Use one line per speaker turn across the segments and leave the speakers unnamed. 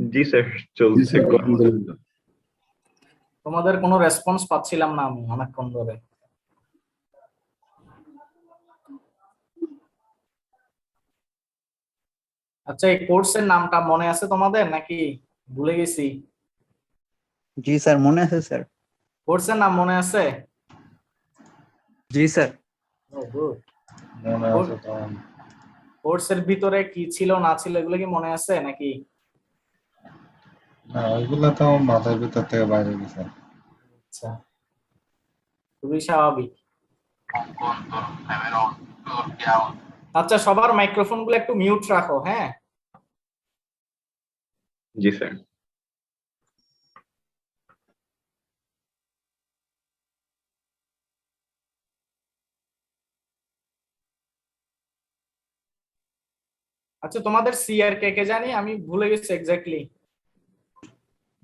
জি sir, চলছে।
আলহামদুলিল্লাহ।
তোমাদের কোনো রেসপন্স পাচ্ছিলাম না আমি অনেকক্ষণ ধরে। আচ্ছা, এই কোর্সের নামটা মনে আছে তোমাদের নাকি ভুলে গেছি?
জি স্যার, মনে আছে স্যার।
কোর্সের নাম মনে আছে?
জি স্যার।
ও গুড।
মনে আছে তো?
কোর্সের ভিতরে কি ছিল না ছিল এগুলো কি মনে আছে নাকি?
না, ওইগুলো তো আমার মাথার ভিতর থেকে বাইরে গেছে।
আচ্ছা, খুবই স্বাভাবিক। আচ্ছা, সবার মাইক্রোফোন গুলো একটু মিউট রাখো, হ্যাঁ?
জি স্যার।
আচ্ছা, তোমাদের সিআর কে কে জানি আমি ভুলে গেছি এক্স্যাক্টলি।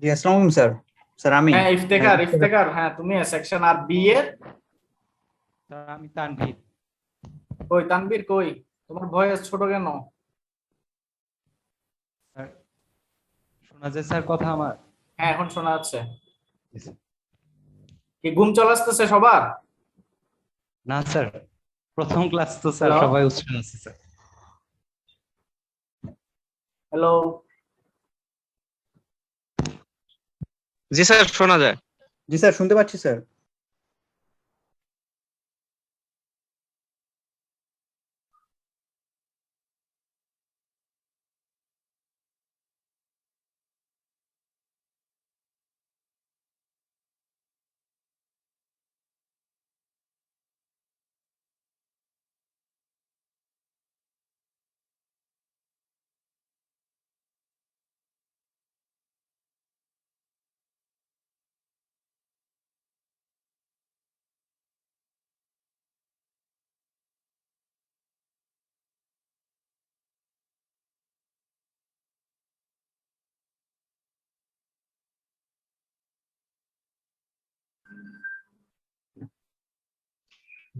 জি, আসসালামু আলাইকুম স্যার। স্যার আমি।
হ্যাঁ, ইফতেখার, হ্যাঁ তুমি সেকশন। আর বি এর?
স্যার আমি তানভীর।
কই তানবীর কই? তোমার ভয়েস ছোট কেন?
স্যার শোনা যায় স্যার কথা আমার?
হ্যাঁ, এখন শোনা যাচ্ছে। কি ঘুম চলে আসতেছে সবার?
না স্যার, প্রথম ক্লাস তো স্যার,
Hello?
সবাই উৎসাহ আছে স্যার।
হ্যালো?
জি স্যার, শোনা যায়।
জি স্যার, শুনতে পাচ্ছি স্যার।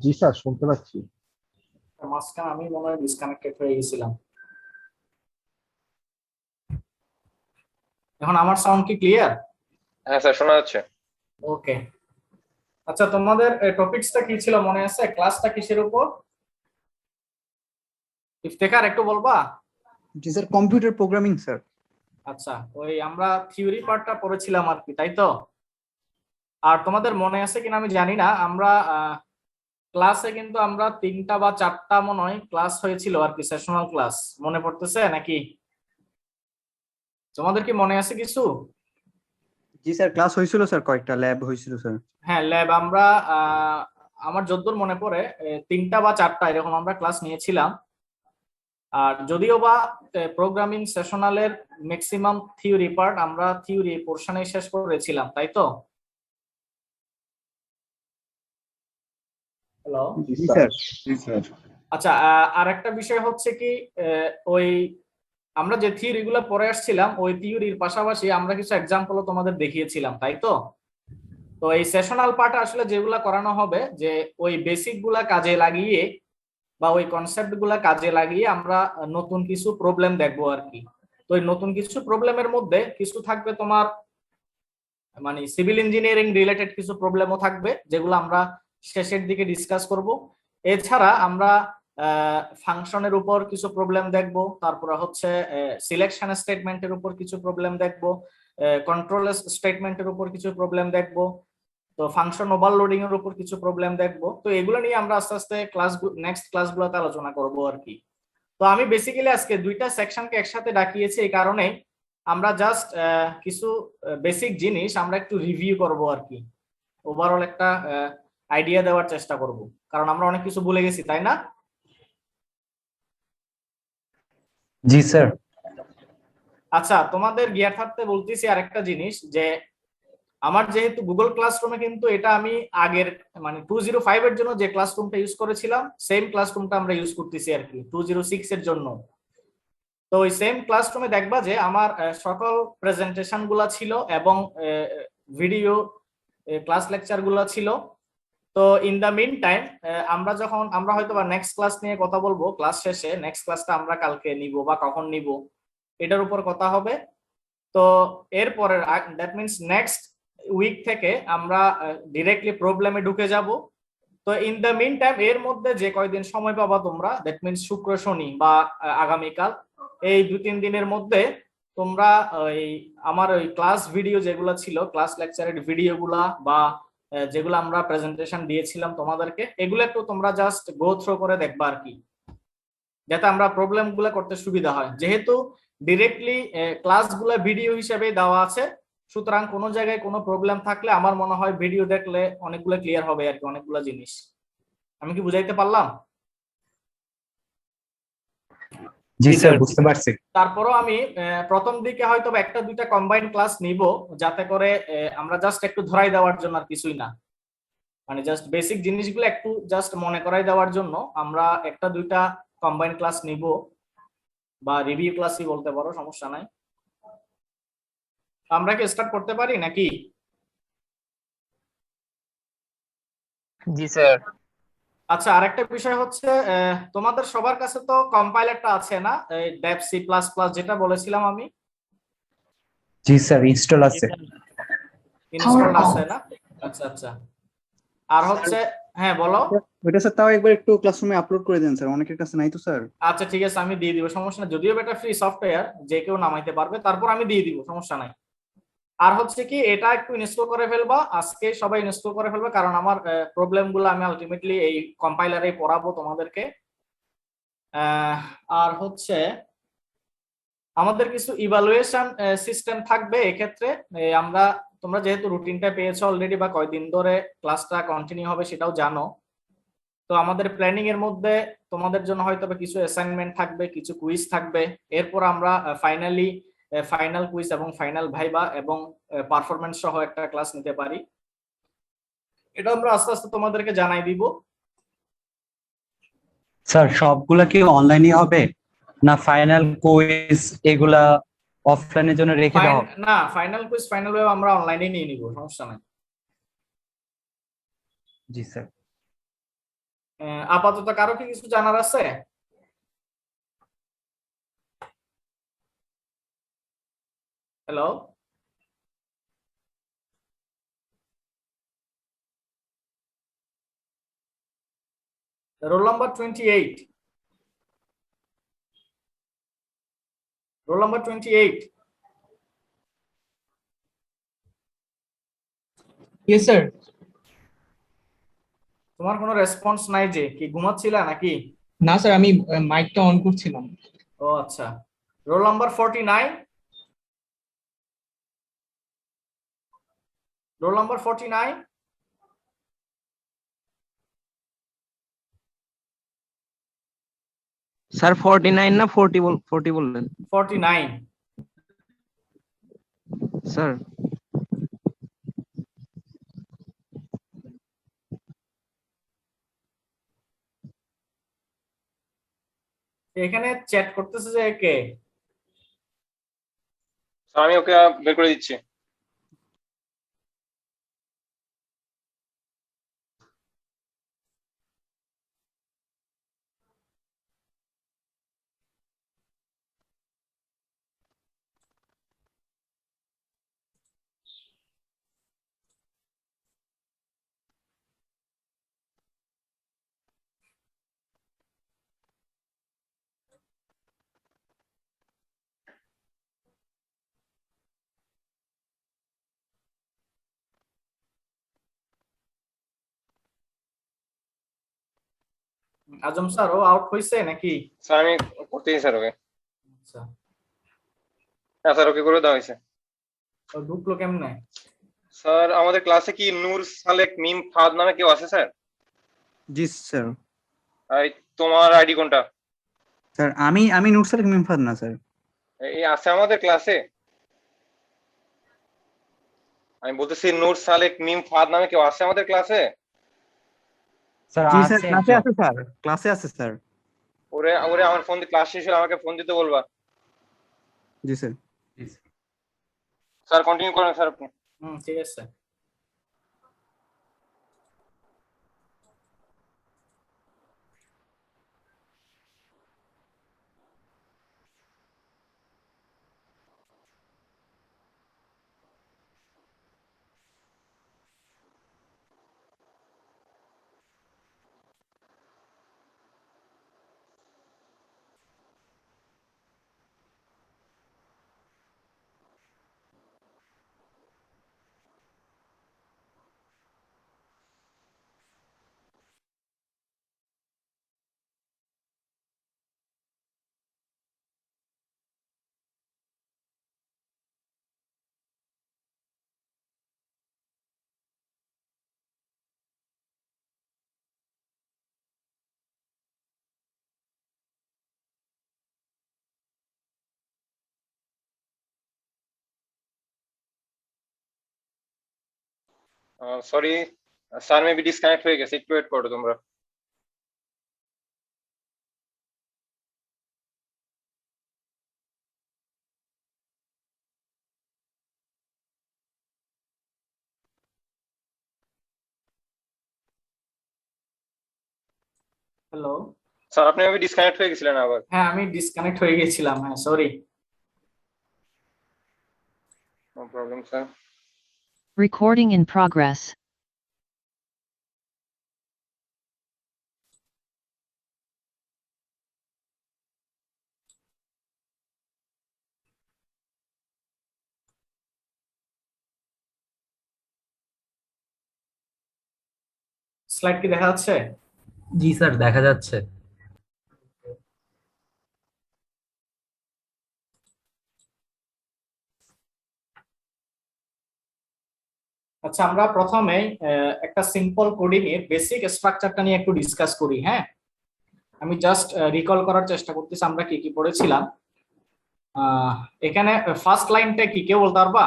জি স্যার, শুনতে পাচ্ছি।
মাঝখানে আমি মনে হয় ডিসকানেক্টেড হয়ে গেছিলাম। এখন আমার সাউন্ড কি ক্লিয়ার?
হ্যাঁ স্যার, শোনা যাচ্ছে।
ওকে। আচ্ছা, তোমাদের টপিকসটা কি ছিল মনে আছে? ক্লাসটা কিসের উপর? ইফতেখার একটু বলবা?
জি স্যার, কম্পিউটার প্রোগ্রামিং স্যার।
আচ্ছা, ওই আমরা থিওরি পার্টটা পড়েছিলাম আর কি, তাই তো? আর তোমাদের মনে আছে কিনা আমি জানি না, আমরা ক্লাসে কিন্তু আমরা 3টা বা 4টা মনে হয় ক্লাস হয়েছিল আর কি, সেশনাল ক্লাস। মনে পড়তেছে নাকি? তোমাদের কি মনে আছে কিছু?
জি স্যার, ক্লাস হয়েছিল স্যার, কয়েকটা ল্যাব হয়েছিল স্যার।
হ্যাঁ, ল্যাব আমরা আমার যতদূর মনে পড়ে 3টা বা 4টা এরকম আমরা ক্লাস নিয়েছিলাম। আর যদিও বা প্রোগ্রামিং সেশনালের ম্যাক্সিমাম থিওরি পার্ট আমরা থিওরি পোর্শনে শেষ করেছিলাম, তাই তো? হ্যালো?
জি স্যার।
জি স্যার।
আচ্ছা, আর একটা বিষয় হচ্ছে কি, ওই আমরা যে থিওরি গুলো পড়ে আসছিলাম ওই থিওরির পাশাপাশি আমরা কিছু এক্সাম্পলও তোমাদের দেখিয়েছিলাম, তাই তো? তো এই সেশনাল পার্ট আসলে যেগুলা করানো হবে, যে ওই বেসিক গুলা কাজে লাগিয়ে বা ওই কনসেপ্ট গুলা কাজে লাগিয়ে আমরা নতুন কিছু প্রবলেম দেখবো আর কি। তো এই নতুন কিছু প্রবলেমের মধ্যে কিছু থাকবে তোমার মানে সিভিল ইঞ্জিনিয়ারিং রিলেটেড কিছু প্রবলেমও থাকবে, যেগুলো আমরা শেষের দিকে ডিসকাস করব। এছাড়া আমরা ফাংশনের উপর কিছু প্রবলেম দেখব, তারপরে হচ্ছে সিলেকশন স্টেটমেন্টের উপর কিছু প্রবলেম দেখব, কন্ট্রোল স্টেটমেন্টের উপর কিছু প্রবলেম দেখব, তো ফাংশন ওভারলোডিং এর উপর কিছু প্রবলেম দেখব। তো এগুলো নিয়ে আমরা আস্তে আস্তে নেক্সট ক্লাসগুলোতে আলোচনা করব আর কি। তো আমি বেসিক্যালি আজকে 2টা সেকশনকে একসাথে ডাকিয়েছি এই কারণে আমরা জাস্ট কিছু বেসিক জিনিস আমরা একটু রিভিউ করব আর কি, ওভারঅল একটা আইডিয়া দেওয়ার চেষ্টা করব, কারণ আমরা অনেক কিছু ভুলে গেছি, তাই না?
জি স্যার।
আচ্ছা, তোমাদের জ্ঞাতার্থে বলতেছি আরেকটা জিনিস, যে আমার যেহেতু গুগল ক্লাসরুমে কিন্তু এটা আমি আগের মানে 205 এর জন্য যে ক্লাসরুমটা ইউজ করেছিলাম সেম ক্লাসরুমটা আমরা ইউজ করতেছি আর কি 206 এর জন্য। তো ওই সেম ক্লাসরুমে দেখবা যে আমার সকল প্রেজেন্টেশন গুলা ছিল এবং ভিডিও ক্লাস লেকচার গুলা ছিল। তো ইন দা মিন টাইম আমরা হয়তো বা নেক্সট ক্লাস নিয়ে কথা বলবো ক্লাস শেষে, নেক্সট ক্লাসটা আমরা কালকে নিব বা কখন নিব এটার উপর কথা হবে। তো এরপরে দ্যাট মিনস নেক্সট উইক থেকে আমরা ডিরেক্টলি প্রবলেমে ঢুকে যাব। তো ইন দ্য মিন টাইম এর মধ্যে যে কয়দিন সময় পাবা তোমরা, দ্যাট মিনস শুক্র শনি বা আগামীকাল, এই 2-3 দিনের মধ্যে তোমরা ওই আমার ওই ক্লাস ভিডিও যেগুলো ছিল, ক্লাস লেকচারের ভিডিওগুলা বা যেগুলো আমরা প্রেজেন্টেশন দিয়েছিলাম তোমাদেরকে, এগুলো একটু তোমরা জাস্ট গো থ্রো করে দেখবা আর কি, যাতে আমরা প্রবলেম গুলা করতে সুবিধা হয়। যেহেতু ডিরেক্টলি ক্লাসগুলো ভিডিও হিসেবে দেওয়া আছে, সুতরাং কোনো জায়গায় কোনো প্রবলেম থাকলে আমার মনে হয় ভিডিও দেখলে অনেকগুলো ক্লিয়ার হবে আর কি, অনেকগুলো জিনিস। আমি কি বুঝাইতে পারলাম?
জি স্যার, বুঝতে পারছি।
তারপরও আমি প্রথম দিকে হয়তো একটা দুইটা কম্বাইন ক্লাস নিব, যাতে করে আমরা জাস্ট একটু ধরাই দেওয়ার জন্য, আর কিছুই না, মানে জাস্ট বেসিক জিনিসগুলো একটু জাস্ট মনে করাই দেওয়ার জন্য আমরা একটা দুইটা কম্বাইন ক্লাস নিব, বা রিভিউ ক্লাসই বলতে পারো, সমস্যা নাই। আমরা কি স্টার্ট করতে পারি নাকি?
জি স্যার।
আচ্ছা, আরেকটা বিষয় হচ্ছে তোমাদের সবার কাছে তো কম্পাইলারটা আছে না, ডেভ সি প্লাস প্লাস যেটা বলেছিলাম আমি?
জি স্যার, ইনস্টল আছে।
ইনস্টল আছে না? আচ্ছা আচ্ছা। আর হচ্ছে, হ্যাঁ বলো।
ওইটা স্যার তাও একবার একটু ক্লাসরুমে আপলোড করে দেন স্যার, অনেকের কাছে নাই তো স্যার।
আচ্ছা ঠিক আছে, আমি দিয়ে দিব, সমস্যা না, যদিও এটা ফ্রি সফটওয়্যার, যে কেউ নামাইতে পারবে, তারপর আমি দিয়ে দিব, সমস্যা নাই। আর হচ্ছে কি, এটা একটু ইনস্টল করে ফেলবা আজকে, সবাই ইনস্টল করে ফেলবে, কারণ আমার প্রবলেম গুলো আমি আলটিমেটলি এই কম্পাইলারে পড়াবো তোমাদেরকে। আর হচ্ছে আমাদের কিছু ইভালুয়েশন সিস্টেম থাকবে এক্ষেত্রে। আমরা, তোমরা যেহেতু রুটিনটা পেয়েছো অলরেডি, বা কয়দিন ধরে ক্লাসটা কন্টিনিউ হবে সেটাও জানো, তো আমাদের প্ল্যানিং এর মধ্যে তোমাদের জন্য হয়তো কিছু অ্যাসাইনমেন্ট থাকবে, কিছু কুইজ থাকবে, এরপর আমরা ফাইনাল কুইজ এবং ফাইনাল ভাইবা এবং পারফরমেন্স সহ একটা ক্লাস নিতে পারি। এটা আমরা আস্তে আস্তে তোমাদেরকে জানাই দিব।
স্যার সবগুলা কি অনলাইনে হবে, না ফাইনাল কুইজ এগুলা অফলাইনের জন্য রেখে দেওয়া হবে?
না, ফাইনাল কুইজ ফাইনাল ভাইবা আমরা অনলাইনে নিয়ে নিব, সমস্যা নাই।
জি স্যার।
আপাতত কারো কি কিছু জানার আছে? Hello? Roll number 28, roll number 28।
Yes sir.
তোমার কোনো রেসপন্স নাই যে, কি ঘুমাচ্ছিলা নাকি?
না স্যার, আমি মাইকটা অন করছিলাম।
ও আচ্ছা। Roll number 49, roll number 49।
Sir 49 না 40 বললেন?
49।
স্যার
এখানে চ্যাট করতেছে যে কে?
স্যার আমি ওকে বের করে দিচ্ছি।
আজম স্যার ও আউট হইছে নাকি?
স্যার আমি করতেই স্যার ওকে।
আচ্ছা,
হ্যাঁ স্যার ওকে করে দেওয়া হয়েছে।
ও ঢুকলো কেমনে?
স্যার আমাদের ক্লাসে কি নূর সালেক মিম ফাদ নামে কেউ আছে স্যার?
জি স্যার।
এই তোমার আইডি কোনটা?
স্যার আমি নূর সালেক মিমফাদ না স্যার।
এই আছে আমাদের ক্লাসে? আমি বলতেছি নূর সালেক মিম ফাদ নামে কেউ আছে আমাদের ক্লাসে?
স্যার
জি
আছে
স্যার, ক্লাসে
একজন।
আছে স্যার, ক্লাসে আছে স্যার।
ওরে ওরে আমার ফোন দিয়ে ক্লাস শেষ হলে আমাকে ফোন দিতে বলবা।
জি স্যার।
স্যার কন্টিনিউ করেন স্যার আপনি।
ঠিক আছে।
সরি স্যার মেবি ডিসকানেক্ট হয়ে গেছে, একটু ওয়েট করো তোমরা।
হ্যালো।
স্যার আপনি মেবি ডিসকানেক্ট হয়ে গেছিলেন আবার।
হ্যাঁ, আমি ডিসকানেক্ট হয়ে গেছিলাম, হ্যাঁ sorry.
No problem sir.
Recording in progress.
স্লাইড কি দেখা যাচ্ছে?
জি স্যার, দেখা যাচ্ছে।
আচ্ছা, আমরা প্রথমে একটা সিম্পল কোডিং এর বেসিক স্ট্রাকচারটা নিয়ে একটু ডিসকাস করি। হ্যাঁ, আমি জাস্ট রিকল করার চেষ্টা করতেছি আমরা কি কি পড়েছিলাম। এখানে ফার্স্ট লাইনটা কি কেউ বলতে পারবা?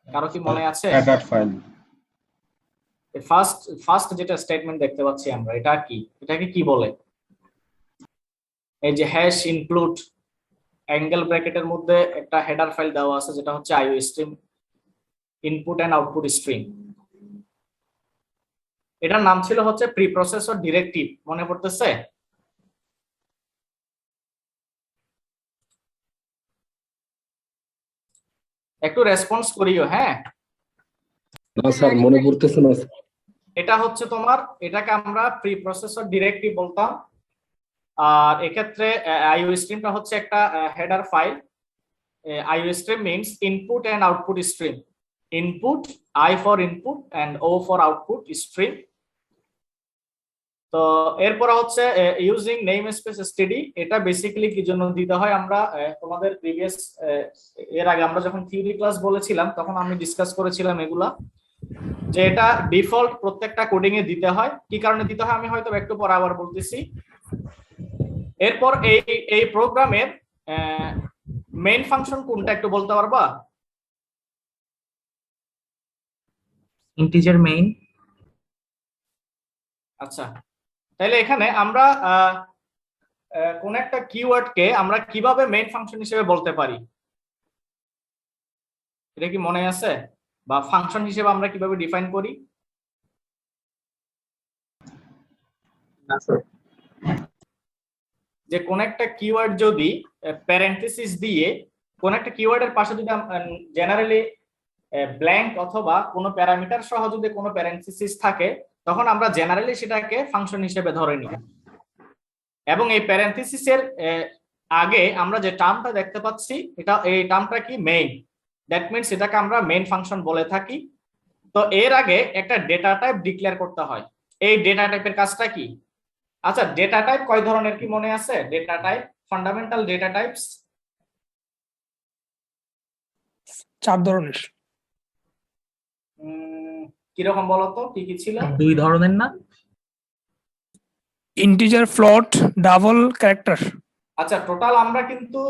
কারো কি মনে আছে?
Header file.
ফার্স্ট যেটা স্টেটমেন্ট দেখতে পাচ্ছি আমরা, এটাকে কি বলে? এই যে হ্যাশ ইনক্লুড অ্যাঙ্গেল ব্র্যাকেটের মধ্যে একটা হেডার ফাইল দেওয়া আছে যেটা হচ্ছে IO stream input and output stream. এটার নাম ছিল হচ্ছে প্রি প্রসেসর ডিরেক্টিভ, মনে পড়তেছে? একটু রেসপন্স করিও। হ্যাঁ,
না স্যার মনে পড়তেছে না।
এটা হচ্ছে তোমার, এটাকে আমরা প্রি প্রসেসর ডিরেক্টিভ বলতাম। আর এক্ষেত্রে আইও স্ট্রিমটা হচ্ছে একটা header file. IO stream means input and output stream. Input, I for input and O for output stream. তো এরপর হচ্ছে ইউজিং নেম স্পেস এসটিডি। এটা বেসিক্যালি কি জন্য দিতে হয়, আমরা তোমাদের প্রিভিয়াস এর আগে আমরা যখন থিওরি ক্লাস বলেছিলাম তখন আমি ডিসকাস করেছিলাম এগুলা, যে এটা ডিফল্ট প্রত্যেকটা কোডিং এ দিতে হয়। কি কারণে দিতে হয় আমি হয়তো একটু পর আবার বলতেছি। এরপর এই প্রোগ্রামের মেইন ফাংশন কোনটা একটু বলতে পারবা?
Integer main.
আচ্ছা, তাহলে এখানে আমরা কোন একটা কিওয়ার্ডকে আমরা কিভাবে মেইন ফাংশন হিসেবে বলতে পারি, এটা কি মনে আছে? বা ফাংশন হিসেবে আমরা কিভাবে ডিফাইন করি? যে কোন একটা কিওয়ার্ড যদি প্যারেন্থেসিস দিয়ে, কোন একটা কিওয়ার্ডের পাশে যদি জেনারেলি ব্ল্যাঙ্ক অথবা কোনো প্যারামিটার সহ যদি কোনো প্যারেন্থেসিস থাকে, তখন আমরা জেনারেলি সেটাকে ফাংশন হিসেবে ধরে নিই। এবং এই প্যারেন্থেসিসের আগে আমরা যে টার্মটা দেখতে পাচ্ছি, এই টার্মটা কি? মেইন। দ্যাট মিন্স এটাকে আমরা মেইন ফাংশন বলে থাকি। তো এর আগে একটা ডেটা টাইপ ডিক্লেয়ার করতে হয়। এই ডেটা টাইপের কাজটা কি? আচ্ছা, ডেটা টাইপ কয় ধরনের কি মনে আছে? Data type, fundamental data types
4 ধরনের।
কিরকম বলতো, কি কি ছিল?
2 ধরনের না?
Integer, float, double, character.
আচ্ছা, টোটাল আমরা কিন্তু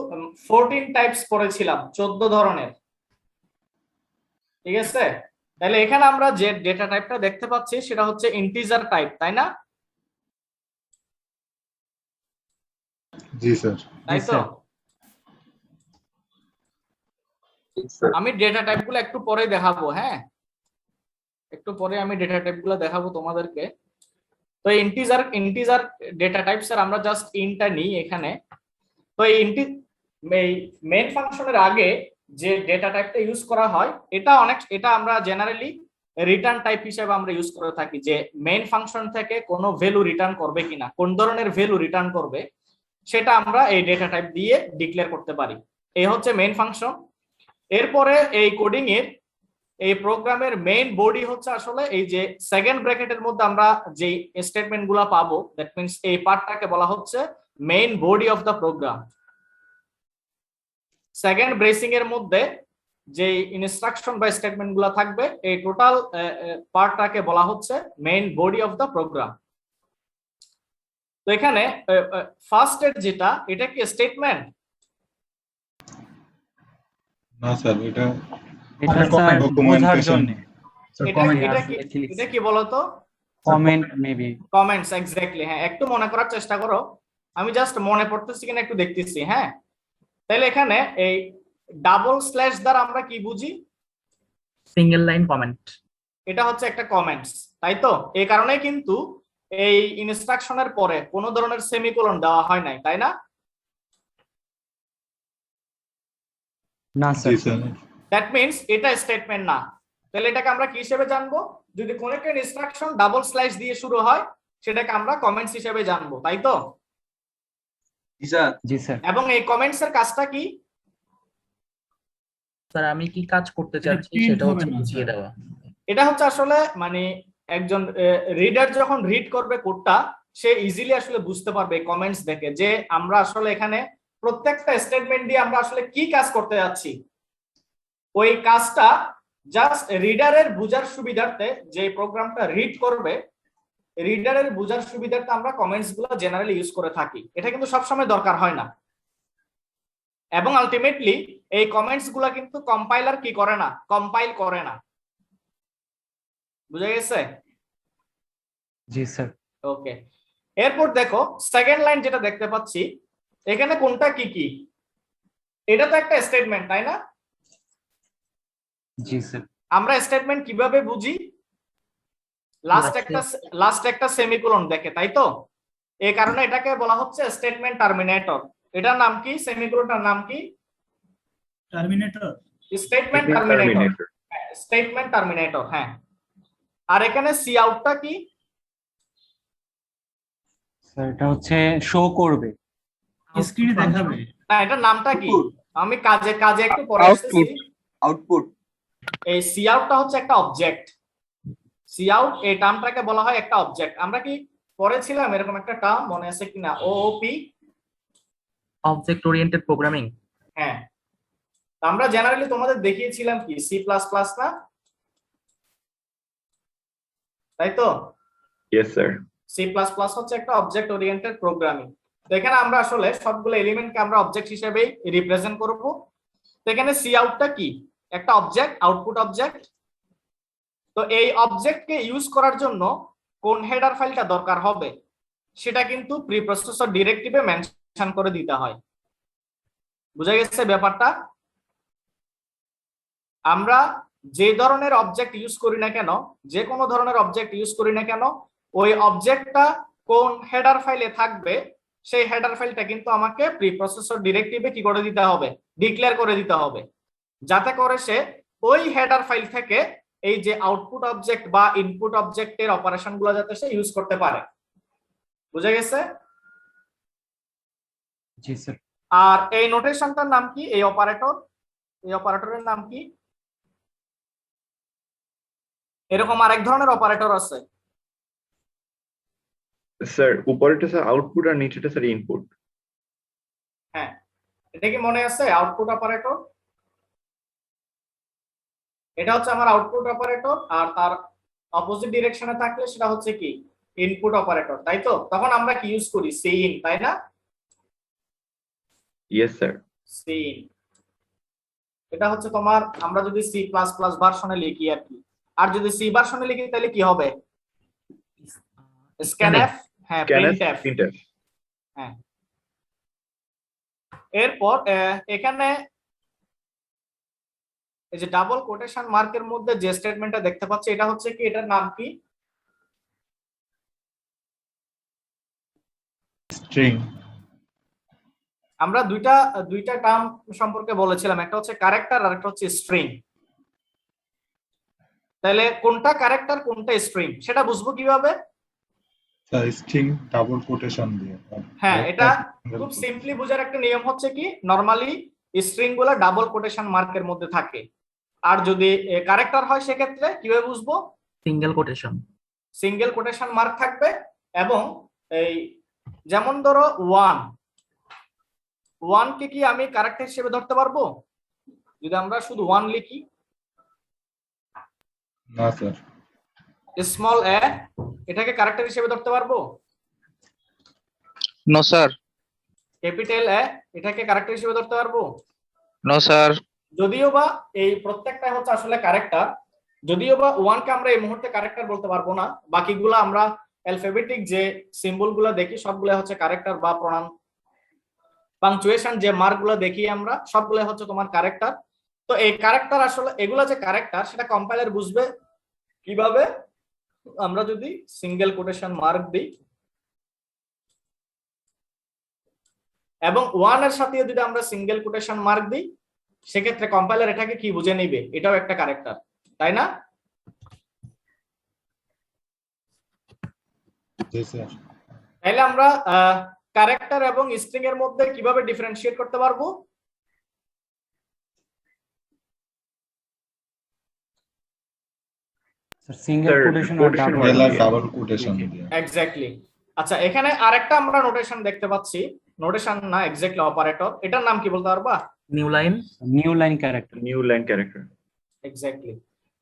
14 টাইপস পড়েছিলাম, 14 ধরনের। ঠিক আছে, তাহলে এখানে আমরা যে ডেটা টাইপটা দেখতে পাচ্ছি সেটা হচ্ছে ইন্টিজার টাইপ, তাই না?
জি স্যার।
তাই তো? আমি ডেটা টাইপগুলো একটু পরে দেখাবো। হ্যাঁ, একটু পরে আমি ডেটা টাইপগুলো দেখাবো তোমাদেরকে। তো ইন্টিজার ডেটা টাইপস এর আমরা জাস্ট ইনটা নিই এখানে। তো এই মেইন ফাংশনের আগে যে ডেটা টাইপটা ইউজ করা হয়, এটা আমরা জেনারেলি রিটার্ন টাইপ হিসেবে আমরা ইউজ করে থাকি, যে মেইন ফাংশন থেকে কোনো ভ্যালু রিটার্ন করবে কিনা, কোন ধরনের ভ্যালু রিটার্ন করবে সেটা আমরা এই ডেটা টাইপ দিয়ে ডিক্লেয়ার করতে পারি। এই হচ্ছে মেইন ফাংশন। এরপরে এই কোডিং এর এই প্রোগ্রামের মেইন বডি হচ্ছে আসলে এই যে সেকেন্ড ব্র্যাকেটের মধ্যে আমরা যে স্টেটমেন্ট গুলা পাবো, দ্যাট মিন্স এই পার্টটাকে বলা হচ্ছে main body of the program. Second bracing এর মধ্যে যে ইনস্ট্রাকশন বা স্টেটমেন্ট গুলা থাকবে, এই টোটাল পার্টটাকে বলা হচ্ছে main body of the program. তো এখানে ফার্স্ট এর যেটা, এটা কি স্টেটমেন্ট?
না স্যার, এটা
এটা স্যার বোঝার জন্য
এটা কি বলতো?
Comment maybe.
Comments, exactly. হ্যাঁ, একটু মনে করার চেষ্টা করো। আমি জাস্ট মনে পড়তেছি কিনা একটু দেখতেছি। হ্যাঁ, তাহলে এখানে এই ডাবল স্ল্যাশ দ্বারা আমরা কি বুঝি?
Single line comment.
এটা হচ্ছে একটা কমেন্টস, তাই তো? এই কারণে কিন্তু এই ইনস্ট্রাকশনের পরে কোনো ধরনের সেমিকোলন দেওয়া হয় নাই, তাই না?
না
জি
স্যার।
স্যার।
দ্যাট মিন্স এটা স্টেটমেন্ট না। তাহলে এটাকে আমরা কি হিসেবে জানবো? যদি কোন একটা ইনস্ট্রাকশন ডাবল স্ল্যাশ দিয়ে শুরু হয় সেটাকে আমরা কমেন্টস হিসেবে জানবো, তাই তো?
জি স্যার।
এবং এই কমেন্টস এর কাজটা কি?
স্যার আমি কি কাজ করতে চাচ্ছি সেটা হচ্ছে বুঝিয়ে দেওয়া।
এটা হচ্ছে আসলে মানে একজন রিডার যখন রিড করবে কোডটা, সে ইজিলি আসলে বুঝতে পারবে কমেন্টস দেখে যে আমরা আসলে এখানে প্রত্যেকটা স্টেটমেন্ট দিয়ে আমরা আসলে কি কাজ করতে যাচ্ছি। ওই কাজটা জাস্ট রিডারের বোঝার সুবিধার্থে, যে প্রোগ্রামটা রিড করবে রিডারের বোঝার সুবিধার্থে আমরা কমেন্টস গুলো জেনারেলি ইউজ করে থাকি। এটা কিন্তু সবসময় দরকার হয় না। এবং আলটিমেটলি এই কমেন্টস গুলা কিন্তু কম্পাইলার কি করে না, কম্পাইল করে না। বুঝা গেছে?
জি স্যার।
ওকে, এরপর দেখো সেকেন্ড লাইন যেটা দেখতে পাচ্ছি, এখানে কোনটা কি কি? এটা তো একটা স্টেটমেন্ট, তাই না?
জি স্যার।
আমরা স্টেটমেন্ট কিভাবে বুঝি? লাস্ট একটা সেমিকোলন দেখে, তাই তো? এই কারণে এটাকে বলা হচ্ছে স্টেটমেন্ট টার্মিনেটর। এটার নাম কি? সেমিকোলনটার নাম কি?
Terminator.
Statement terminator. Statement terminator, হ্যাঁ। আর এখানে সি আউটটা কি?
স্যার এটা হচ্ছে শো করবে।
স্ক্রিনে দেখাবে।
না, এটার নামটা কি? আমি কাজে কাজে একটু পরে আসতেছি।
আউটপুট।
এই সি আউটটা হচ্ছে একটা অবজেক্ট। সি আউট এই টার্মটাকে বলা হয় একটা অবজেক্ট। আমরা কি পড়েছিলাম এরকম একটা টার্ম, মনে আছে কিনা? OOP,
object oriented programming.
হ্যাঁ। আমরা জেনারেলি তোমাদের দেখিয়েছিলাম কি সি প্লাস প্লাস, না? তাই তো?
Yes, sir.
C plus plus হচ্ছে একটা অবজেক্ট ওরিয়েন্টেড প্রোগ্রামিং। তো এখানে আমরা আসলে সবগুলো এলিমেন্টকে আমরা অবজেক্ট হিসেবেই রিপ্রেজেন্ট করব। তো এখানে সি আউটটা কি? একটা অবজেক্ট, আউটপুট অবজেক্ট। তো এই অবজেক্টকে ইউজ করার জন্য কোন হেডার ফাইলটা দরকার হবে সেটা কিন্তু প্রিপ্রসেসর ডিরেক্টিভে মেনশন করে দিতে হয়। বুঝা গেছে ব্যাপারটা? আমরা যে ধরনের অবজেক্ট ইউজ করি না কেন, যে কোনো ধরনের অবজেক্ট ইউজ করি না কেন, ওই অবজেক্টটা কোন হেডার ফাইলে থাকবে সেই হেডার ফাইলটা কিন্তু আমাকে প্রিপ্রসেসর ডিরেক্টিভে কি করে দিতে হবে? ডিক্লেয়ার করে দিতে হবে, যাতে করে সে ওই হেডার ফাইল থেকে এই যে আউটপুট অবজেক্ট বা ইনপুট অবজেক্টের অপারেশন গুলো যাতে সে ইউজ করতে পারে। বুঝা গেছে?
জি স্যার।
আর এই নোটেশনটার নাম কি? এই অপারেটরের নাম কি? এরকম আরেক ধরনের অপারেটর আছে।
স্যার উপরেটা স্যার আউটপুট আর নিচেটা স্যার ইনপুট।
হ্যাঁ, এটা কি মনে আছে? আউটপুট অপারেটর, এটা হচ্ছে আমার আউটপুট অপারেটর। আর তার অপোজিট ডিরেকশনে থাকলে সেটা হচ্ছে কি? ইনপুট অপারেটর, তাই তো? তখন আমরা কি ইউজ করি? সিইন, তাই না?
Yes sir.
সিইন এটা হচ্ছে তোমার, আমরা যদি সি প্লাস প্লাস ভার্সনে লিখি আর কি, আর যদি সি ভার্সনে লিখি তাহলে কি হবে? স্ক্যানএফ, হ্যাঁ, প্রিন্টএফ। হ্যাঁ। এরপর এখানে এই যে ডাবল কোটেশন মার্কের মধ্যে যে স্টেটমেন্টটা দেখতে পাচ্ছি এটা হচ্ছে কি? এটার নাম কি?
স্ট্রিং।
আমরা দুইটা টার্ম সম্পর্কে বলেছিলাম, একটা হচ্ছে ক্যারেক্টার আর একটা হচ্ছে স্ট্রিং। তাহলে কোনটা ক্যারেক্টার কোনটা স্ট্রিং সেটা বুঝবো কিভাবে?
স্ট্রিং ডাবল কোটেশন দিয়ে।
হ্যাঁ, এটা খুব সিম্পলি বোঝার একটা নিয়ম হচ্ছে কি, নরমালি স্ট্রিং গুলো ডাবল কোটেশন মার্কের মধ্যে থাকে। আর যদি ক্যারেক্টার হয় সেক্ষেত্রে কিভাবে বুঝবো?
Single quotation.
Single quotation mark থাকবে। এবং এই যেমন ধরো 1 কে কি আমি ক্যারেক্টার হিসেবে ধরতে পারবো যদি আমরা শুধু 1 লিখি?
না স্যার।
স্মল এ এটাকে ক্যারেক্টার হিসেবে ধরতে পারবো?
No sir.
ক্যাপিটাল এ এটাকে ক্যারেক্টার হিসেবে ধরতে পারবো?
No sir.
যদিও বা এই প্রত্যেকটা হচ্ছে আসলে ক্যারেক্টার, যদিও বা ওয়ানকে আমরা এই মুহূর্তে ক্যারেক্টার বলতে পারবো না, বাকিগুলো আমরা অ্যালফাবেটিক যে সিম্বল গুলো দেখি সবগুলো হচ্ছে ক্যারেক্টার, বা প্রনাউন পাংচুয়েশন যে মার্ক গুলো দেখি আমরা সবগুলো হচ্ছে তোমার ক্যারেক্টার। তো এই ক্যারেক্টার আসলে এগুলা যে ক্যারেক্টার সেটা কম্পাইলার বুঝবে কিভাবে, আমরা যদি সিঙ্গেল কোটেশন মার্ক দিই এবং ওয়ান এর সাথে যদি আমরা সিঙ্গেল কোটেশন মার্ক দিই, সেক্ষেত্রে কম্পাইলার এটাকে কি বুঝে নিবে, এটাও একটা ক্যারেক্টার, তাই না?
জি স্যার।
তাহলে আমরা ক্যারেক্টার এবং স্ট্রিং এর মধ্যে কিভাবে ডিফারেন্সিয়েট করতে পারবো?
সিঙ্গেল
Sir,
কোটেশন আর
quotation
ডাবল
mark
এলা
দিয়ে।
ডাবল কোটেশন দিয়ে।
এক্স্যাক্টলি। আচ্ছা, এখানে আরেকটা আমরা নোটেশন দেখতে পাচ্ছি, নোটেশন না এক্স্যাক্টলি অপারেটর, এটার নাম কি বলতে পারবা?
New line.
New line character.
New line character.
Exactly,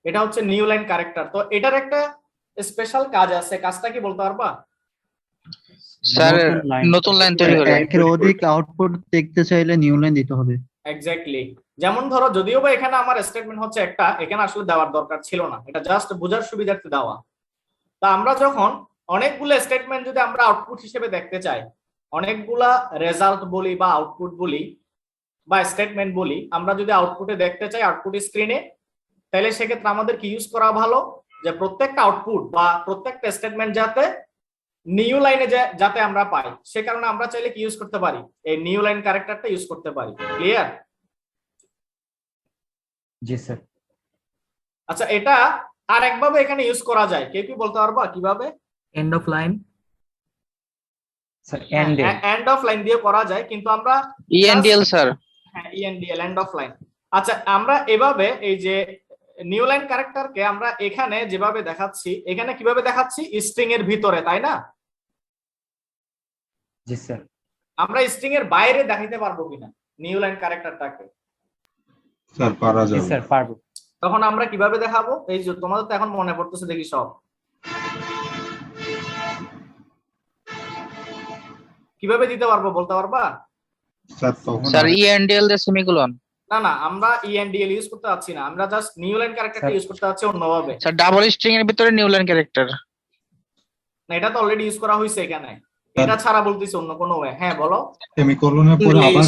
এটা হচ্ছে নিউ লাইন ক্যারেক্টার। তো এটার একটা স্পেশাল কাজ আছে, কাজটা কি বলতে পারবা?
স্যার নতুন লাইন তৈরি করে
একের অধিক আউটপুট দেখতে চাইলে নিউ লাইন দিতে হবে।
এক্স্যাক্টলি, যেমন ধরো যদিও বা এখানে আমার স্টেটমেন্ট হচ্ছে একটা, এখানে আসলে দেওয়ার দরকার ছিল না, এটা জাস্ট বোঝার সুবিধার্থে দেওয়া। তা আমরা যখন অনেকগুলো স্টেটমেন্ট যদি আমরা আউটপুট হিসেবে দেখতে চাই, অনেকগুলা রেজাল্ট বলি বা আউটপুট বলি বা স্টেটমেন্ট বলি, আমরা যদি আউটপুটে দেখতে চাই আউটপুট স্ক্রিনে, তাহলে সেক্ষেত্রে আমাদের কি ইউজ করা ভালো, যে প্রত্যেকটা আউটপুট বা প্রত্যেকটা স্টেটমেন্ট যাতে নিউ লাইনে যাতে আমরা পাই, সে কারণে আমরা চাইলে কি ইউজ করতে পারি, এই নিউ লাইন ক্যারেক্টারটা ইউজ করতে পারি। ক্লিয়ার?
জি স্যার।
আচ্ছা, এটা আর একভাবে এখানে ইউজ করা যায়, কেউ কি বলতে পারবা কিভাবে?
End of line.
Sir end
end of line দিয়ে করা যায়, কিন্তু আমরা
ইএনডিএল স্যার।
হ্যাঁ, ইএনডিএল, এন্ড অফ লাইন। আচ্ছা, আমরা এভাবে এই যে নিউ লাইন ক্যারেক্টারকে আমরা এখানে যেভাবে দেখাচ্ছি, এখানে কিভাবে দেখাচ্ছি, স্ট্রিং এর ভিতরে, তাই না?
জি স্যার।
আমরা স্ট্রিং এর বাইরে দেখাইতে পারবো কিনা নিউ লাইন ক্যারেক্টারটাকে?
স্যার পারা
জি
যাবে।
স্যার পারবো।
তখন আমরা কিভাবে দেখাবো? এই যে তোমাদের তো এখন মনে পড়তেছে দেখি সব, কিভাবে দিতে পারবো বলতে পারবা?
স্যার তখন
স্যার ইএনডিএল এর সেমিকোলন।
না না, আমরা ইএনডিএল ইউজ করতে পারছি না, আমরা জাস্ট নিউ লাইন ক্যারেক্টারটা ইউজ করতে পারছি অন্যভাবে।
স্যার ডাবল স্ট্রিং এর ভিতরে নিউ লাইন ক্যারেক্টার।
না, এটা তো অলরেডি ইউজ করা হয়েছে এখানে, এটা ছাড়া বলতেছি অন্য কোনো ওয়ে। হ্যাঁ বলো।
সেমিকোলনের পরে আবার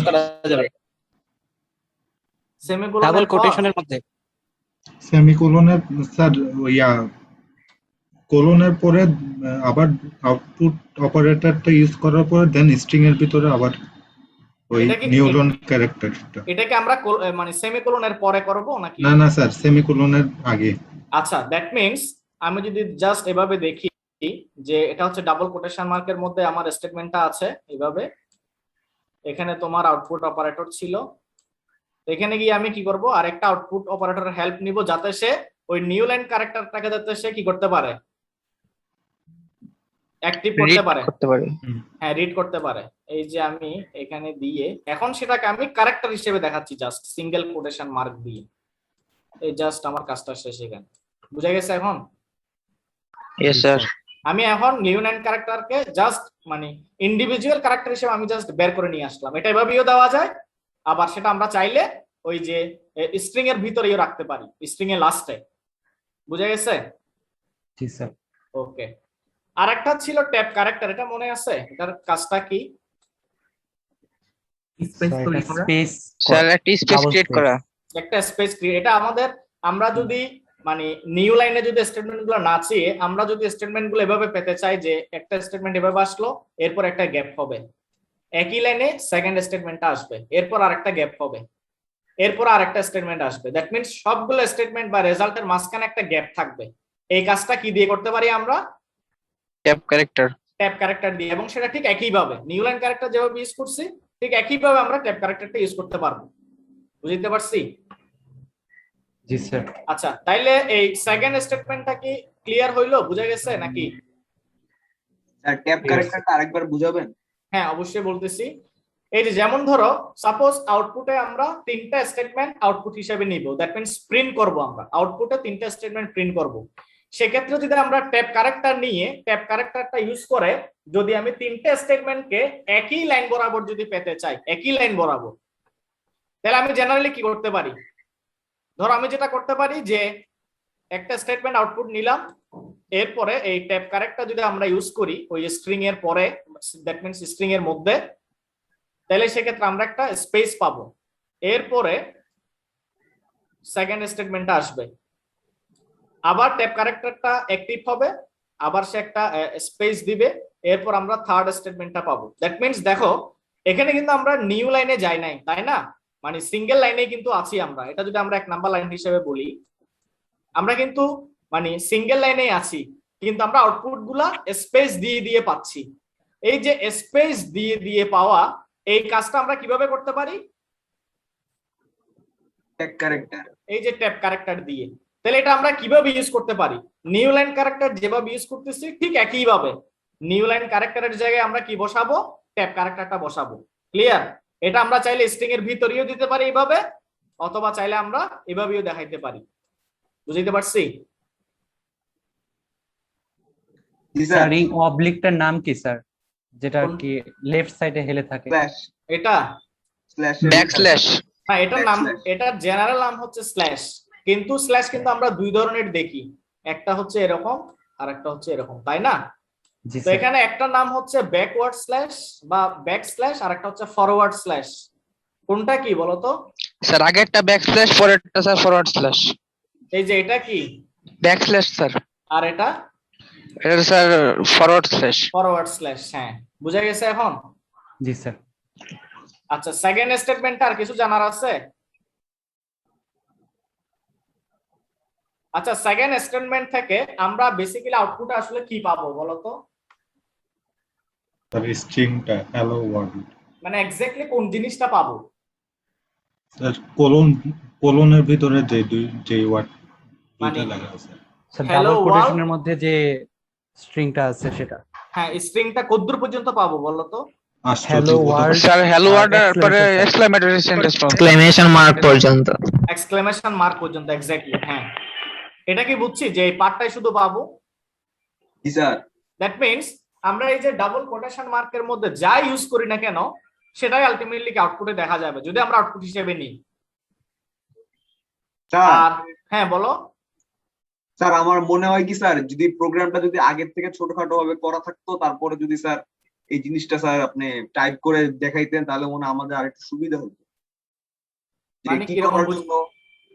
সেমিকোলন
ডাবল কোটেশনের মধ্যে
সেমিকোলনের স্যার ইয়া কোলনের পরে আবার আউটপুট অপারেটরটা ইউজ করার পরে দেন স্ট্রিং এর ভিতরে আবার ওই
এটা কি
নিউরন ক্যারেক্টারটা।
এটাকে আমরা মানে সেমিকোলনের পরে করব নাকি?
না না স্যার সেমিকোলনের আগে।
আচ্ছা, দ্যাট মিন্স আমি যদি জাস্ট এভাবে দেখি যে এটা হচ্ছে ডাবল কোটেশন মার্কের মধ্যে আমার স্টেটমেন্টটা আছে এইভাবে, এখানে তোমার আউটপুট অপারেটর ছিল, এখানে গিয়ে আমি কি করব, আরেকটা আউটপুট অপারেটরের হেল্প নিব যাতে সে ওই নিউ লাইন ক্যারেক্টারটাকে যাতে সে কি করতে পারে, অ্যাক্টিভ করতে পারে। হ্যাঁ, রিড করতে পারে। এই যে আমি এখানে দিয়ে এখন সেটাকে আমি ক্যারেক্টার হিসেবে দেখাচ্ছি জাস্ট সিঙ্গেল কোটেশন মার্ক দিয়ে। এই জাস্ট আমার কাজটা শেষ এখানে, বুঝা গেছে এখন?
Yes sir.
আমি এখন নিউ লাইন ক্যারেক্টারকে জাস্ট মানে ইন্ডিভিজুয়াল ক্যারেক্টার হিসেবে আমি জাস্ট বের করে নিয়ে আসলাম। এটা এভাবেও দেওয়া যায়, আবার সেটা আমরা চাইলে ওই যে স্ট্রিং এর ভিতরেও রাখতে পারি, স্ট্রিং এর লাস্টে। বুঝা গেছে?
জি স্যার।
ওকে, আরেকটা ছিল ট্যাব ক্যারেক্টার, এটা মনে আছে? এটার কাজটা কি?
স্পেস তৈরি করা।
স্পেস
স্যার একটা স্পেস ক্রিয়েট করা।
একটা স্পেস ক্রিয়েট, এটা আমাদের আমরা যদি মানে নিউ লাইনে যদি স্টেটমেন্ট গুলো না চেয়ে আমরা যদি স্টেটমেন্ট গুলো এভাবে পেতে চাই যে একটা স্টেটমেন্ট এভাবে আসলো, এরপর একটা গ্যাপ হবে, একই লাইনে সেকেন্ড স্টেটমেন্টটা আসবে, এরপর আরেকটা গ্যাপ হবে, এরপর আরেকটা স্টেটমেন্ট আসবে, দ্যাট মিন্স সবগুলো স্টেটমেন্ট বা রেজাল্টের মাঝখানে একটা গ্যাপ থাকবে। এই কাজটা কি দিয়ে করতে পারি আমরা?
Tab character.
ট্যাব ক্যারেক্টার দিয়ে, এবং সেটা ঠিক একইভাবে নিউ লাইন ক্যারেক্টার যেভাবে ইউজ করছি ঠিক একইভাবে আমরা ট্যাব ক্যারেক্টারটা ইউজ করতে পারবো। বুঝতে পারছি?
জি স্যার।
আচ্ছা, তাইলে এই সেকেন্ড স্টেটমেন্টটা কি ক্লিয়ার হইলো, বুঝা গেছে নাকি?
স্যার ট্যাব ক্যারেক্টারটা আরেকবার বুঝাবেন?
হ্যাঁ, অবশ্যই বলতেছি। এই যে যেমন ধরো সাপোজ আউটপুটে আমরা তিনটা স্টেটমেন্ট আউটপুট হিসেবে নিব, দ্যাট মিন্স প্রিন্ট করব, আমরা আউটপুটে তিনটা স্টেটমেন্ট প্রিন্ট করব। সেক্ষেত্রে যদি আমরা ট্যাব ক্যারেক্টার নিয়ে ট্যাব ক্যারেক্টারটা ইউজ করে যদি আমি তিনটা স্টেটমেন্টকে একই লাইন বরাবর যদি পেতে চাই, একই লাইন বরাবর, তাহলে আমি জেনারেলি কি করতে পারি, ধরো আমি যেটা করতে পারি যে একটা স্টেটমেন্ট আউটপুট নিলাম, এরপরে এই ট্যাব কারেক্টটা যদি আমরা ইউজ করি ওই স্ট্রিং এর পরে, দ্যাট মিন্স স্ট্রিং এর মধ্যে, তাহলে সেক্ষেত্রে আমরা একটা স্পেস পাবো, এরপরে সেকেন্ড স্টেটমেন্টটা আসবে, আবার ট্যাব কারেক্টরটা অ্যাক্টিভ হবে, আবার সে একটা স্পেস দিবে, এরপর আমরা থার্ড স্টেটমেন্টটা পাবো। দ্যাট মিন্স দেখো এখানে কিন্তু আমরা নিউ লাইনে যাই নাই, তাই না? মানে সিঙ্গেল লাইনে কিন্তু আছি আমরা, এটা যদি আমরা 1 নাম্বার লাইন হিসেবে বলি, আমরা কিন্তু মানে সিঙ্গেল লাইনেই আছি, কিন্তু আমরা আউটপুট গুলা স্পেস দিয়ে দিয়ে পাচ্ছি। এই যে স্পেস দিয়ে দিয়ে পাওয়া, এই কাজটা আমরা কিভাবে করতে পারি?
ট্যাগ ক্যারেক্টার,
এই যে ট্যাব ক্যারেক্টার দিয়ে। তাহলে এটা আমরা কিভাবে ইউজ করতে পারি? নিউ লাইন ক্যারেক্টার যেভাবে ইউজ করতেছি ঠিক একই ভাবে নিউ লাইন ক্যারেক্টারের জায়গায় আমরা কি বসাবো? ট্যাব ক্যারেক্টারটা বসাবো। ক্লিয়ার? এটা আমরা চাইলে স্ট্রিং এর ভিতরেও দিতে পারি এইভাবে, অথবা চাইলে আমরা এভাবেও দেখাইতে পারি। বুঝতে পারছি?
স্যার এই অবলিকটার নাম কি স্যার, যেটা কি লেফট সাইডে হেলে থাকে?
স্ল্যাশ,
এটা
ব্যাকস্ল্যাশ।
হ্যাঁ, এটার নাম, এটার জেনারেল নাম হচ্ছে স্ল্যাশ, কিন্তু স্ল্যাশ কিন্তু আমরা দুই ধরনের দেখি, একটা হচ্ছে এরকম আর একটা হচ্ছে এরকম, তাই না?
জি
তো
স্যার।
এখানে একটা নাম হচ্ছে ব্যাকওয়ার্ড স্ল্যাশ বা ব্যাক স্ল্যাশ, আর একটা হচ্ছে ফরওয়ার্ড স্ল্যাশ। কোনটা কি বলতো?
স্যার আগেরটা ব্যাকস্ল্যাশ, পরেরটা স্যার ফরওয়ার্ড স্ল্যাশ।
এই যে এটা কি?
Backslash sir.
আর এটা
এটা sir forward slash.
Forward slash. হ্যাঁ, বুঝা গেছে এখন?
জি স্যার।
আচ্ছা, সেকেন্ড স্টেটমেন্ট আর কিছু জানার আছে? আচ্ছা, সেকেন্ড স্টেটমেন্ট থেকে আমরা বেসিক্যালি আউটপুট আসলে কি পাবো বলতো?
তার স্ট্রিংটা হ্যালো ওয়ার্ল্ড,
মানে এক্স্যাক্টলি কোন জিনিসটা পাবো?
স্যার কোলনের ভিতরে যে ওয়ার্ড দুইটা লাগা আছে,
স্যার
Hello
ডাবল
world।
কোটেশনের মধ্যে যে স্ট্রিংটা আছে সেটা।
হ্যাঁ, স্ট্রিংটা কতদূর পর্যন্ত পাবো বলতো?
Hello world
sir hello word পরে এক্সক্লেমেটরি সেন্টেন্স এক্সক্লেমেশন মার্ক পর্যন্ত।
এক্সক্লেমেশন মার্ক পর্যন্ত, এক্স্যাক্টলি। হ্যাঁ, এটা কি বুঝছি যে এই পার্টটাই শুধু পাবো?
জি স্যার।
দ্যাট মিন্স আমরা এই যে ডাবল কোটেশন মার্কের মধ্যে যা ইউজ করি না কেন, সেটাই আলটিমেটলি আউটপুটে দেখা যাবে যদি আমরা আউটপুট হিসেবে নিই। আর হ্যাঁ বলো।
স্যার আমার মনে হয় কি স্যার, যদি প্রোগ্রামটা যদি আগের থেকে ছোটখাটো ভাবে করা থাকতো, তারপরে যদি স্যার এই জিনিসটা স্যার আপনি টাইপ করে দেখাইতেন, তাহলে মনে হয় আমাদের আরেকটু সুবিধা হতো। যে
মানে
কি
কিরকম
করার জন্য,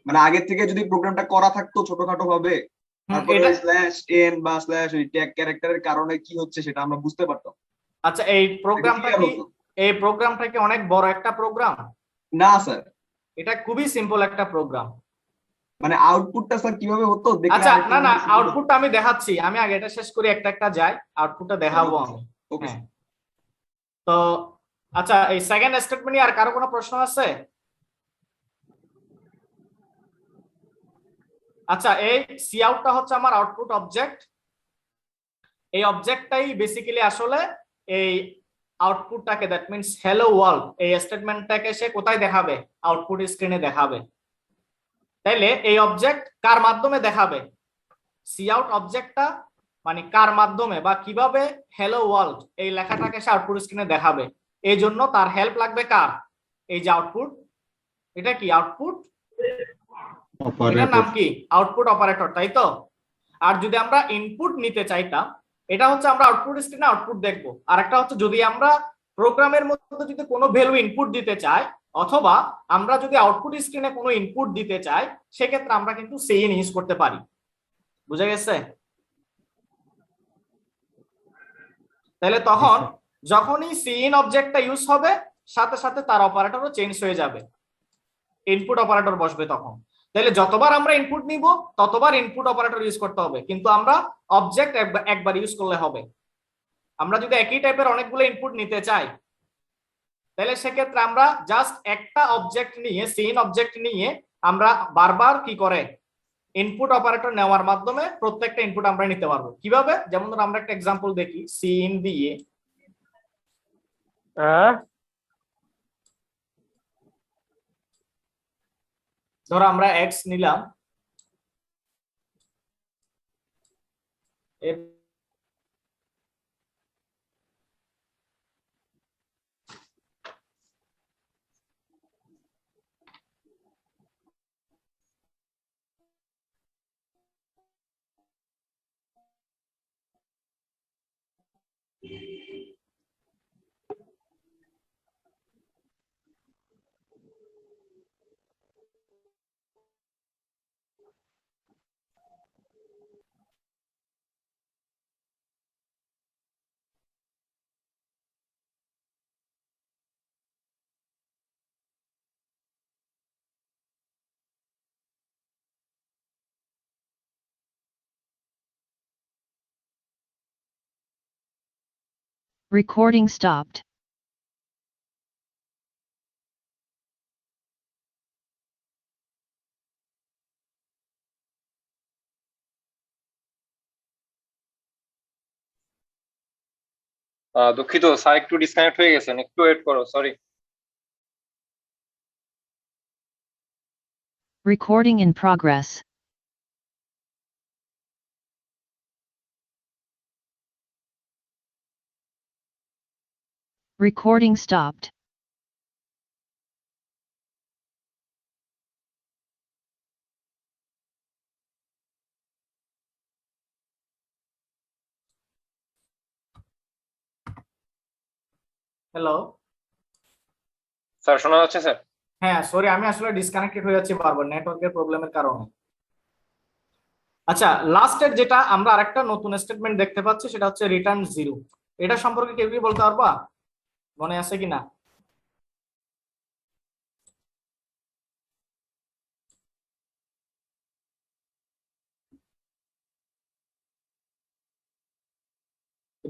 মানে আগের থেকে যদি প্রোগ্রামটা করা থাকতো ছোটখাটো ভাবে, তারপরে
এটা
স্ল্যাশ এন বা স্ল্যাশ ওই ট্যাগ ক্যারেক্টারের কারণে কি হচ্ছে সেটা আমরা বুঝতে পারতাম।
আচ্ছা, এই প্রোগ্রামটা
clear
কি,
হতো।
এই প্রোগ্রামটা কি অনেক বড় একটা প্রোগ্রাম?
না স্যার,
এটা খুবই সিম্পল একটা প্রোগ্রাম।
মানে আউটপুটটা স্যার কিভাবে হতো দেখলে
আচ্ছা,
আরেকটু
না না,
সুবিধা হতো।
আউটপুটটা আমি দেখাচ্ছি, আমি আগে এটা শেষ করি, একটা একটা যাই, আউটপুটটা দেখাবো আমি।
ওকে
হ্যাঁ, তো আচ্ছা, এই সেকেন্ড স্টেটমেন্ট আর কারো কোনো প্রশ্ন আছে? আচ্ছা, এই সি আউটটা হচ্ছে আমার আউটপুট অবজেক্ট। এই অবজেক্টটাই বেসিক্যালি আসলে এই আউটপুটটাকে, দ্যাট মিন্স হ্যালো ওয়ার্ল্ড, এই স্টেটমেন্টটাকে সে কোথায় দেখাবে? আউটপুট স্ক্রিনে দেখাবে। তাইলে এই অবজেক্ট কার মাধ্যমে দেখাবে? সি আউট অবজেক্টটা মানে কার মাধ্যমে বা কিভাবে হ্যালো ওয়ার্ল্ড এই লেখাটাকে সে আউটপুট স্ক্রিনে দেখাবে? এই জন্য তার হেল্প লাগবে কার? এই যে আউটপুট, এটা কি আউটপুট, এটার নাম কি? আউটপুট অপারেটর, তাই তো? আর যদি আমরা ইনপুট নিতে চাইতাম, এটা হচ্ছে আমরা আউটপুট স্ক্রিনে আউটপুট দেখবো। আর একটা হচ্ছে যদি আমরা প্রোগ্রামের মধ্যে যদি কোনো ভ্যালু ইনপুট দিতে চাই, অথবা আমরা যদি আউটপুট স্ক্রিনে কোনো ইনপুট দিতে চাই, সেক্ষেত্রে আমরা কিন্তু সিইন ইউজ করতে পারি। বুঝা গেছে? তাহলে তখন যখনই সিইন অবজেক্টটা ইউজ হবে, সাথে সাথে তার অপারেটরও চেঞ্জ হয়ে যাবে, ইনপুট অপারেটর বসবে তখন। তাহলে যতবার আমরা ইনপুট নিব ততবার ইনপুট অপারেটর ইউজ করতে হবে, কিন্তু আমরা অবজেক্ট একবার ইউজ করলে হবে। আমরা যদি একই টাইপের অনেকগুলো ইনপুট নিতে চাই, তাহলে সেক্ষেত্রে আমরা জাস্ট একটা অবজেক্ট নিয়ে, সিইন অবজেক্ট নিয়ে আমরা বারবার কি করে ইনপুট অপারেটর নেওয়ার মাধ্যমে প্রত্যেকটা ইনপুট আমরা নিতে পারবো। কিভাবে? যেমন ধর আমরা একটা এক্সাম্পল দেখি, সিইন দিয়ে ধরো আমরা এক্স নিলাম,
Recording stopped.
দুঃখিত স্যার, একটু ডিসকানেক্ট হয়ে গেছেন, একটু ওয়েট করো, sorry.
Recording in progress. Recording stopped.
Hello,
sir শোনা যাচ্ছে স্যার?
হ্যাঁ সরি, আমি আসলে ডিসকানেক্টেড হয়ে যাচ্ছি বারবার নেটওয়ার্কের প্রবলেমের কারণে। আচ্ছা, লাস্টের যেটা আমরা আরেকটা নতুন স্টেটমেন্ট দেখতে পাচ্ছি সেটা হচ্ছে রিটার্ন 0। এটা সম্পর্কে কেউ কি বলতে পারবা, মনে আছে কিনা?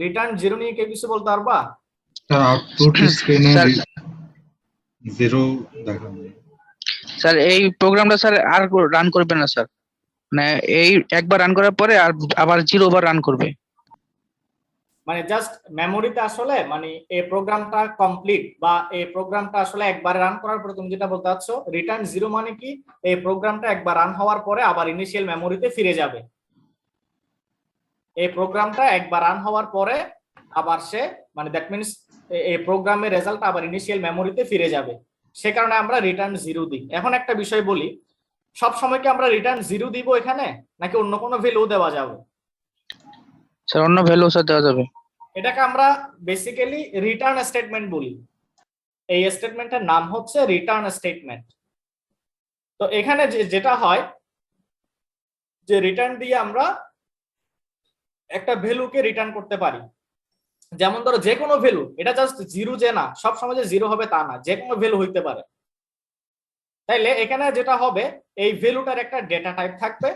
রিটার্ন 0 নিয়ে কেউ কিছু বলতে পারবা?
আউটপুট স্ক্রিনে 0 দেখাবে।
স্যার এই প্রোগ্রামটা স্যার আর রান করবে না স্যার, মানে এই একবার রান করার পরে আর আবার 0 বার রান করবে।
মানে জাস্ট মেমোরিতে আসলে মানে এই প্রোগ্রামটা কমপ্লিট বা এই প্রোগ্রামটা আসলে একবার রান করার পরে তুমি যেটা বলতে চাচ্ছ রিটার্ন 0 মানে কি, এই প্রোগ্রামটা একবার রান হওয়ার পরে আবার ইনিশিয়াল মেমোরিতে ফিরে যাবে। এই প্রোগ্রামটা একবার রান হওয়ার পরে আবার সে মানে দ্যাট মিন্স এই প্রোগ্রামের রেজাল্ট আবার ইনিশিয়াল মেমোরিতে ফিরে যাবে, সে কারণে আমরা রিটার্ন 0 দিই। এখন একটা বিষয় বলি, সব সময় কি আমরা রিটার্ন 0 দিব এখানে, নাকি অন্য কোনো ভ্যালু দেওয়া যাবে?
স্যার অন্য ভ্যালু স্যার দেওয়া যাবে।
এটাকে আমরা বেসিক্যালি রিটার্ন স্টেটমেন্ট বলি। এই স্টেটমেন্টের নাম হচ্ছে রিটার্ন স্টেটমেন্ট। তো এখানে যেটা হয় যে রিটার্ন দিয়ে আমরা একটা ভ্যালুকে রিটার্ন করতে পারি। যেমন ধরো যে কোনো ভ্যালু, এটা জাস্ট 0 যে না, সব সময় যে 0 হবে তা না, যে কোনো ভ্যালু হইতে পারে। তাইলে এখানে যেটা হবে এই ভ্যালুটার একটা ডেটা টাইপ থাকবে।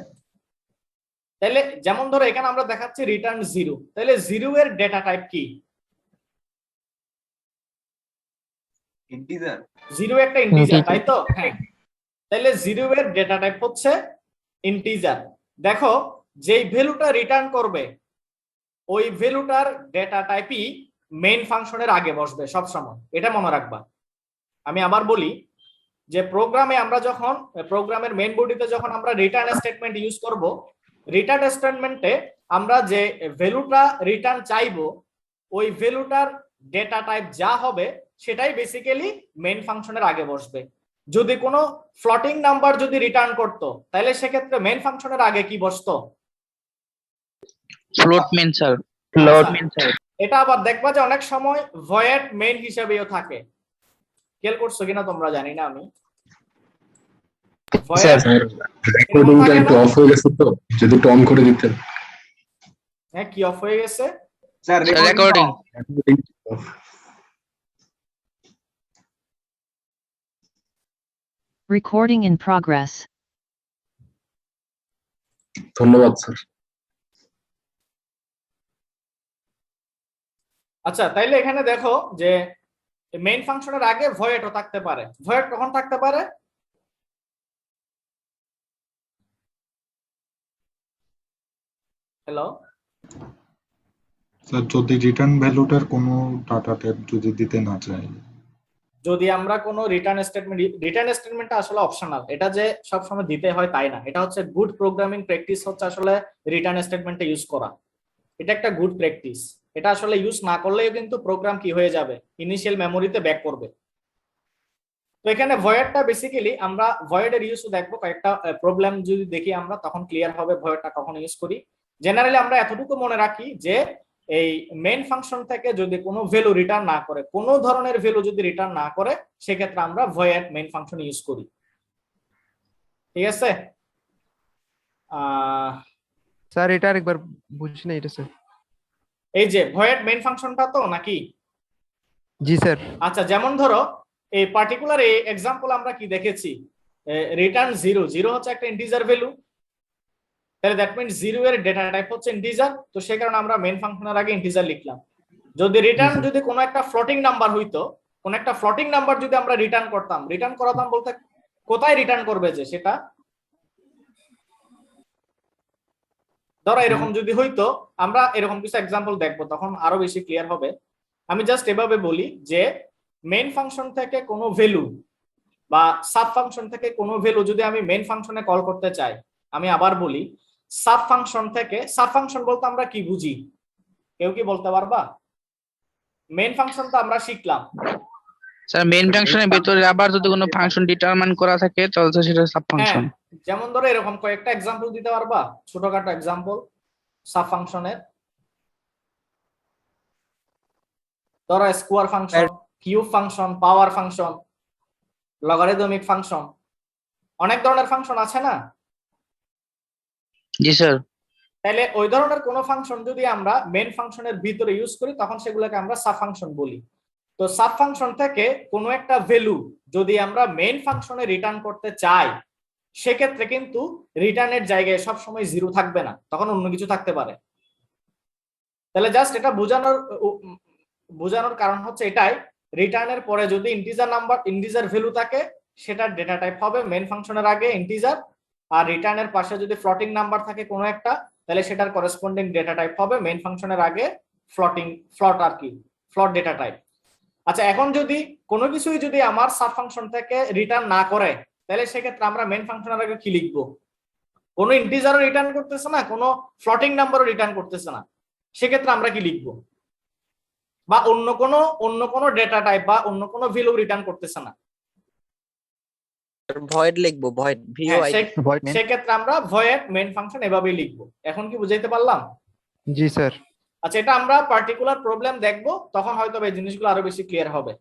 তাইলে যেমন ধরো এখানে আমরা দেখাচ্ছি রিটার্ন 0, তাহলে 0 এর ডেটা টাইপ কি?
ইন্টিজার।
0 একটা ইন্টিজার, তাই তো? হ্যাঁ, তাহলে 0 এর ডেটা টাইপ হচ্ছে ইন্টিজার। দেখো যেই ভ্যালুটা রিটার্ন করবে ওই ভ্যালুটার ডেটা টাইপই মেইন ফাংশনের আগে বসবে সব সময়, এটা মনে রাখবা। আমি আবার বলি যে প্রোগ্রামে আমরা যখন প্রোগ্রামের মেইন বডিতে যখন আমরা রিটার্ন স্টেটমেন্ট ইউজ করব, রিটার্ন স্টেটমেন্টে আমরা যে ভ্যালুটা রিটার্ন চাইবো ওই ভ্যালুটার ডেটা টাইপ যা হবে সেটাই বেসিক্যালি মেইন ফাংশনের আগে বসবে। যদি কোনো ফ্লোটিং নাম্বার যদি রিটার্ন করতো তাহলে সেক্ষেত্রে মেইন ফাংশনের আগে কি বসতো?
Float main sir, float main sir.
এটা আবার দেখবা যে অনেক সময় ভয়েড মেইন হিসেবেও থাকে, খেয়াল করছো কিনা তোমরা জানি না আমি।
স্যার রেকর্ডিংটা একটু অফ হয়ে গেছে, তো যদি একটু অন করে দিতেন।
হ্যাঁ, কি অফ হয়ে গেছে?
Sir
recording.
Recording in progress.
ধন্যবাদ স্যার।
আচ্ছা, তাইলে এখানে দেখো যে মেইন ফাংশনের আগে ভয়েডও থাকতে পারে। ভয়েড কখন থাকতে পারে? হ্যালো
স্যার যদি রিটার্ন ভ্যালুটার কোনো ডাটা টাইপ যদি দিতে না চাই,
যদি আমরা কোনো রিটার্ন স্টেটমেন্টটা আসলে অপশনাল, এটা যে সব সময় দিতে হয় তাই না। এটা হচ্ছে গুড প্রোগ্রামিং প্র্যাকটিস হচ্ছে আসলে রিটার্ন স্টেটমেন্টটা ইউজ করা। এটা একটা গুড প্র্যাকটিস। এটা আসলে ইউজ না করলেও কিন্তু প্রোগ্রাম কি হয়ে যাবে, ইনিশিয়াল মেমোরিতে ব্যাক করবে। তো এখানে ভয়েডটা বেসিক্যালি আমরা ভয়েডের ইউজ দেখবো, কয়েকটা প্রবলেম যদি দেখি আমরা তখন ক্লিয়ার হবে ভয়েডটা কখন ইউজ করি। জেনারেলি আমরা এতটুকু মনে রাখি যে এই মেইন ফাংশন থেকে যদি কোনো ভ্যালু রিটার্ন না করে, কোনো ধরনের ভ্যালু যদি রিটার্ন না করে, সেক্ষেত্রে আমরা ভয়েড মেইন ফাংশন ইউজ করি। ঠিক আছে?
স্যার এটা আরেকবার বুঝছি না এটা স্যার।
এই যে ভয়েড মেইন ফাংশনটা তো নাকি?
জি স্যার।
আচ্ছা, যেমন ধরো এই পার্টিকুলার এই এক্সাম্পল আমরা কি দেখেছি, রিটার্ন 0, 0 হচ্ছে একটা ইন্টিজার ভ্যালু। তাহলে দ্যাট মিন্স 0 এর ডেটা টাইপ হচ্ছে ইন্টিজার, তো সেই কারণে আমরা মেইন ফাংশনের আগে ইন্টিজার লিখলাম। যদি রিটার্ন যদি কোনো একটা ফ্লোটিং নাম্বার হইতো, কোন একটা ফ্লোটিং নাম্বার যদি আমরা রিটার্ন করাতাম বলতে কোথায় রিটার্ন করবে যে সেটা, ধরো এরকম যদি হইতো, আমরা এরকম কিছু এক্সাম্পল দেখবো তখন আরো বেশি ক্লিয়ার হবে। আমি জাস্ট এভাবে বলি যে মেইন ফাংশন থেকে কোনো ভ্যালু বা সাব ফাংশন থেকে কোনো ভ্যালু যদি আমি মেইন ফাংশনে কল করতে চাই, আমি আবার বলি সাব ফাংশন থেকে, সাব ফাংশন বলতে আমরা কি বুঝি, কেউ কি বলতে পারবা? মেইন ফাংশন তো আমরা শিখলাম
স্যার, মেইন ফাংশনের ভিতরে আবার যদি কোনো ফাংশন ডিটারমাইন করা থাকে তাহলে তো সেটা সাব ফাংশন।
যেমন ধরো এরকম কয়েকটা এক্সাম্পল দিতে পারবা, ছোটখাটো এক্সাম্পল সাব ফাংশনের? ধরো স্কোয়ার ফাংশন, কিউব ফাংশন, পাওয়ার ফাংশন, লগারিদমিক ফাংশন, অনেক ধরনের ফাংশন আছে না?
জি স্যার।
তাহলে ওই ধরনের কোন ফাংশন যদি আমরা মেইন ফাংশনের ভিতরে ইউজ করি তখন সেগুলোকে আমরা সাব ফাংশন বলি। তো সাব ফাংশন থেকে কোনো একটা ভ্যালু যদি আমরা মেইন ফাংশনে রিটার্ন করতে চাই, সেক্ষেত্রে কিন্তু রিটার্নের জায়গায় সব সময় জিরো থাকবে না, তখন অন্য কিছু থাকতে পারে। তাহলে জাস্ট এটা বোঝানোর কারণ হচ্ছে এটাই, রিটার্নের পরে যদি ইন্টিজার ভ্যালু থাকে সেটার ডেটা টাইপ হবে মেইন ফাংশনের আগে ইন্টিজার, আর রিটার্নের পাশে যদি ফ্লোটিং নাম্বার থাকে কোনো একটা, তাহলে সেটার করেসপন্ডিং ডেটা টাইপ হবে মেইন ফাংশনের আগে ফ্লোট ডেটা টাইপ। আচ্ছা, এখন যদি কোনো কিছুই যদি আমার সাব ফাংশন থেকে রিটার্ন না করে, তাহলে সেক্ষেত্রে আমরা মেইন ফাংশনের আগে কি লিখবো? কোনো ইন্টিজারও রিটার্ন করতেছে না, কোনো ফ্লোটিং নাম্বারও রিটার্ন করতেছে না, সেক্ষেত্রে আমরা কি লিখবো? বা অন্য কোনো ডেটা টাইপ বা অন্য কোনো ভ্যালু রিটার্ন করতেছে না,
ভয়েড লিখবো, ভয়েড
সেক্ষেত্রে আমরা ভয়েড মেইন ফাংশন এভাবেই লিখবো। এখন কি বুঝাইতে পারলাম?
জি স্যার।
আচ্ছা, এটা আমরা পার্টিকুলার প্রবলেম দেখবো, তখন হয়তো এই জিনিসগুলো আরো বেশি ক্লিয়ার হবে।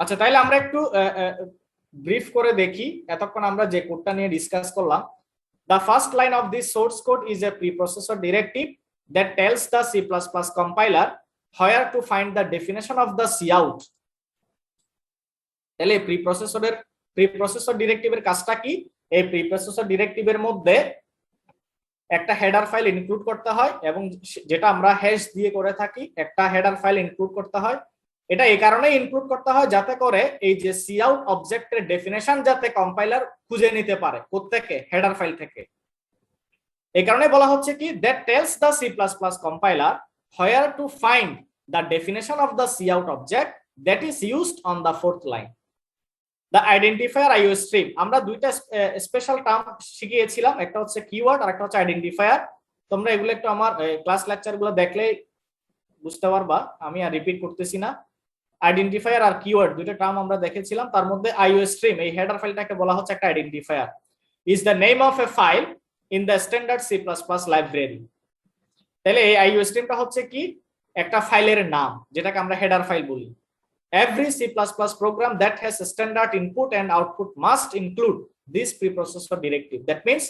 আচ্ছা, তাইলে আমরা একটু ব্রিফ করে দেখি এতক্ষণ আমরা যে কোডটা নিয়ে ডিসকাস করলাম। The first line of this source code is a preprocessor directive that tells the C++ compiler where to find the definition of the cout. তাহলে প্রিপ্রসেসর ডিরেক্টিভের কাজটা কি? এই প্রিপ্রসেসর ডিরেক্টিভের মধ্যে একটা হেডার ফাইল ইনক্লুড করতে হয়, এবং যেটা আমরা হ্যাশ দিয়ে করে থাকি, একটা হেডার ফাইল ইনক্লুড করতে হয়। এটা এই কারণে ইনক্লুড করতে হয় যাতে করে এই যে cout অবজেক্টের ডেফিনেশন যাতে কম্পাইলার খুঁজে নিতে পারে কোত্থেকে, হেডার ফাইল থেকে। এই কারণে বলা হচ্ছে কি, that tells the C++ compiler where to find the definition of the cout object that is used on the fourth line. The identifier IOStream, আমরা দুইটা স্পেশাল টার্ম শিখিয়েছিলাম, একটা হচ্ছে কিওয়ার্ড আর একটা হচ্ছে আইডেন্টিফায়ার। তোমরা এগুলো একটু আমার ক্লাস লেকচারগুলো দেখলে বুঝতে পারবা, আমি আর রিপিট করতেছি না। আইডেন্টিফায়ার আর কিওয়ার্ড দুইটা টার্ম আমরা দেখেছিলাম, তার মধ্যে IOStream এই হেডার ফাইলটাকে বলা হচ্ছে একটা identifier, is the name of a file in the standard C++ library. তাহলে এই IOStreamটা হচ্ছে কি, একটা ফাইলের নাম যেটাকে আমরা হেডার ফাইল বলি। Every C++ program that has a standard input and output must include this preprocessor directive. That means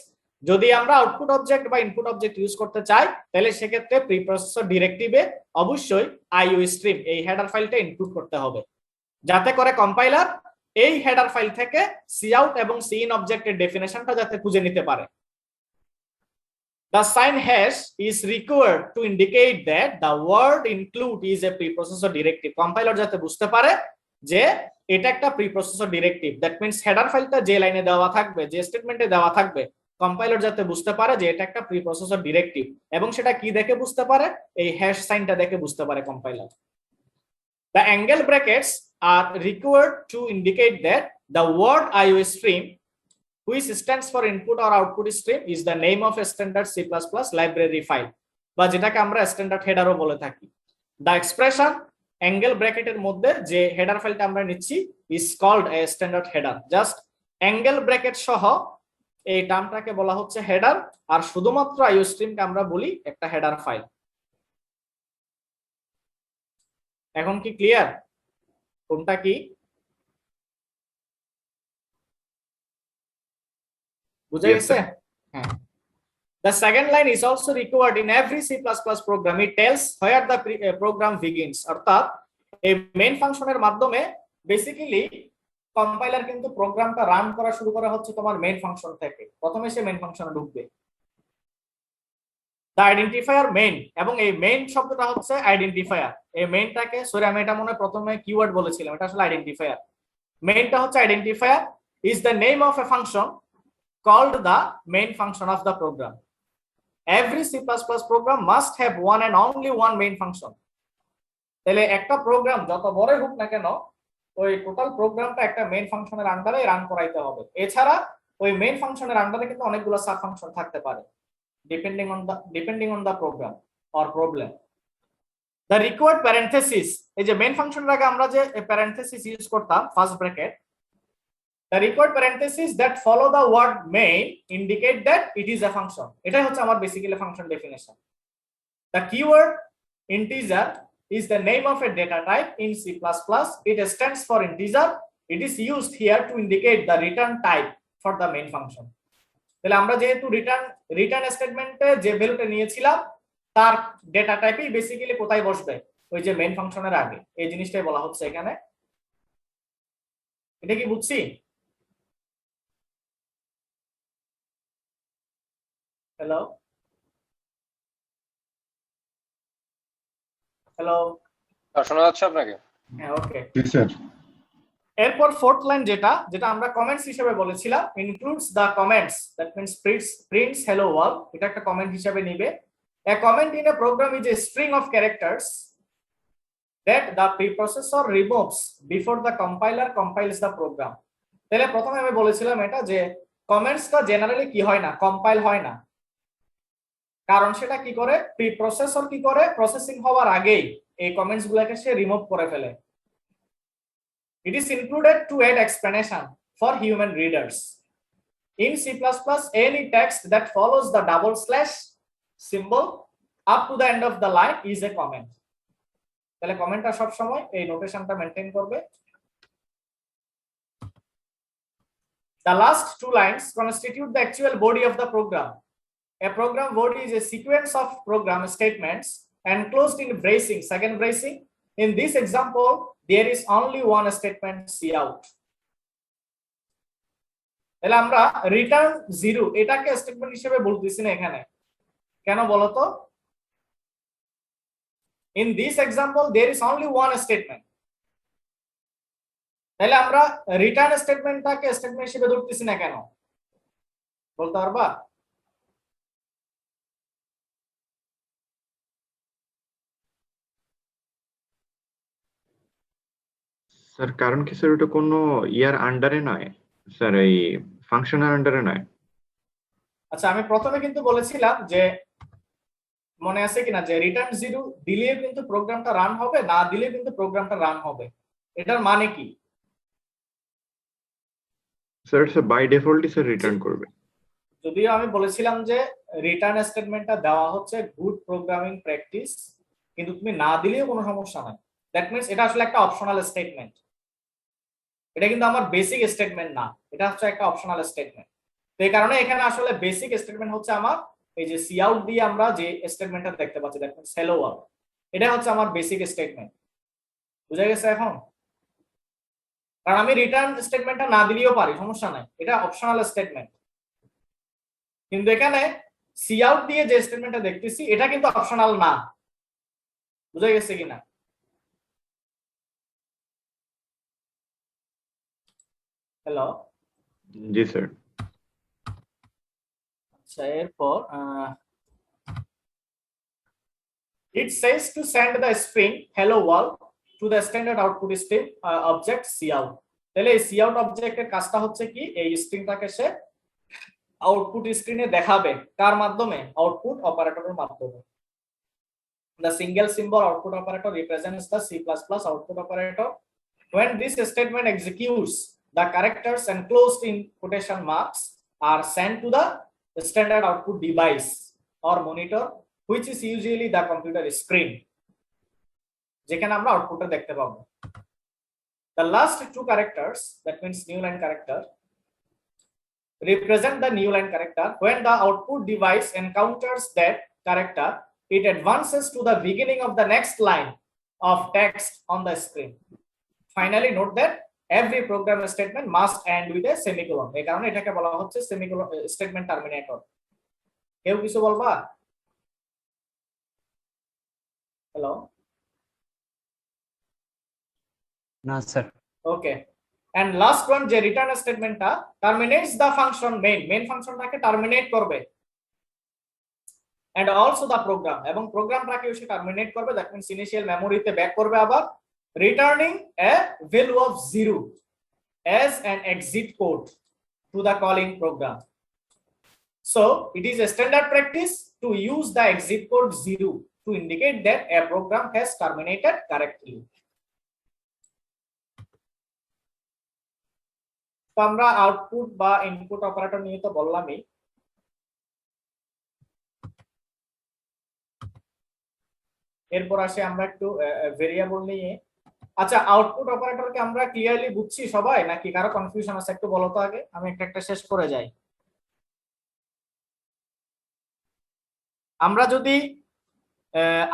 যদি আমরা আউটপুট অবজেক্ট বা ইনপুট অবজেক্ট ইউজ করতে চাই, তাহলে সেক্ষেত্রে প্রিপ্রসেসর ডিরেক্টিভে অবশ্যই IOStream এই হেডার ফাইলটা ইনক্লুড করতে হবে, যাতে করে কম্পাইলার এই হেডার ফাইল থেকে cout এবং cin অবজেক্টের ডেফিনেশনটা যাতে খুঁজে নিতে পারে। The sign hash is required to indicate that the word include is a preprocessor directive. Compiler যাতে বুঝতে পারে যে এটা একটা প্রিপ্রসেসর ডিরেক্টিভ, দ্যাট মিন্স হেডার ফাইলটা যে লাইনে দেওয়া থাকবে, যে স্টেটমেন্টে দেওয়া থাকবে, কম্পাইলার যাতে বুঝতে পারে যে এটা একটা প্রিপ্রসেসর ডিরেক্টিভ, এবং সেটা কি দেখে বুঝতে পারে? এই হ্যাশ সাইনটা দেখে বুঝতে পারে compiler. The angle brackets are required to indicate that the word IOStream, which stands for input or output stream, is the name of a standard C++ library file, বা যেটাকে আমরা স্ট্যান্ডার্ড হেডারও বলে থাকি। The expression অ্যাঙ্গেল ব্র্যাকেটের মধ্যে যে header ফাইলটা আমরা নিচ্ছি is called a standard header. Just angle bracket সহ এই টার্মটাকে বলা হচ্ছে হেডার, আর শুধুমাত্র IOStreamকে আমরা বলি একটা হেডার ফাইল। এখন কি ক্লিয়ার কোনটা কি? বুঝা গেছে? হ্যাঁ। The second line is also required in every C++ program. It tells where the program begins. অর্থাৎ এই মেইন ফাংশনের মাধ্যমে বেসিক্যালি কম্পাইলার কিন্তু প্রোগ্রামটা রান করা শুরু করা হচ্ছে তোমার মেইন ফাংশন থেকে। প্রথমে সে মেইন ফাংশনে ঢুকবে, দ্য আইডেন্টিফায়ার মেইন, এবং এই মেইন শব্দটা হচ্ছে আইডেন্টিফায়ার। এই মেইনটাকে, সরি আমি এটা মনে হয় প্রথমে কিওয়ার্ড বলেছিলাম, এটা আসলে আইডেন্টিফায়ার। মেইনটা হচ্ছে identifier is the name of a function called the main function of the program. Every C++ program must have one and only one main function. তাহলে একটা প্রোগ্রাম যত বড় হোক না কেন, ওই টোটাল প্রোগ্রামটা একটা মেইন ফাংশনের আন্ডারে রান করাইতে হবে। এছাড়া ওই মেইন ফাংশনের আন্ডারে কিন্তু অনেকগুলো সাব ফাংশন থাকতে পারে, depending on the program or problem. The required parenthesis, এই যে মেইন ফাংশনের আগে আমরা যে প্যারেনথেসিস ইউজ করতাম, first bracket, the required parentheses that follow the word main indicate that it is a function. এটাই হচ্ছে আমার basically function definition. The keyword integer is the name of a data type in C++. It stands for integer. It is used here to indicate the return type for the main function. তাহলে আমরা যেহেতু return স্টেটমেন্টে যে ভ্যালুটা নিয়েছিলাম তার data টাইপই basically কোথায় বসবে, ওই যে মেইন ফাংশনের আগে। এই জিনিসটাই বলা হচ্ছে এখানে। এটা কি বুঝছি? হ্যালো হ্যালো,
শোনা যাচ্ছে আপনাকে?
হ্যাঁ, ওকে।
জি স্যার।
এরপর ফোর্থ লাইন যেটা আমরা কমেন্টস হিসেবে বলেছিলাম, includes the comments, that means prints hello world, এটা একটা কমেন্ট হিসেবে নিবে। A comment in a program is a string of characters that the preprocessor removes before the compiler compiles the program. তাহলে প্রথমে আমি বলেছিলাম এটা যে কমেন্টসটা জেনারেলি কি হয় না, কম্পাইল হয় না। কারণ সেটা কি করে, প্রিপ্রসেসর কি করে, প্রসেসিং হওয়ার আগেই এই কমেন্টস গুলোকে সে রিমুভ করে ফেলে। It is included to add explanation for human readers. In C++, any text that follows the double slash symbol up to the end of the line is a comment. তাহলে কমেন্টটা সব সময় এই নোটেশনটা maintain করবে। The last two lines constitute the actual body of the program. A program body is a sequence of program statements enclosed in bracing, second bracing. In this example, there is only one statement, cout. তাহলে আমরা return 0 এটাকে statement হিসেবে বলতেছি না এখানে, কেন বলতো? In this example, there is only one statement. তাহলে আমরা রিটার্ন স্টেটমেন্টটাকে স্টেটমেন্ট হিসেবে ধরতেছি না কেন, বলতে পারবা?
স্যার কারণ কি স্যার ওটা কোনো ইয়ার আন্ডারে নয় স্যার, এই ফাংশনের আন্ডারে নয়।
আচ্ছা, আমি প্রথমে কিন্তু বলেছিলাম যে মনে আছে কিনা যে রিটার্ন 0 দিলে কিন্তু প্রোগ্রামটা রান হবে, না দিলে কিন্তু প্রোগ্রামটা রান হবে। এটার মানে কি
স্যার? স্যার বাই ডিফল্টই স্যার রিটার্ন করবে।
যদিও আমি বলেছিলাম যে রিটার্ন স্টেটমেন্টটা দেওয়া হচ্ছে গুড প্রোগ্রামিং প্র্যাকটিস, কিন্তু তুমি না দিলেও কোনো সমস্যা নাই। দ্যাট মিন্স এটা আসলে একটা অপশনাল স্টেটমেন্ট, এটা কিন্তু আমার বেসিক স্টেটমেন্ট না, এটা হচ্ছে একটা অপশনাল স্টেটমেন্ট। তো এই কারণে এখানে আসলে বেসিক স্টেটমেন্ট হচ্ছে আমার এই যে cout দিয়ে আমরা যে স্টেটমেন্টটা দেখতে পাচ্ছি, দ্যাট মিন্স হ্যালো ওয়ার্ল্ড, এটা হচ্ছে আমার বেসিক স্টেটমেন্ট। বুঝা গেছে এখন? কারণ আমি রিটার্ন স্টেটমেন্টটা না দিলেও পারি, সমস্যা নাই, এটা অপশনাল স্টেটমেন্ট। কিন্তু এখানে cout দিয়ে যে স্টেটমেন্টটা দেখতেছি এটা কিন্তু অপশনাল না। বুঝা গেছে কিনা? হ্যালো,
জি স্যার।
আচ্ছা, এরপর it says to send the string hello world to the standard output string object cout. তাহলে এই cout অবজেক্টের কাজটা হচ্ছে কি, এই স্ট্রিংটাকে সে আউটপুট স্ক্রিনে দেখাবে কার মাধ্যমে, আউটপুট অপারেটরের মাধ্যমে। The single symbol output operator represents the C++ output operator. When this statement executes, the characters enclosed in quotation marks are sent to the standard output device or monitor, which is usually the computer screen, যেখানে আমরা আউটপুটটা দেখতে পাবো। The last two characters, that means new line character, represent the new line character. When the output device encounters that character, it advances to the beginning of the next line of text on the screen. Finally, note that every program statement must end with a semicolon. এই কারণে এটাকে বলা হচ্ছে semicolon statement terminator. কেউ কিছু বলবা? Hello,
না স্যার।
ওকে। এন্ড লাস্ট ওয়ান যে রিটার্ন স্টেটমেন্টটা টার্মিনেটস দা ফাংশন মেইন ফাংশনটাকে টার্মিনেট করবে and also the program এবং প্রোগ্রামটাকে সে টার্মিনেট করবে, দ্যাট মিন্স ইনিশিয়াল মেমোরিতে ব্যাক করবে, আবার returning a value of 0 as an exit code to the calling program. So it is a standard practice to use the exit code 0 to indicate that a program has terminated correctly. তো আমরা output বা input operator নিয়ে তো বললামই। এরপর আসে আমরা একটু ভেরিয়েবল নিয়ে। আচ্ছা, আউটপুট অপারেটরকে আমরা ক্লিয়ারলি বুঝছি সবাই, নাকি কারো কনফিউশন আছে? একটু বলো তো আগে, আমি একটা শেষ করে যাই। আমরা যদি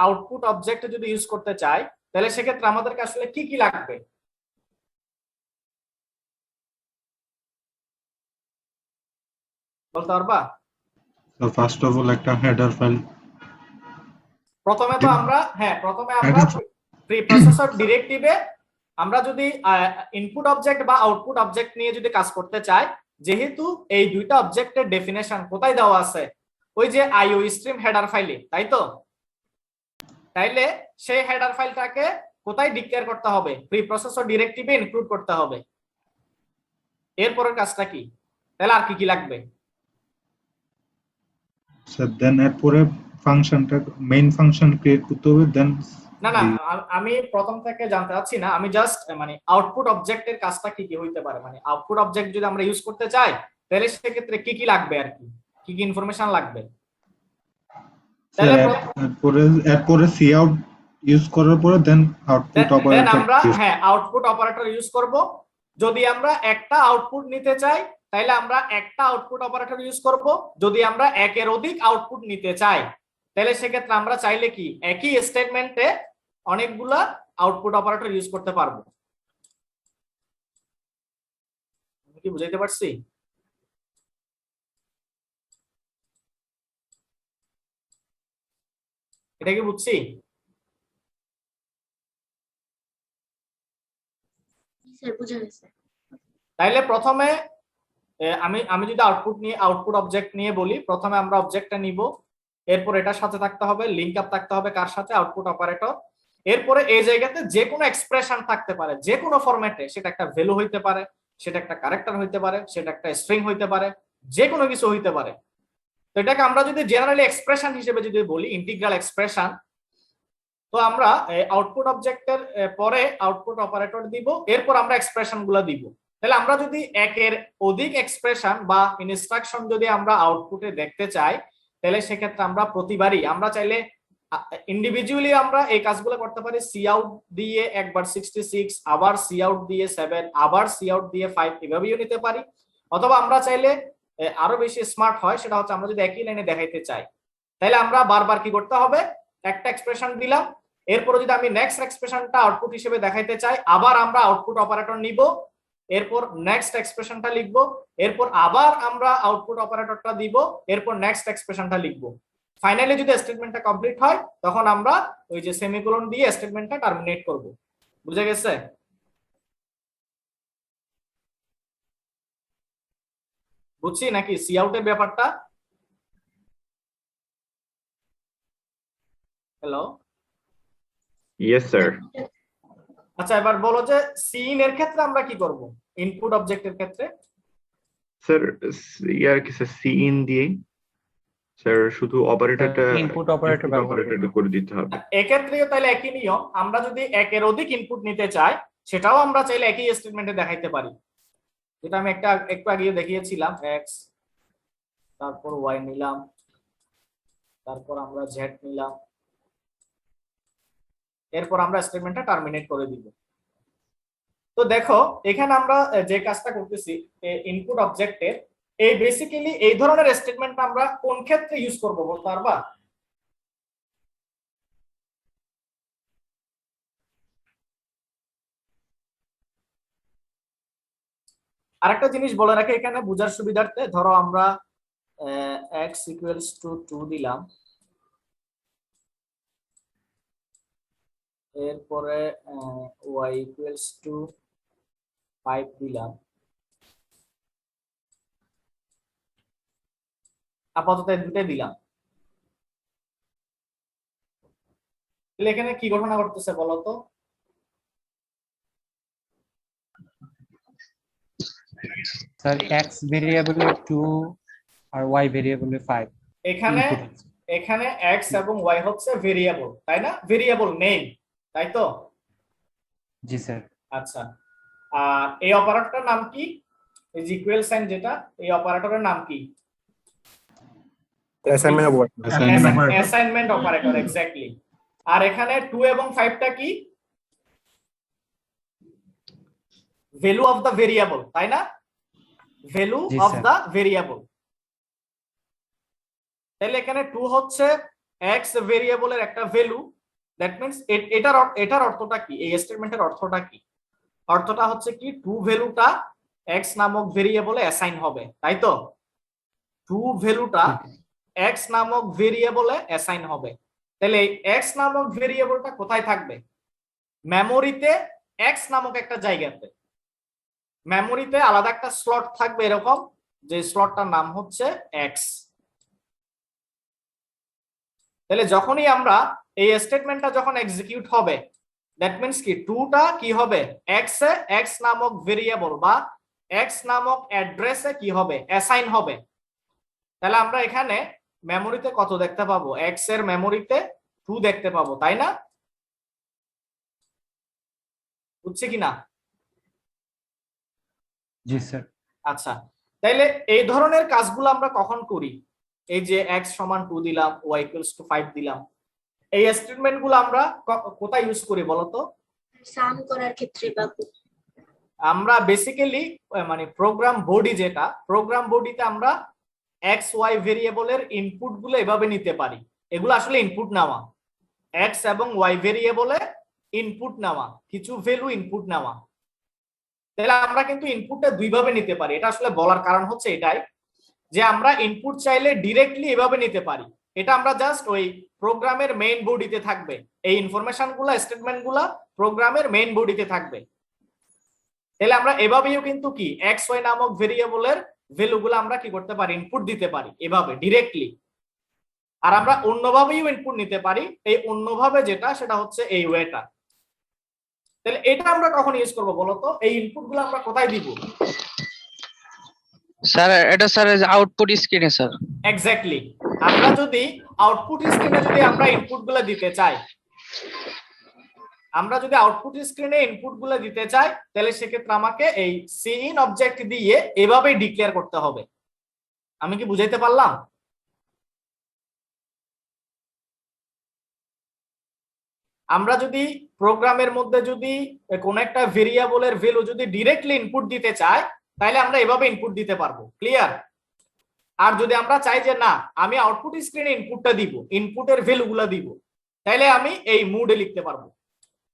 আউটপুট অবজেক্ট যদি ইউজ করতে চাই, তাহলে সেক্ষেত্রে আমাদেরকে আসলে কি কি লাগবে বলতে পারবা?
So first of all একটা header file
প্রথমে আমরা প্রিপ্রসেসর ডিরেক্টিভে আমরা যদি ইনপুট অবজেক্ট বা আউটপুট অবজেক্ট নিয়ে যদি কাজ করতে চাই, যেহেতু এই দুইটা অবজেক্টের ডেফিনেশন কোথায় দেওয়া আছে, ওই যে আইও স্ট্রিম হেডার ফাইলে, তাই তো? তাইলে সেই হেডার ফাইলটাকে কোথায় ডিক্লেয়ার করতে হবে? প্রিপ্রসেসর ডিরেক্টিভে ইনক্লুড করতে হবে। এরপরের কাজটা কি? তাহলে আর কি কি লাগবে?
so then এরপরে ফাংশনটা মেইন ফাংশন ক্রিয়েট করতে হবে, দেন
না আমি প্রথম থেকে জানতে চাচ্ছি না, আমি জাস্ট মানে আউটপুট অবজেক্টের কাজটা কি কি হইতে পারে, মানে আউটপুট অবজেক্ট যদি আমরা ইউজ করতে চাই তাহলে সেক্ষেত্রে কি কি লাগবে আর কি কি ইনফরমেশন লাগবে?
এরপরে সি আউট ইউজ করার পরে দেন আউটপুট অপারেটর
আমরা আউটপুট অপারেটর ইউজ করব। যদি আমরা একটা আউটপুট নিতে চাই তাহলে আমরা একটা আউটপুট অপারেটর ইউজ করব। যদি আমরা একের অধিক আউটপুট নিতে চাই তাহলে সেক্ষেত্রে আমরা চাইলে কি একই স্টেটমেন্টে অনেকগুলা আউটপুট অপারেটর ইউজ করতে পারবো। আমি কি বুঝাইতে পারছি? এটা কি বুঝছি? তাইলে প্রথমে আমি যদি আউটপুট অবজেক্ট নিয়ে বলি, প্রথমে আমরা অবজেক্টটা নিব, এরপর এটার সাথে থাকতে হবে লিংক আপ থাকতে হবে কার সাথে? Output operator. এরপরে এই জায়গাতে যে কোনো এক্সপ্রেশন থাকতে পারে, যে কোনো ফরম্যাটে, সেটা একটা ভ্যালু হইতে পারে, সেটা একটা ক্যারেক্টার হইতে পারে, সেটা একটা স্ট্রিং হইতে পারে, যে কোনো কিছু হইতে পারে। তো এটাকে আমরা যদি জেনারেলি এক্সপ্রেশন হিসেবে যদি বলি, ইন্টিগ্রাল এক্সপ্রেশন, তো আমরা আউটপুট অবজেক্টের পরে আউটপুট অপারেটর দিব, এরপর আমরা এক্সপ্রেশন গুলা দিব। তাহলে আমরা যদি একের অধিক এক্সপ্রেশন বা ইনস্ট্রাকশন যদি আমরা আউটপুটে দেখতে চাই, তাহলে সেক্ষেত্রে আমরা প্রতিবারই আমরা চাইলে ইন্ডিভিজুয়ালি আমরা এই কাজগুলো করতে পারি। সি আউট দিয়ে একবার 66, আবার সি আউট দিয়ে 7, আবার সি আউট দিয়ে 5, এভাবেও নিতে পারি। অথবা আমরা চাইলে আরো বেশি স্মার্ট হয়, সেটা হচ্ছে আমরা যদি একই লাইনে দেখাইতে চাই তাহলে আমরা বারবার কি করতে হবে? একটা এক্সপ্রেশন দিলাম, এরপর যদি আমি নেক্সট এক্সপ্রেশনটা আউটপুট হিসেবে দেখাইতে চাই, আবার আমরা আউটপুট অপারেটর নিব, এরপর নেক্সট এক্সপ্রেশনটা লিখব, এরপর আবার আমরা আউটপুট অপারেটরটা দিব, এরপর নেক্সট এক্সপ্রেশনটা লিখব। ফাইনালি যদি স্টেটমেন্টটা কমপ্লিট হয় তখন আমরা ওই যে সেমিকোলন দিয়ে স্টেটমেন্টটা টার্মিনেট করব। বুঝে গেছে? বুঝছি নাকি সি আউটের ব্যাপারটা? Hello,
yes sir.
আচ্ছা, এবার বলো যে সিন এর ক্ষেত্রে আমরা কি করব? ইনপুট অবজেক্টের ক্ষেত্রে
স্যার ইয়ার কি স্যার সিইন দিয়ে স্যার শুধু অপারেটরটা
ইনপুট অপারেটর
অপারেটরটা করে দিতে হবে।
এক্ষেত্রেও তাহলে একই নিয়ম, আমরা যদি একের অধিক ইনপুট নিতে চাই সেটাও আমরা চাইলে একই স্টেটমেন্টে দেখাইতে পারি, যেটা আমি একটু আগে দেখিয়েছিলাম। এক্স, তারপর ওয়াই নিলাম, তারপর আমরা জেড নিলাম, এরপর আমরা স্টেটমেন্টটা টার্মিনেট করে দিব। তো দেখো এখানে আমরা যে কাজটা করতেছি ইনপুট অবজেক্টের, এই বেসিক্যালি এই ধরনের স্টেটমেন্ট আমরা কোন ক্ষেত্রে ইউজ করব বলতে পারবা? আরেকটা জিনিস বলে রাখি এখানে বোঝার সুবিধার্থে, ধরো আমরা x = 2 দিলাম, এরপরে y ইকুয়ালস টু 5 দিলাম, আপাতত এই দুটাই দিলাম। তাহলে এখানে কি ঘটনা ঘটতেছে বলো তো?
স্যার x ভেরিয়েবলে 2 আর y ভেরিয়েবলে 5
এখানে
ইনপুট হচ্ছে।
এখানে x এবং y হচ্ছে ভেরিয়েবল, তাই না? ভেরিয়েবল নেম, তাই তো?
জি স্যার।
আচ্ছা, আর এই অপারেটরের নাম কি? এই যে ইকুয়াল সাইন যেটা, এই অপারেটরের নাম কি? Assignment operator, exactly. আর এখানে 2 এবং 5টা কি? ভ্যালু অফ দা ভেরিয়েবল, তাই না? ভ্যালু
জি,
অফ
স্যার।
The variable. তাহলে এখানে 2 হচ্ছে x ভেরিয়েবলের একটা ভ্যালু। দ্যাট মিন্স এটার অর্থটা কি? এই স্টেটমেন্টের অর্থটা কি? অর্থটা হচ্ছে কি 2 ভ্যালুটা x নামক ভেরিয়েবলে অ্যাসাইন হবে, তাই তো? 2 ভ্যালুটা x নামক ভেরিয়েবলে অ্যাসাইন হবে। তাহলে এই x নামক ভেরিয়েবলটা কোথায় থাকবে? মেমোরিতে x নামক একটা জায়গাতে। মেমোরিতে আলাদা একটা স্লট থাকবে এরকম, যে স্লটটার নাম হচ্ছে x। তাহলে যখনই আমরা এই স্টেটমেন্টটা যখন এক্সিকিউট হবে, দ্যাট মিন্স কি 2টা কি হবে? x এ x নামক ভেরিয়েবল বা x নামক অ্যাড্রেসে কি হবে? অ্যাসাইন হবে। তাহলে আমরা এখানে মেমোরিতে কত দেখতে পাবো? x এর মেমোরিতে 2 দেখতে পাবো, তাই না? বুঝছে কিনা?
জি স্যার।
আচ্ছা, তাইলে এই ধরনের কাজগুলো আমরা কখন করি? এই যে x সমান 2 দিলাম, y ইকুয়ালস টু 5 দিলাম, এই স্টেটমেন্টগুলো আমরা কোথায় ইউজ করি বলো তো?
সাম করার ক্ষেত্রে বা
আমরা বেসিক্যালি মানে প্রোগ্রাম বডি, যেটা প্রোগ্রাম বডিতে আমরা এক্স ওয়াই ভেরিয়েবলের ইনপুট গুলো এভাবে নিতে পারি। এগুলো আসলে ইনপুট নেওয়া, এক্স এবং ওয়াই ভেরিয়েবলে ইনপুট নেওয়া, কিছু ভ্যালু ইনপুট নেওয়া। তাহলে আমরা কিন্তু ইনপুটটা দুইভাবে নিতে পারি। এটা আসলে বলার কারণ হচ্ছে এটাই যে আমরা ইনপুট চাইলে ডিরেক্টলি এভাবে নিতে পারি। এটা আমরা জাস্ট ওই প্রোগ্রামের মেইন বডিতে থাকবে, এই ইনফরমেশন গুলা স্টেটমেন্ট গুলা প্রোগ্রামের মেইন বডিতে থাকবে। তাহলে আমরা এভাবেও কিন্তু কি এক্স ওয়াই নামক ভেরিয়েবলের ভ্যালুগুলো আমরা কি করতে পারি? ইনপুট দিতে পারি এভাবে ডিরেক্টলি। আর আমরা অন্যভাবেও ইনপুট নিতে পারি। এই অন্যভাবে যেটা, সেটা হচ্ছে এই ওয়েটা। তাহলে এটা আমরা কখন ইউজ করব বলো তো? এই ইনপুটগুলো আমরা কোথায় দিব?
স্যার এটা স্যার আউটপুট স্ক্রিনে স্যার।
এক্স্যাক্টলি। আমরা যদি আউটপুট স্ক্রিনে যদি আমরা ইনপুটগুলো দিতে চাই, আমরা যদি আউটপুট স্ক্রিনে ইনপুটগুলো দিতে চাই, তাহলে সেক্ষেত্রে আমাকে এই সিইন অবজেক্ট দিয়ে এভাবেই ডিক্লেয়ার করতে হবে। আমি কি বুঝাইতে পারলাম? আমরা যদি প্রোগ্রামের মধ্যে যদি কোন একটা ভেরিয়েবলের ভ্যালু যদি ডিরেক্টলি ইনপুট দিতে চাই, তাহলে আমরা এভাবে ইনপুট দিতে পারবো। ক্লিয়ার? আর যদি আমরা চাই যে না, আমি আউটপুট স্ক্রিনে ইনপুটটা দিব, ইনপুটের ভ্যালুগুলো দিব, তাহলে আমি এই মুডে লিখতে পারবো,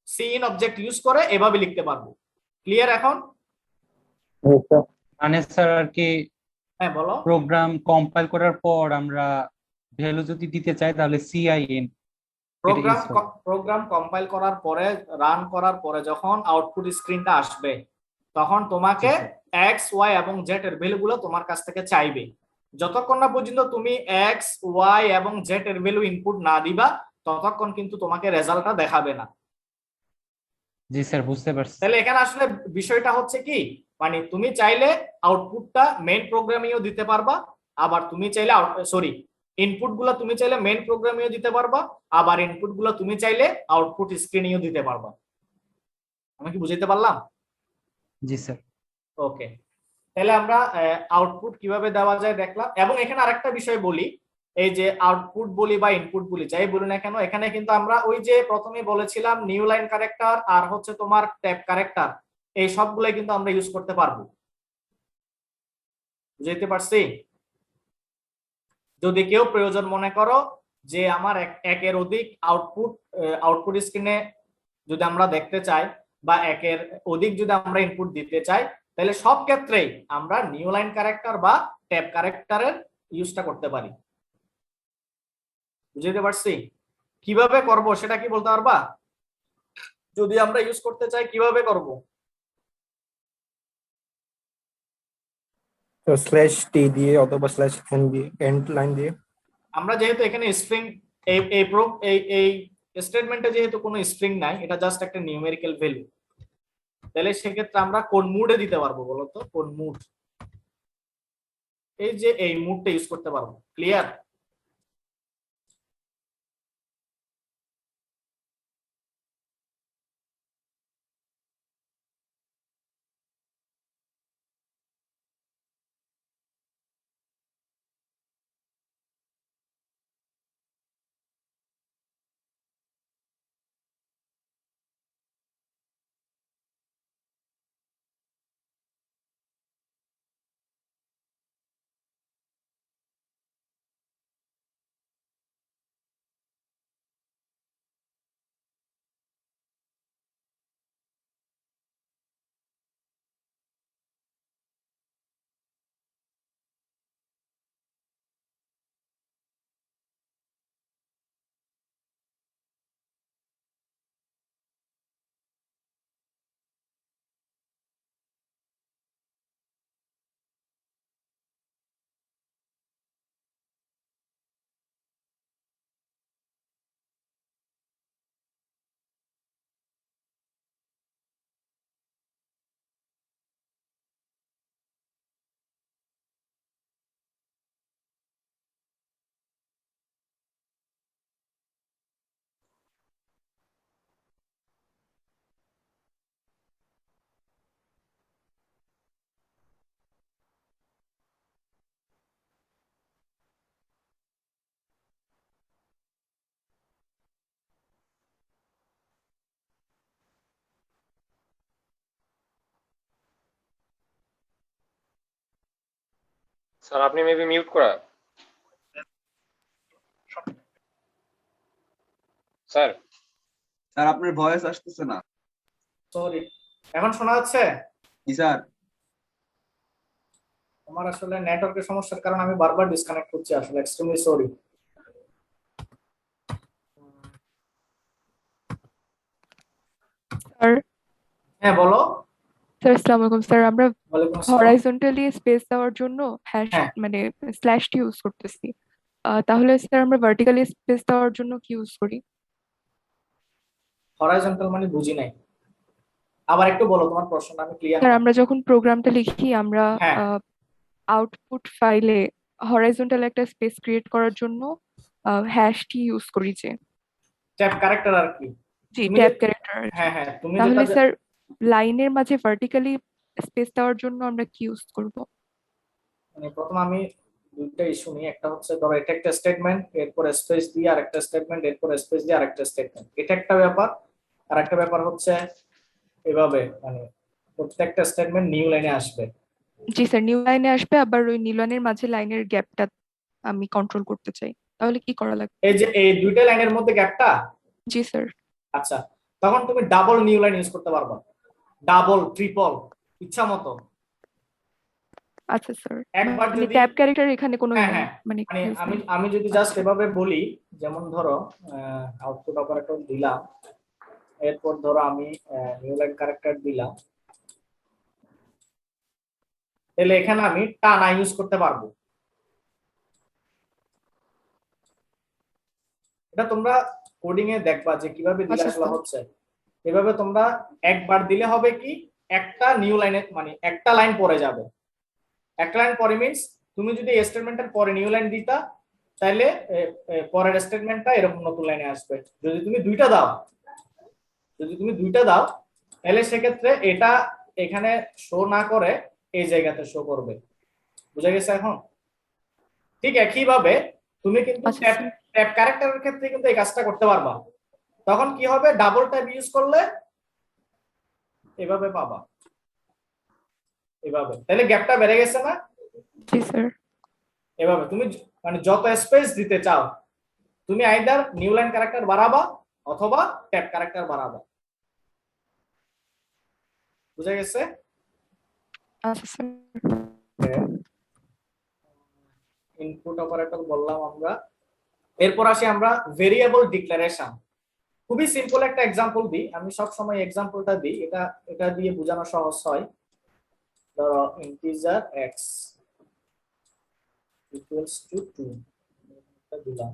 সিইন অবজেক্ট ইউজ করে এভাবে লিখতে পারবো। ক্লিয়ার এখন?
মানে স্যার আর কি,
হ্যাঁ বলো।
প্রোগ্রাম কম্পাইল করার পর আমরা ভ্যালু যদি দিতে চাই তাহলে সিআইএন
প্রোগ্রাম কম্পাইল করার পরে, রান করার পরে যখন আউটপুট স্ক্রিনটা আসবে, তখন তোমাকে এক্স ওয়াই এবং জেড এর ভ্যালুগুলো তোমার কাছ থেকে চাইবে। যতক্ষণ না পর্যন্ত তুমি এক্স ওয়াই এবং জেড এর ভ্যালু ইনপুট না দিবা, ততক্ষণ কিন্তু তোমাকে রেজাল্টটা দেখাবে না।
জি স্যার, বুঝতে পারছি।
তাহলে এখানে আসলে বিষয়টা হচ্ছে কি, মানে তুমি চাইলে আউটপুটটা মেইন প্রোগ্রামেও দিতে পারবা, আবার তুমি চাইলে ইনপুট গুলো তুমি চাইলে মেইন প্রোগ্রামেও দিতে পারবা, আবার ইনপুট গুলো তুমি চাইলে আউটপুট স্ক্রিনেও দিতে পারবা। আমি কি বুঝাইতে পারলাম?
জি স্যার।
ওকে, তাহলে আমরা আউটপুট কিভাবে দেওয়া যায় দেখলাম। এবং এখানে আরেকটা বিষয় বলি, এই যে আউটপুট বলি বা ইনপুট বলি, যাই বলি না কেন, এখানে কিন্তু আমরা ওই যে প্রথমে বলেছিলাম নিউ লাইন ক্যারেক্টার আর হচ্ছে তোমার ট্যাব ক্যারেক্টার, এই সবগুলাই কিন্তু আমরা ইউজ করতে পারবো। বুঝাইতে পারছি? যদি কেউ প্রয়োজন মনে করো যে আমার একের অধিক আউটপুট স্ক্রিনে যদি আমরা দেখতে চাই, বা একের অধিক যদি আমরা ইনপুট দিতে চাই, তাহলে সব ক্ষেত্রেই আমরা নিউ লাইন ক্যারেক্টার বা ট্যাব ক্যারেক্টারের ইউজটা করতে পারি। বুঝতে পারছি? কিভাবে করব সেটা কি বলতে পারবা? যদি আমরা ইউজ করতে চাই কিভাবে করব?
তো স্ল্যাশ টি দিয়ে অথবা স্ল্যাশ এন দিয়ে এন্ড লাইন দিয়ে।
আমরা যেহেতু এখানে স্ট্রিং এই স্টেটমেন্টে যেহেতু কোনো স্ট্রিং নাই, এটা জাস্ট একটা নিউমেরিক্যাল ভ্যালু, তাহলে সেক্ষেত্রে আমরা কোন মুডে দিতে পারবো বলো তো? কোন মুড? এই যে এই মুডটা ইউজ করতে পারবো। ক্লিয়ার?
স্যার আপনি মেবি মিউট করা। স্যার
স্যার আপনার ভয়েস আসতেছে না।
সরি, এখন শোনা যাচ্ছে?
জি স্যার।
আমার আসলে নেটওয়ার্কের সমস্যার কারণে আমি বারবার ডিসকানেক্ট করছি, আসলে এক্সট্রিমলি সরি।
স্যার
হ্যাঁ বলো।
স্যার আসসালামু আলাইকুম স্যার, আমরা
ওয়ালাইকুম আসসালাম।
হরাইজন্টালি স্পেস দেওয়ার জন্য হ্যাশ
হ্যাঁ।
মানে স্ল্যাশ টি ইউজ করতেছি, তাহলে স্যার আমরা ভার্টিক্যালি স্পেস দেওয়ার জন্য কি ইউজ করি?
হরাইজন্টাল মানে বুঝি নাই, আবার একটু বলো তোমার প্রশ্নটা, আমি ক্লিয়ার
স্যার
না।
আমরা যখন প্রোগ্রামটা লিখি আমরা
হ্যাঁ।
আউটপুট ফাইলে হরাইজন্টাল একটা স্পেস ক্রিয়েট করার জন্য হ্যাশ টি ইউজ করি যে।
ট্যাব ক্যারেক্টার আর কি?
জি,
তুমি
ট্যাব
যে-
ক্যারেক্টার।
হ্যাঁ হ্যাঁ, তুমি
তাহলে
যেটা
স্যার লাইনের মাঝে ভার্টিক্যালি স্পেস দেওয়ার জন্য আমরা কি ইউজ করব?
মানে প্রথম আমি দুইটা ইস্যু নিই, একটা হচ্ছে ধরো এটা একটা স্টেটমেন্ট, এরপর স্পেস দিয়ে আরেকটা স্টেটমেন্ট, এরপর স্পেস দিয়ে আরেকটা স্টেটমেন্ট, এটা একটা ব্যাপার। আর একটা ব্যাপার হচ্ছে এভাবে মানে প্রত্যেকটা স্টেটমেন্ট নিউ লাইনে আসবে।
জি স্যার, নিউ লাইনে আসবে, আবার ওই নিউ লাইনের মাঝে লাইনের গ্যাপটা আমি কন্ট্রোল করতে চাই, তাহলে কি করা লাগবে?
এই যে এই দুইটা লাইনের মধ্যে গ্যাপটা।
জি স্যার।
আচ্ছা, তখন তুমি ডাবল নিউ লাইন ইউজ করতে পারবা, ডাবল ট্রিপল ইচ্ছা মতো।
আচ্ছা স্যার,
একবার
মানে
যদি
ট্যাব ক্যারেক্টার এখানে কোনো
হ্যাঁ হ্যাঁ,
মানে
মানে
use
আমি
নেই।
আমি যদি জাস্ট এভাবে বলি, যেমন ধরো আউটপুট অপারেটর দিলাম, এরপর ধরো আমি নিউ লাইন ক্যারেক্টার দিলাম, তাহলে এখানে আমি টানা ইউজ করতে পারবো। এটা তোমরা কোডিং এ দেখবা যে কিভাবে দিলে
আচ্ছা,
আসলে
স্যার।
হচ্ছে। এভাবে তোমরা একবার দিলে হবে কি, একটা নিউ লাইনে মানে একটা লাইন পরে যাবে। একটা লাইন পরে মিন্স তুমি যদি স্টেটমেন্টের পরে নিউ লাইন দিতা, তাহলে পরের স্টেটমেন্টটা এরকম নতুন লাইনে আসবে। যদি তুমি দুইটা দাও, তাহলে সেক্ষেত্রে এটা এখানে শো না করে এই জায়গাতে শো করবে। বুঝা গেছে এখন? ঠিক একইভাবে তুমি কিন্তু ট্যাব ক্যারেক্টারের ক্ষেত্রে কিন্তু এই কাজটা করতে পারবা। তখন কি হবে, ডাবল ট্যাব ইউজ করলে এভাবে পাবা, এভাবে, তাহলে গ্যাপটা বেড়ে গেছে না?
জি স্যার।
এভাবে তুমি মানে যত স্পেস দিতে চাও, তুমি আইদার নিউ লাইন ক্যারেক্টার বাড়াবা অথবা ট্যাব ক্যারেক্টার বাড়াবা। বুঝা গেছে?
আচ্ছা স্যার।
ইনপুট অপারেটর বললাম আমরা। এরপর আসি আমরা ভেরিয়েবল ডিক্লারেশন। খুবই সিম্পল একটা এক্সাম্পল দিই, আমি সব সময় এক্সাম্পলটা দিই, এটা এটা দিয়ে বোঝানো সহজ হয়। ধরো ইন্টিজার x equals to 2 এটা দিলাম।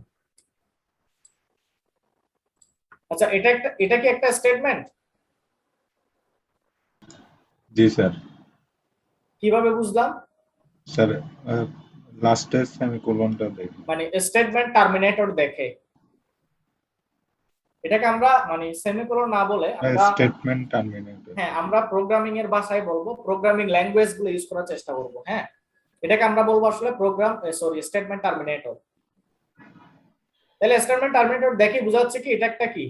আচ্ছা এটা কি একটা স্টেটমেন্ট?
জি স্যার।
কিভাবে বুঝলাম?
স্যার লাস্টে সেমিকোলনটা দেখুন,
মানে স্টেটমেন্ট টার্মিনেটর দেখে, এটাকে আমরা মানে সেমিকোলন না বলে আমরা
স্টেটমেন্ট টার্মিনেটর।
হ্যাঁ আমরা প্রোগ্রামিং এর ভাষায় বলবো, প্রোগ্রামিং ল্যাঙ্গুয়েজ গুলো ইউজ করার চেষ্টা করব। হ্যাঁ এটাকে আমরা বলবো আসলে স্টেটমেন্ট টার্মিনেটর। তাহলে স্টেটমেন্ট টার্মিনেটর দেখে বোঝা যাচ্ছে কি এটা একটা কি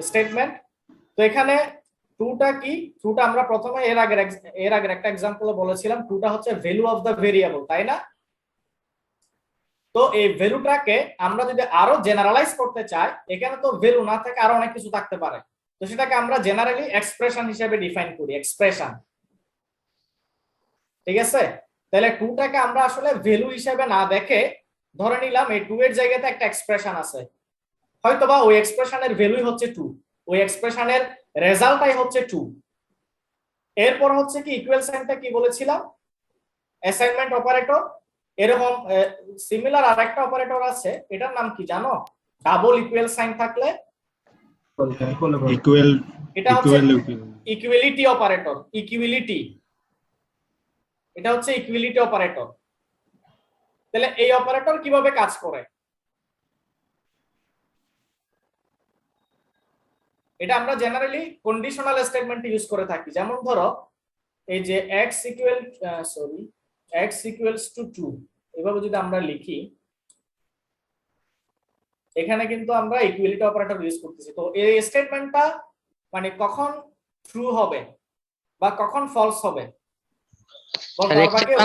স্টেটমেন্ট। তো এখানে ট্রুটা কি? ট্রুটা আমরা প্রথমে এর আগের একটা এক্সাম্পলে বলেছিলাম, ট্রুটা হচ্ছে ভ্যালু অফ দ্য ভেরিয়েবল, তাই না? তো এই ভ্যালুটাকে আমরা যদি আরো জেনারেলাইজ করতে চাই, এখানে তো ভ্যালু না থাকে আরো অনেক কিছু থাকতে পারে, তো সেটাকে আমরা জেনারেলি এক্সপ্রেশন হিসেবে ডিফাইন করি, এক্সপ্রেশন। ঠিক আছে, তাহলে টুটাকে আমরা আসলে ভ্যালু হিসেবে না দেখে ধরে নিলাম এই টু এর জায়গাতে একটা এক্সপ্রেশন আছে, হয়তোবা ওই এক্সপ্রেশনের ভ্যালুই হচ্ছে 2, ওই এক্সপ্রেশনের রেজাল্টটাই হচ্ছে 2। এরপর হচ্ছে কি ইকুয়াল সাইনটা কি বলেছিলাম, অ্যাসাইনমেন্ট অপারেটর। এরকম সিমিলার আরেকটা অপারেটর আছে, এটার নাম কি জানো? ডাবল ইকুয়াল সাইন থাকলে
ইকুয়াল,
এটা হচ্ছে ইকুয়ালিটি অপারেটর। ইকুয়ালিটি, এটা হচ্ছে ইকুয়ালিটি অপারেটর। তাহলে এই অপারেটর কিভাবে কাজ করে এটা আমরা জেনারেলি কন্ডিশনাল স্টেটমেন্ট ইউজ করে থাকি। যেমন ধরো এই যে x equals to 2 এভাবে যদি আমরা লিখি, এখানে কিন্তু আমরা ইকুয়ালিটি অপারেটর ইউজ করতেছি। তো এই স্টেটমেন্টটা মানে কখন ট্রু হবে বা কখন ফলস হবে?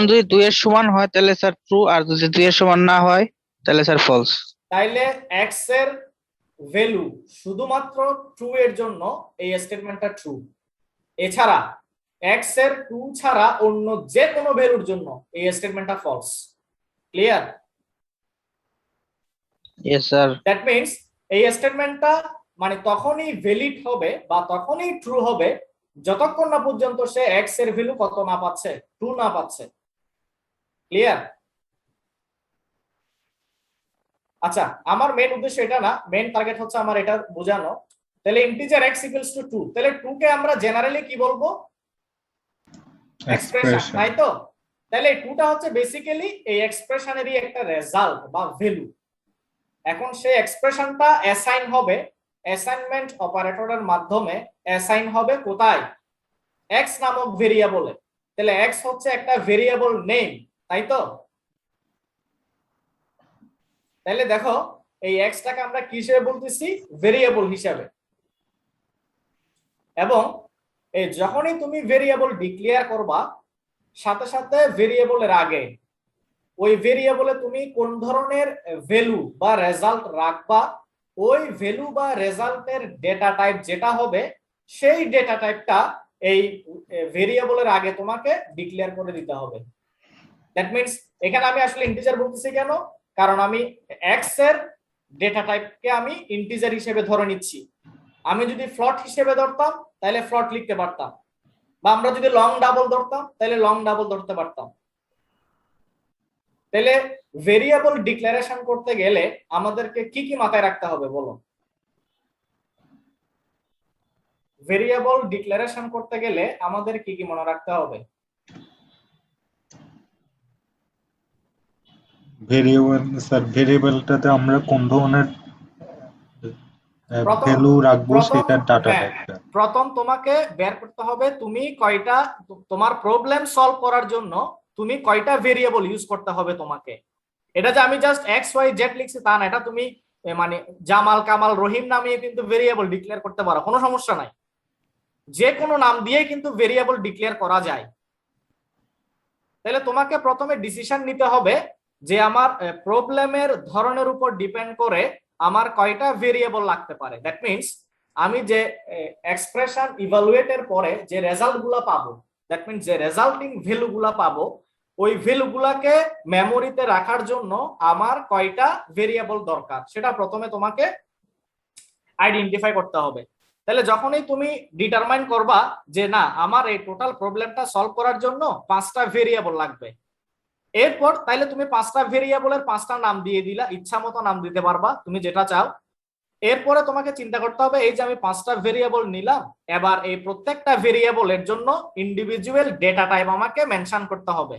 যদি 2 এর সমান হয় তাহলে স্যার ট্রু, আর যদি 2 এর সমান না হয় তাহলে স্যার ফলস।
তাইলে x এর ভ্যালু শুধুমাত্র ট্রু এর জন্য এই স্টেটমেন্টটা ট্রু, এছাড়া x এর 2 ছাড়া অন্য যে কোনো ভ্যালুর জন্য এই স্টেটমেন্টটা false. Clear?
Yes sir.
That means এই স্টেটমেন্টটা মানে তখনই ভ্যালিড হবে বা তখনই ট্রু হবে যতক্ষণ না পর্যন্ত সে x এর ভ্যালু কত না পাচ্ছে, 2 না পাচ্ছে। ক্লিয়ার? আচ্ছা, আমার মেইন উদ্দেশ্য এটা না, মেইন টার্গেট হচ্ছে আমার এটা বোঝানো। তাহলে ইন্টিজার x equals to 2, তাহলে 2 কে আমরা জেনারেলি কি বলবো? এক্সপ্রেশন, তাই তো? তাহলে 2টা হচ্ছে বেসিক্যালি এই এক্সপ্রেশনেরই একটা রেজাল্ট বা ভ্যালু। এখন সেই এক্সপ্রেশনটা অ্যাসাইন হবে অ্যাসাইনমেন্ট অপারেটরের মাধ্যমে। অ্যাসাইন হবে কোথায়? x নামক ভেরিয়েবলে। তাহলে x হচ্ছে একটা ভেরিয়েবল নেম, তাই তো? তাহলে দেখো এই x টাকে আমরা কি হিসেবে বলতেছি? ভেরিয়েবল হিসেবে। এবং এই যখনই তুমি ভেরিয়েবল ডিক্লেয়ার করবা, সাথে সাথে ভেরিয়েবলের আগে ওই ভেরিয়েবলে তুমি কোন ধরনের ভ্যালু বা রেজাল্ট রাখবা, ওই ভ্যালু বা রেজাল্টের ডেটা টাইপ যেটা হবে সেই ডেটা টাইপটা এই ভেরিয়েবলের আগে তোমাকে ডিক্লেয়ার করে দিতে হবে। দ্যাট মিন্স এখানে আমি আসলে ইন্টিজার বলতেছি কেন? কারণ আমি x এর ডেটা টাইপকে আমি ইন্টিজার হিসেবে ধরে নিচ্ছি। আমি যদি ফ্লোট হিসেবে ধরতাম তাহলে ফ্লোট লিখতে পারতাম, বা আমরা যদি লং ডাবল ধরতাম তাহলে লং ডাবল ধরতে পারতাম। তাহলে ভেরিয়েবল ডিক্লারেশন করতে গেলে আমাদেরকে কি কি মাথায় রাখতে হবে বলো? ভেরিয়েবল ডিক্লারেশন করতে গেলে আমাদের কি কি মনে রাখতে হবে?
ভেরিয়েবল স্যার, ভেরিয়েবলটাতে আমরা কোন ধরনের ভ্যালু রাখবো সেটা ডাটা টাইপটা।
প্রথম তোমাকে বের করতে হবে তুমি কয়টা, তোমার প্রবলেম সলভ করার জন্য তুমি কয়টা ভেরিয়েবল ইউজ করতে হবে তোমাকে। এটা যে আমি জাস্ট x y z লিখছি তা না, এটা তুমি মানে জামাল কামাল রহিম নামিয়ে কিন্তু ভেরিয়েবল ডিক্লেয়ার করতে পারো, কোনো সমস্যা নাই। যে কোনো নাম দিয়ে কিন্তু ভেরিয়েবল ডিক্লেয়ার করা যায়। তাহলে তোমাকে প্রথমে ডিসিশন নিতে হবে যে আমার প্রবলেমের ধরনের উপর ডিপেন্ড করে আমার কয়টা ভেরিয়েবল লাগতে পারে। দ্যাট মিন্স আমি যে এক্সপ্রেশন ইভালুয়েটের পরে যে রেজাল্ট গুলা পাবো, দ্যাট মিন্স যে রেজাল্টিং ভ্যালু গুলা পাবো, ওই ভ্যালু গুলাকে মেমোরিতে রাখার জন্য আমার কয়টা ভেরিয়েবল দরকার সেটা প্রথমে তোমাকে আইডেন্টিফাই করতে হবে। তাহলে যখনই তুমি ডিটারমাইন করবা যে না আমার এই টোটাল প্রবলেমটা সলভ করার জন্য 5টা ভেরিয়েবল লাগবে, এরপর তাইলে তুমি 5টা ভেরিয়েবলের 5টা নাম দিয়ে দিলা, ইচ্ছা মতো নাম দিতে পারবা তুমি যেটা চাও। এরপরে তোমাকে চিন্তা করতে হবে এই যে আমি 5টা ভেরিয়েবল নিলাম, এবার এই প্রত্যেকটা ভেরিয়েবলের জন্য ইন্ডিভিজুয়াল ডেটা টাইপ আমাকে মেনশন করতে হবে।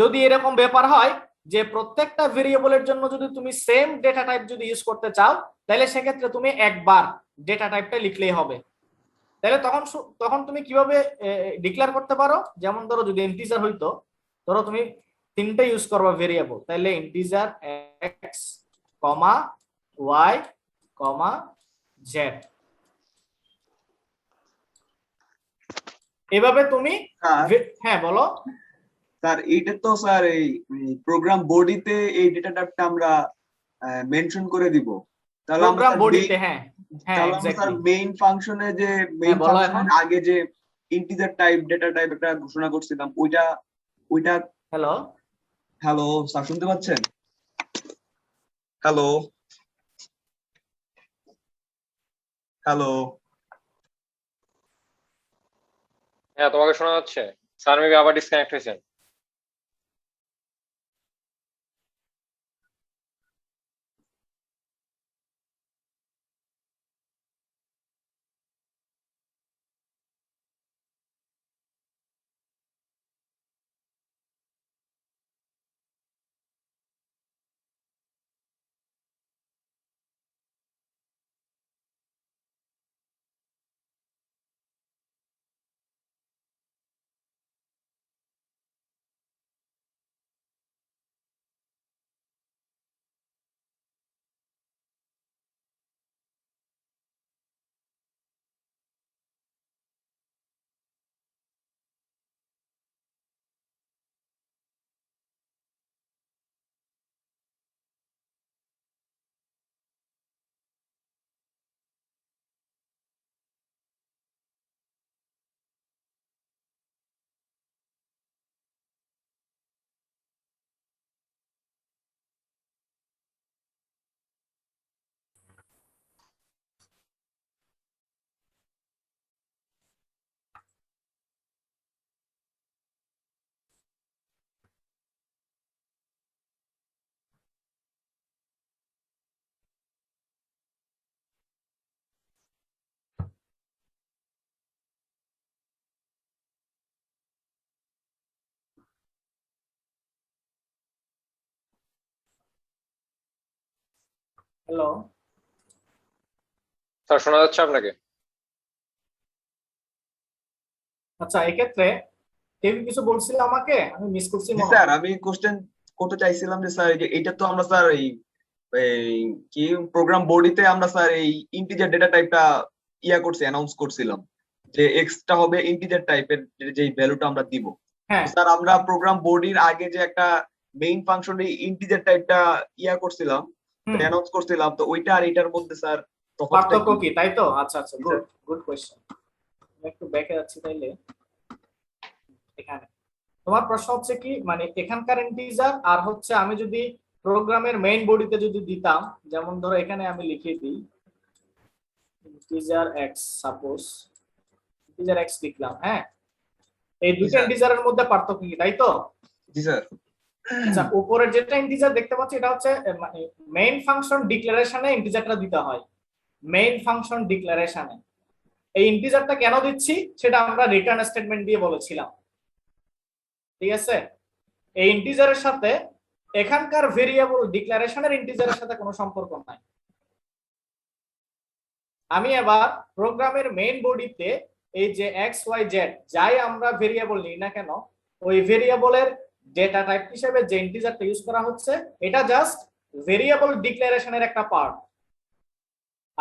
যদি এরকম ব্যাপার হয় যে প্রত্যেকটা ভেরিয়েবলের জন্য যদি তুমি সেম ডেটা টাইপ যদি ইউজ করতে চাও, তাহলে সেক্ষেত্রে তুমি একবার ডেটা টাইপটা লিখলেই হবে। তাহলে তখন তুমি কিভাবে ডিক্লেয়ার করতে পারো, যেমন ধরো যদি ইন্টিজার হইতো, ধরো তুমি 3টে ইউজ করবা ভেরিয়েবল, তাহলে ইন্টিজার x, y, z, এভাবে তুমি হ্যাঁ বলো।
স্যার এইটা তো স্যার এই প্রোগ্রাম বডিতে এই ডেটা টাইপটা আমরা মেনশন করে দিব, তাহলে আমরা
প্রোগ্রাম বডিতে হ্যাঁ
তাহলে আমরা স্যার মেইন ফাংশনে যে মেইন ফাংশনের আগে যে ইন্টিজার টাইপ ডেটা টাইপ একটা ঘোষণা করছিলাম ওইটা হ্যালো স্যার শুনতে পাচ্ছেন? হ্যালো
হ্যাঁ তোমাকে শোনা যাচ্ছে স্যার, মেবি আবার ডিসকানেক্ট হয়েছেন।
হ্যালো
স্যার শোনা যাচ্ছে আপনাকে?
আচ্ছা, এক্ষেত্রে কেউ কিছু বলছিল আমাকে, আমি মিস করছি মনে হয়।
স্যার আমি কোশ্চেন করতে চাইছিলাম যে স্যার এইটা তো আমরা স্যার এই কি প্রোগ্রাম বডিতে আমরা স্যার এই ইন্টিজার ডেটা টাইপটা অ্যানাউন্স করছিলাম যে এক্সটা হবে ইন্টিজার টাইপের যে ভ্যালুটা আমরা দিব। স্যার আমরা প্রোগ্রাম বডির আগে যে একটা মেইন ফাংশনে ইন্টিজার টাইপটা করছিলাম, অ্যানাউন্স করছিলাম, তো ওইটা আর এটার মধ্যে স্যার
পার্থক্য কি, তাই তো? আচ্ছা আচ্ছা, গুড কোশ্চেন। আমি একটু ব্যাকে যাচ্ছি। তাইলে এখানে তোমার প্রশ্ন হচ্ছে কি, মানে এখানকার ইন্টিজার আর হচ্ছে আমি যদি প্রোগ্রামের মেইন বডিতে যদি দিতাম, যেমন ধরো এখানে আমি লিখে দিই integer x, suppose integer x লিখলাম, হ্যাঁ, এই দুটো ইন্টিজারের মধ্যে পার্থক্য কি, তাই তো?
জি স্যার।
আচ্ছা, উপরের যেটা ইন্টিজার দেখতে পাচ্ছি এটা হচ্ছে মানে মেইন ফাংশন ডিক্লারেশনে ইন্টিজারটা দিতে হয়। মেইন ফাংশন ডিক্লারেশনে এই ইন্টিজারটা কেন দিচ্ছি সেটা আমরা রিটার্ন স্টেটমেন্ট দিয়ে বলেছিলাম, ঠিক আছে? এই ইন্টিজারের সাথে এখানকার ভেরিয়েবল ডিক্লারেশনের ইন্টিজারের সাথে কোনো সম্পর্ক নাই। আমি এবার প্রোগ্রামের মেইন বডিতে এই যে x y z যাই আমরা ভেরিয়েবল নিই না কেন, ওই ভেরিয়েবলের ডেটা টাইপ হিসেবে যে ইন্টিজারটা ইউজ করা হচ্ছে এটা জাস্ট ভেরিয়েবল ডিক্লারেশনের একটা পার্ট,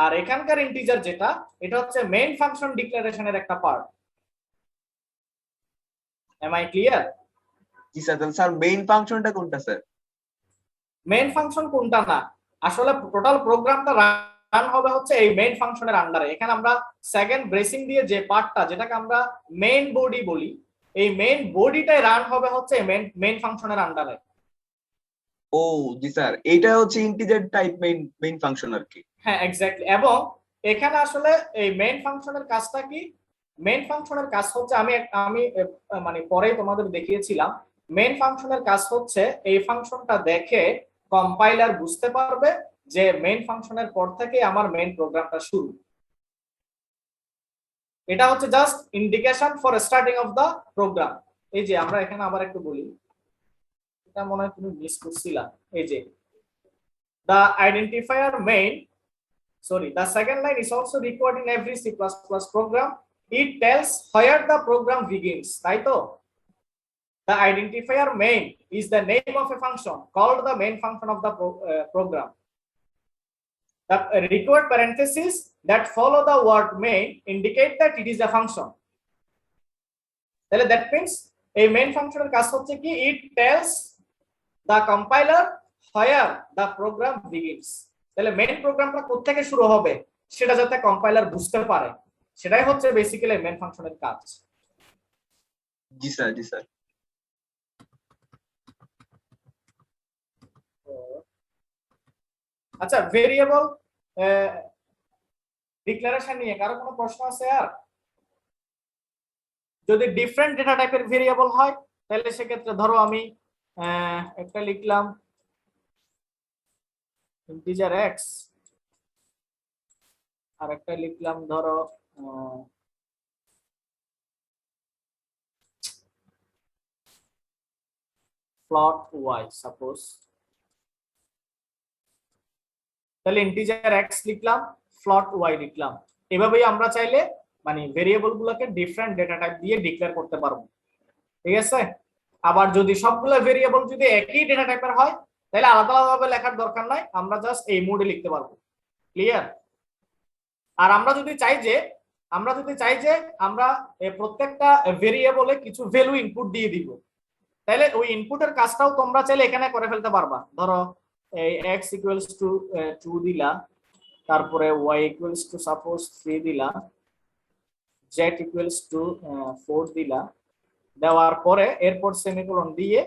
আর এখানকার ইন্টিজার যেটা এটা হচ্ছে মেইন ফাংশন ডিক্লারেশনের একটা পার্ট। Am I clear?
জি স্যার। তাহলে স্যার মেইন ফাংশনটা কোনটা স্যার?
মেইন ফাংশন কোনটা না, আসলে টোটাল প্রোগ্রামটা রান হবে হচ্ছে এই মেইন ফাংশনের আন্ডারে। এখানে আমরা সেকেন্ড ব্রেসিং দিয়ে যে পার্টটা যেটাকে আমরা মেইন বডি বলি, এই মেইন বডিটাই রান হবে হচ্ছে মেইন ফাংশনের আন্ডারে।
ও জি স্যার, এইটা হচ্ছে ইন্টিজার টাইপ মেইন ফাংশন আর কি।
হ্যাঁ এক্স্যাক্টলি। এবং এখানে আসলে এই মেইন ফাংশনের কাজটা কি? মেইন ফাংশনের কাজ হচ্ছে আমি আমি মানে পরেই তোমাদের দেখিয়েছিলাম। মেইন ফাংশনের কাজ হচ্ছে এই ফাংশনটা দেখে কম্পাইলার বুঝতে পারবে যে মেইন ফাংশনের পর থেকে আমার মেইন প্রোগ্রামটা শুরু। এটা হচ্ছে just indication for starting of the program. এই যে আমরা এখানে আবার একটু বলি, এটা মনে হয় তুমি মিস করছিলা। এই যে the identifier main, sorry, the second line is also required in every C++ program. It tells where the program begins, তাই তো? The identifier main is the name of a function called the main function of the program. The required parentheses that follow the word main indicate that it is a function. That means a main function এর কাজ হচ্ছে কি, it tells the compiler where the program begins. তাহলে main প্রোগ্রামটা কোথা থেকে শুরু হবে সেটা যাতে কম্পাইলার বুঝতে পারে, সেটাই হচ্ছে বেসিক্যালি মেইন ফাংশনের কাজ।
জি স্যার, জি স্যার।
আচ্ছা, ভেরিয়েবল ডিক্লারেশন নিয়ে কারো কোনো প্রশ্ন আছে? আর যদি ডিফারেন্ট ডেটা টাইপের ভেরিয়েবল হয় তাহলে সেক্ষেত্রে ধরো আমি একটা লিখলাম ইন্টিজার এক্স, আর একটা লিখলাম ধরো ফ্লোট ওয়াই সাপোজ। তাহলে ইন্টিজার এক্স লিখলাম, ফ্লোট ওয়াই লিখলাম। এভাবেই আমরা চাইলে মানে ভেরিয়েবল গুলোকে ডিফারেন্ট ডেটা টাইপ দিয়ে ডিক্লেয়ার করতে পারবো, ঠিক আছে? আবার যদি সবগুলো ভেরিয়েবল যদি একই ডেটা টাইপের হয় তাহলে আলাদা আলাদাভাবে লেখার দরকার নাই, আমরা জাস্ট এই মোডে লিখতে পারবো। ক্লিয়ার? আর আমরা যদি চাই যে আমরা প্রত্যেকটা ভেরিয়েবলে কিছু ভ্যালু ইনপুট দিয়ে দিব, তাহলে ওই ইনপুটের কাজটাও তোমরা চাইলে এখানে করে ফেলতে পারবা। ধরো এই x ইকুয়ালস টু 2 দিলা, তারপরে y ইকুয়ালস টু সাপোজ 3 দিলা, z ইকুয়ালস টু 4 দিলা, দেওয়ার পরে এরপর সেমিকোলন দিয়ে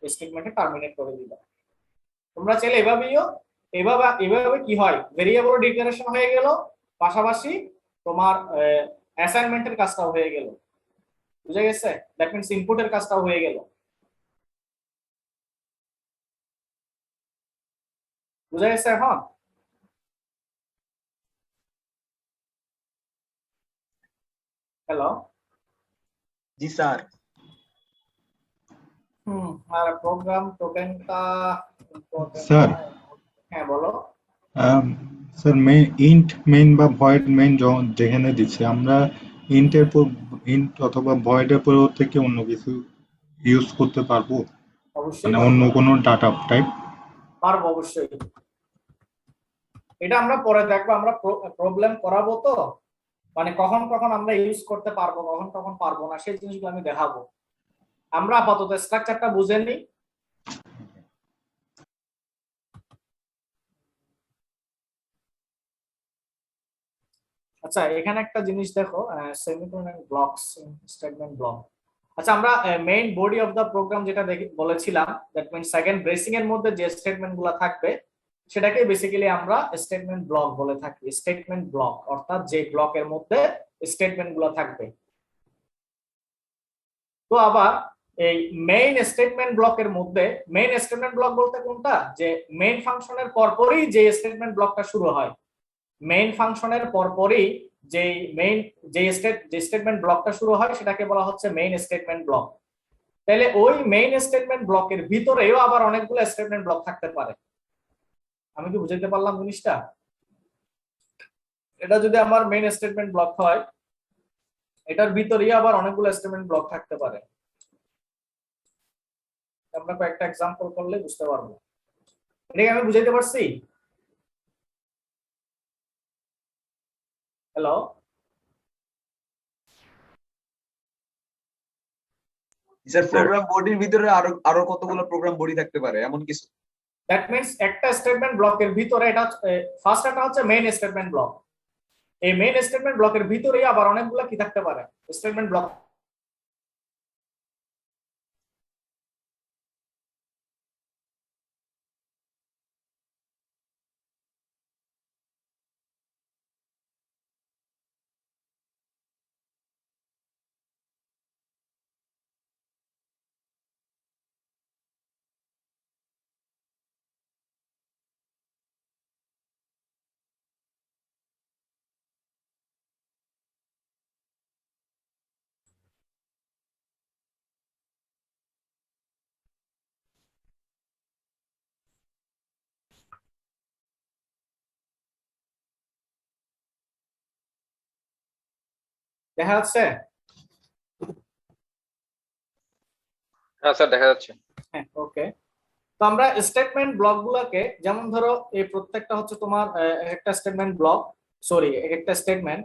স্টেটমেন্টে টার্মিনেট করে দিলা। তোমরা চাইলে এভাবে কি হয়, ভেরিয়েবল ডিক্লারেশন হয়ে গেল, পাশাপাশি তোমার অ্যাসাইনমেন্টের কাজটাও হয়ে গেল। বুঝা গেছে? দ্যাট মিন্স ইনপুটের কাজটাও হয়ে গেল। বুঝা গেছে এখন? হ্যালো,
জি স্যার।
আর প্রোগ্রাম টোকেনটা
স্যার,
হ্যাঁ বলো।
স্যার ইন্ট মেইন বা ভয়েড মেইন যেখানে দিচ্ছে, আমরা ইন্টের পর ইন্ট অথবা ভয়েডের পরিবর্তে কি অন্য কিছু ইউজ করতে পারবো?
অবশ্যই
মানে অন্য কোনো ডাটা টাইপ?
পারবো, অবশ্যই। এটা আমরা পরে দেখবো, আমরা প্রবলেম করাবো তো, মানে কখন কখন আমরা ইউজ করতে পারবো, কখন কখন পারবো না, সেই জিনিসগুলো আমি দেখাবো। আমরা আপাতত স্ট্রাকচারটা বুঝে নিই। আচ্ছা, এখানে একটা জিনিস দেখো, সেমিকোলন ব্লকস, স্টেটমেন্ট ব্লক। আচ্ছা, আমরা main body of the program যেটা বলেছিলাম, দ্যাট মিন্স সেকেন্ড ব্রেসিং এর মধ্যে যে স্টেটমেন্টগুলো থাকবে সেটাকে বেসিক্যালি আমরা স্টেটমেন্ট ব্লক বলে থাকি। স্টেটমেন্ট ব্লক অর্থাৎ যে ব্লকের মধ্যে স্টেটমেন্টগুলো থাকবে। তো আবার এই মেইন স্টেটমেন্ট ব্লকের মধ্যে, মেইন স্টেটমেন্ট ব্লক বলতে কোনটা, যে মেইন ফাংশনের পরপরই যে স্টেটমেন্ট ব্লকটা শুরু হয়, মেইন ফাংশনের পরপরই যে স্টেটমেন্ট ব্লকটা শুরু হয় সেটাকে বলা হচ্ছে মেইন স্টেটমেন্ট ব্লক। তাহলে ওই মেইন স্টেটমেন্ট ব্লকের ভিতরেও আবার অনেকগুলো স্টেটমেন্ট ব্লক থাকতে পারে। আমি কি বুঝাইতে পারলাম জিনিসটা? এটা যদি আমার মেইন স্টেটমেন্ট ব্লক হয়, এটার ভিতরেই আবার অনেকগুলো স্টেটমেন্ট ব্লক থাকতে পারে। আমরা কয়েকটা এক্সাম্পল করলে বুঝতে পারবো। এটাকে আমি বুঝাইতে পারছি? হ্যালো,
স্যার প্রোগ্রাম বডির ভিতরে আরো কতগুলো প্রোগ্রাম বডি থাকতে পারে এমন কিছু?
দ্যাট মিন্স একটা স্টেটমেন্ট ব্লকের ভিতরে, এটা ফার্স্ট একটা হচ্ছে মেইন স্টেটমেন্ট ব্লক। এই মেইন স্টেটমেন্ট ব্লকের ভিতরেই আবার অনেকগুলো কি থাকতে পারে, স্টেটমেন্ট ব্লক দেখা যাচ্ছে?
হ্যাঁ স্যার দেখা যাচ্ছে।
হ্যাঁ, ওকে। তো আমরা স্টেটমেন্ট ব্লকগুলোকে, যেমন ধরো এই প্রত্যেকটা হচ্ছে তোমার একটা স্টেটমেন্ট ব্লক, সরি একটা স্টেটমেন্ট।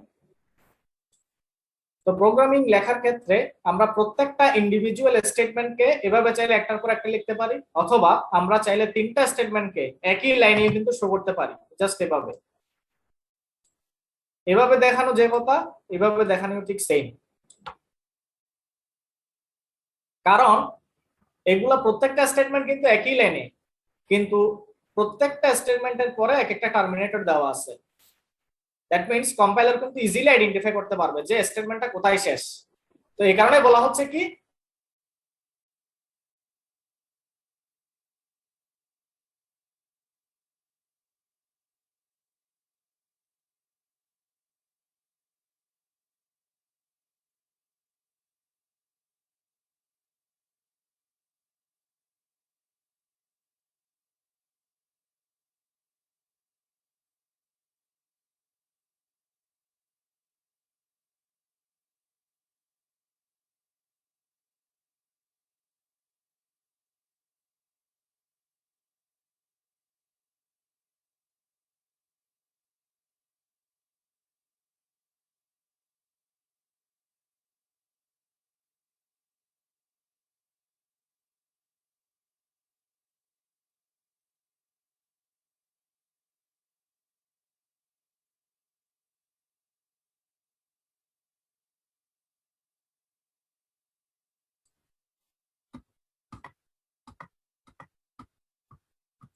তো প্রোগ্রামিং লেখার ক্ষেত্রে আমরা প্রত্যেকটা ইন্ডিভিজুয়াল স্টেটমেন্টকে এভাবে চাইলে একটার পর একটা লিখতে পারি, অথবা আমরা চাইলে তিনটা স্টেটমেন্টকে একই লাইনে কিন্তু শো করতে পারি, জাস্ট এভাবে। এভাবে দেখানো যে কথা, এভাবে দেখানো ঠিক সেম। কারণ এগুলা প্রত্যেকটা স্টেটমেন্ট কিন্তু একই লাইনে, কিন্তু প্রত্যেকটা স্টেটমেন্টের পরে এক একটা টার্মিনেটর দেওয়া আছে। দ্যাট মিন্স কম্পাইলার কিন্তু ইজিলি আইডেন্টিফাই করতে পারবে যে স্টেটমেন্টটা কোথায় শেষ। তো এই কারণে বলা হচ্ছে কি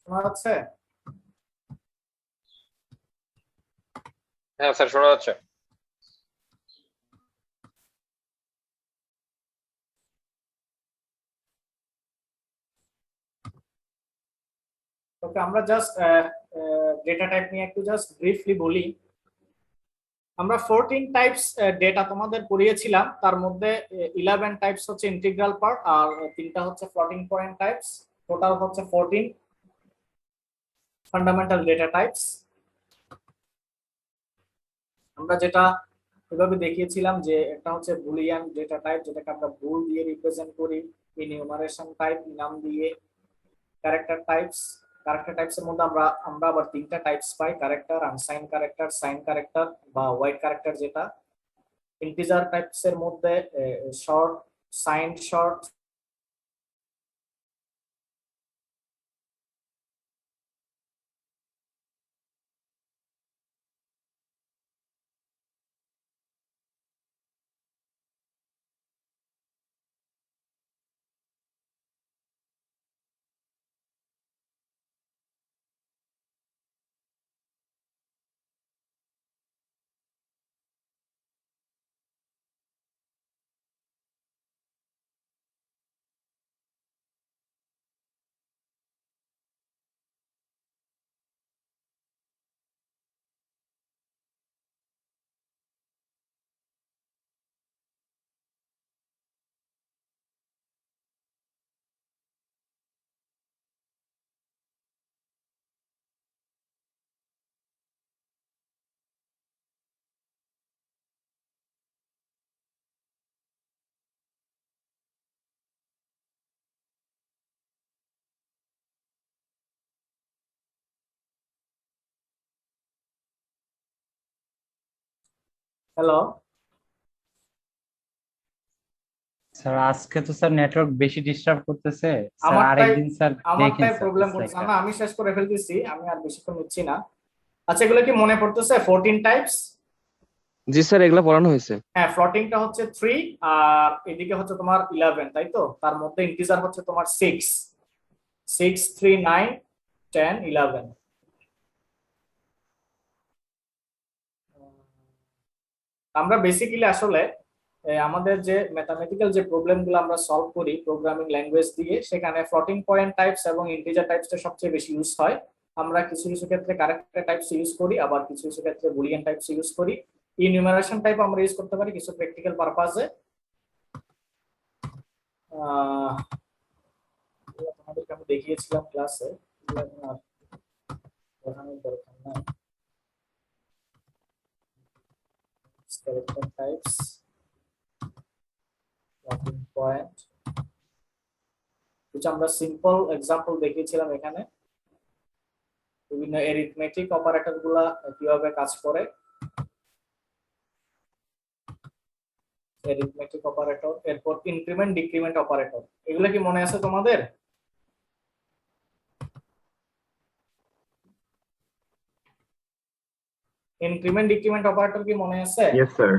শোনা যাচ্ছে?
হ্যাঁ স্যার শোনা যাচ্ছে।
ওকে, আমরা জাস্ট ডেটা টাইপ নিয়ে একটু জাস্ট ব্রিফলি বলি। আমরা 14 টাইপস ডেটা তোমাদের পড়িয়েছিলাম, তার মধ্যে 11 টাইপস হচ্ছে ইন্টিগ্রাল পার্ট, আর তিনটা হচ্ছে ফ্লোটিং পয়েন্ট টাইপস। টোটাল হচ্ছে 14 ফান্ডামেন্টাল ডেটা টাইপস। আমরা যেটা এভাবে দেখিয়েছিলাম যে একটা হচ্ছে বুলিয়ান ডেটা টাইপ, যেটাকে আমরা বুল দিয়ে রিপ্রেজেন্ট করি, ইনিউমারেশন টাইপ নাম দিয়ে, ক্যারেক্টার টাইপস। ক্যারেক্টার টাইপস এর মধ্যে আমরা আবার তিনটা টাইপস পাই, character, unsigned character, signed character বা হোয়াইট ক্যারেক্টার যেটা। ইন্টিজার টাইপস এর মধ্যে short, signed short, hello
sir আজকে তো স্যার নেটওয়ার্ক বেশি ডিস্টার্ব করতেছে স্যার,
আমারটাই
আরেকদিন স্যার দেখেন
আমারটাই
স্যার
প্রবলেম
please
করছে
একটা।
না, আমি শেষ করে ফেলতেছি, আমি আর বেশিক্ষণ নিচ্ছি না। আচ্ছা, এগুলো কি মনে পড়তেছে 14 টাইপস?
জি স্যার এগুলা পড়ানো হয়েছে।
হ্যাঁ, ফ্লোটিংটা হচ্ছে 3 আর এদিকে হচ্ছে তোমার 11, তাই তো? তার মধ্যে ইন্টিজার হচ্ছে তোমার 6, 3, 9, 10, 11। আমরা বেসিক্যালি আসলে আমাদের যে ম্যাথমেটিক্যাল যে প্রবলেমগুলো আমরা সলভ করি প্রোগ্রামিং ল্যাঙ্গুয়েজ দিয়ে, সেখানে ফ্লোটিং পয়েন্ট টাইপস এবং ইন্টিজার টাইপসটা সবচেয়ে বেশি ইউজ হয়। আমরা কিছু কিছু ক্ষেত্রে ক্যারেক্টার টাইপস ইউজ করি, আবার কিছু কিছু ক্ষেত্রে বুলিয়ান টাইপস ইউজ করি। ইনিউমারেশন টাইপ আমরা ইউজ করতে পারি কিছু প্র্যাকটিক্যাল পারপাসে। তোমাদেরকে আমি দেখিয়েছিলাম ক্লাসে, দেখানোর দরকার নাই। Character types floating point, which আমরা সিম্পল এক্সাম্পল দেখিয়েছিলাম এখানে বিভিন্ন এরিথমেটিক অপারেটর গুলা কিভাবে কাজ করে। এরিথমেটিক অপারেটর, এরপর ইনক্রিমেন্ট ডিক্রিমেন্ট অপারেটর, এগুলো কি মনে আছে তোমাদের? ইনক্রিমেন্ট ডিক্রিমেন্ট অপারেটর কি মনে আছে?
Yes sir.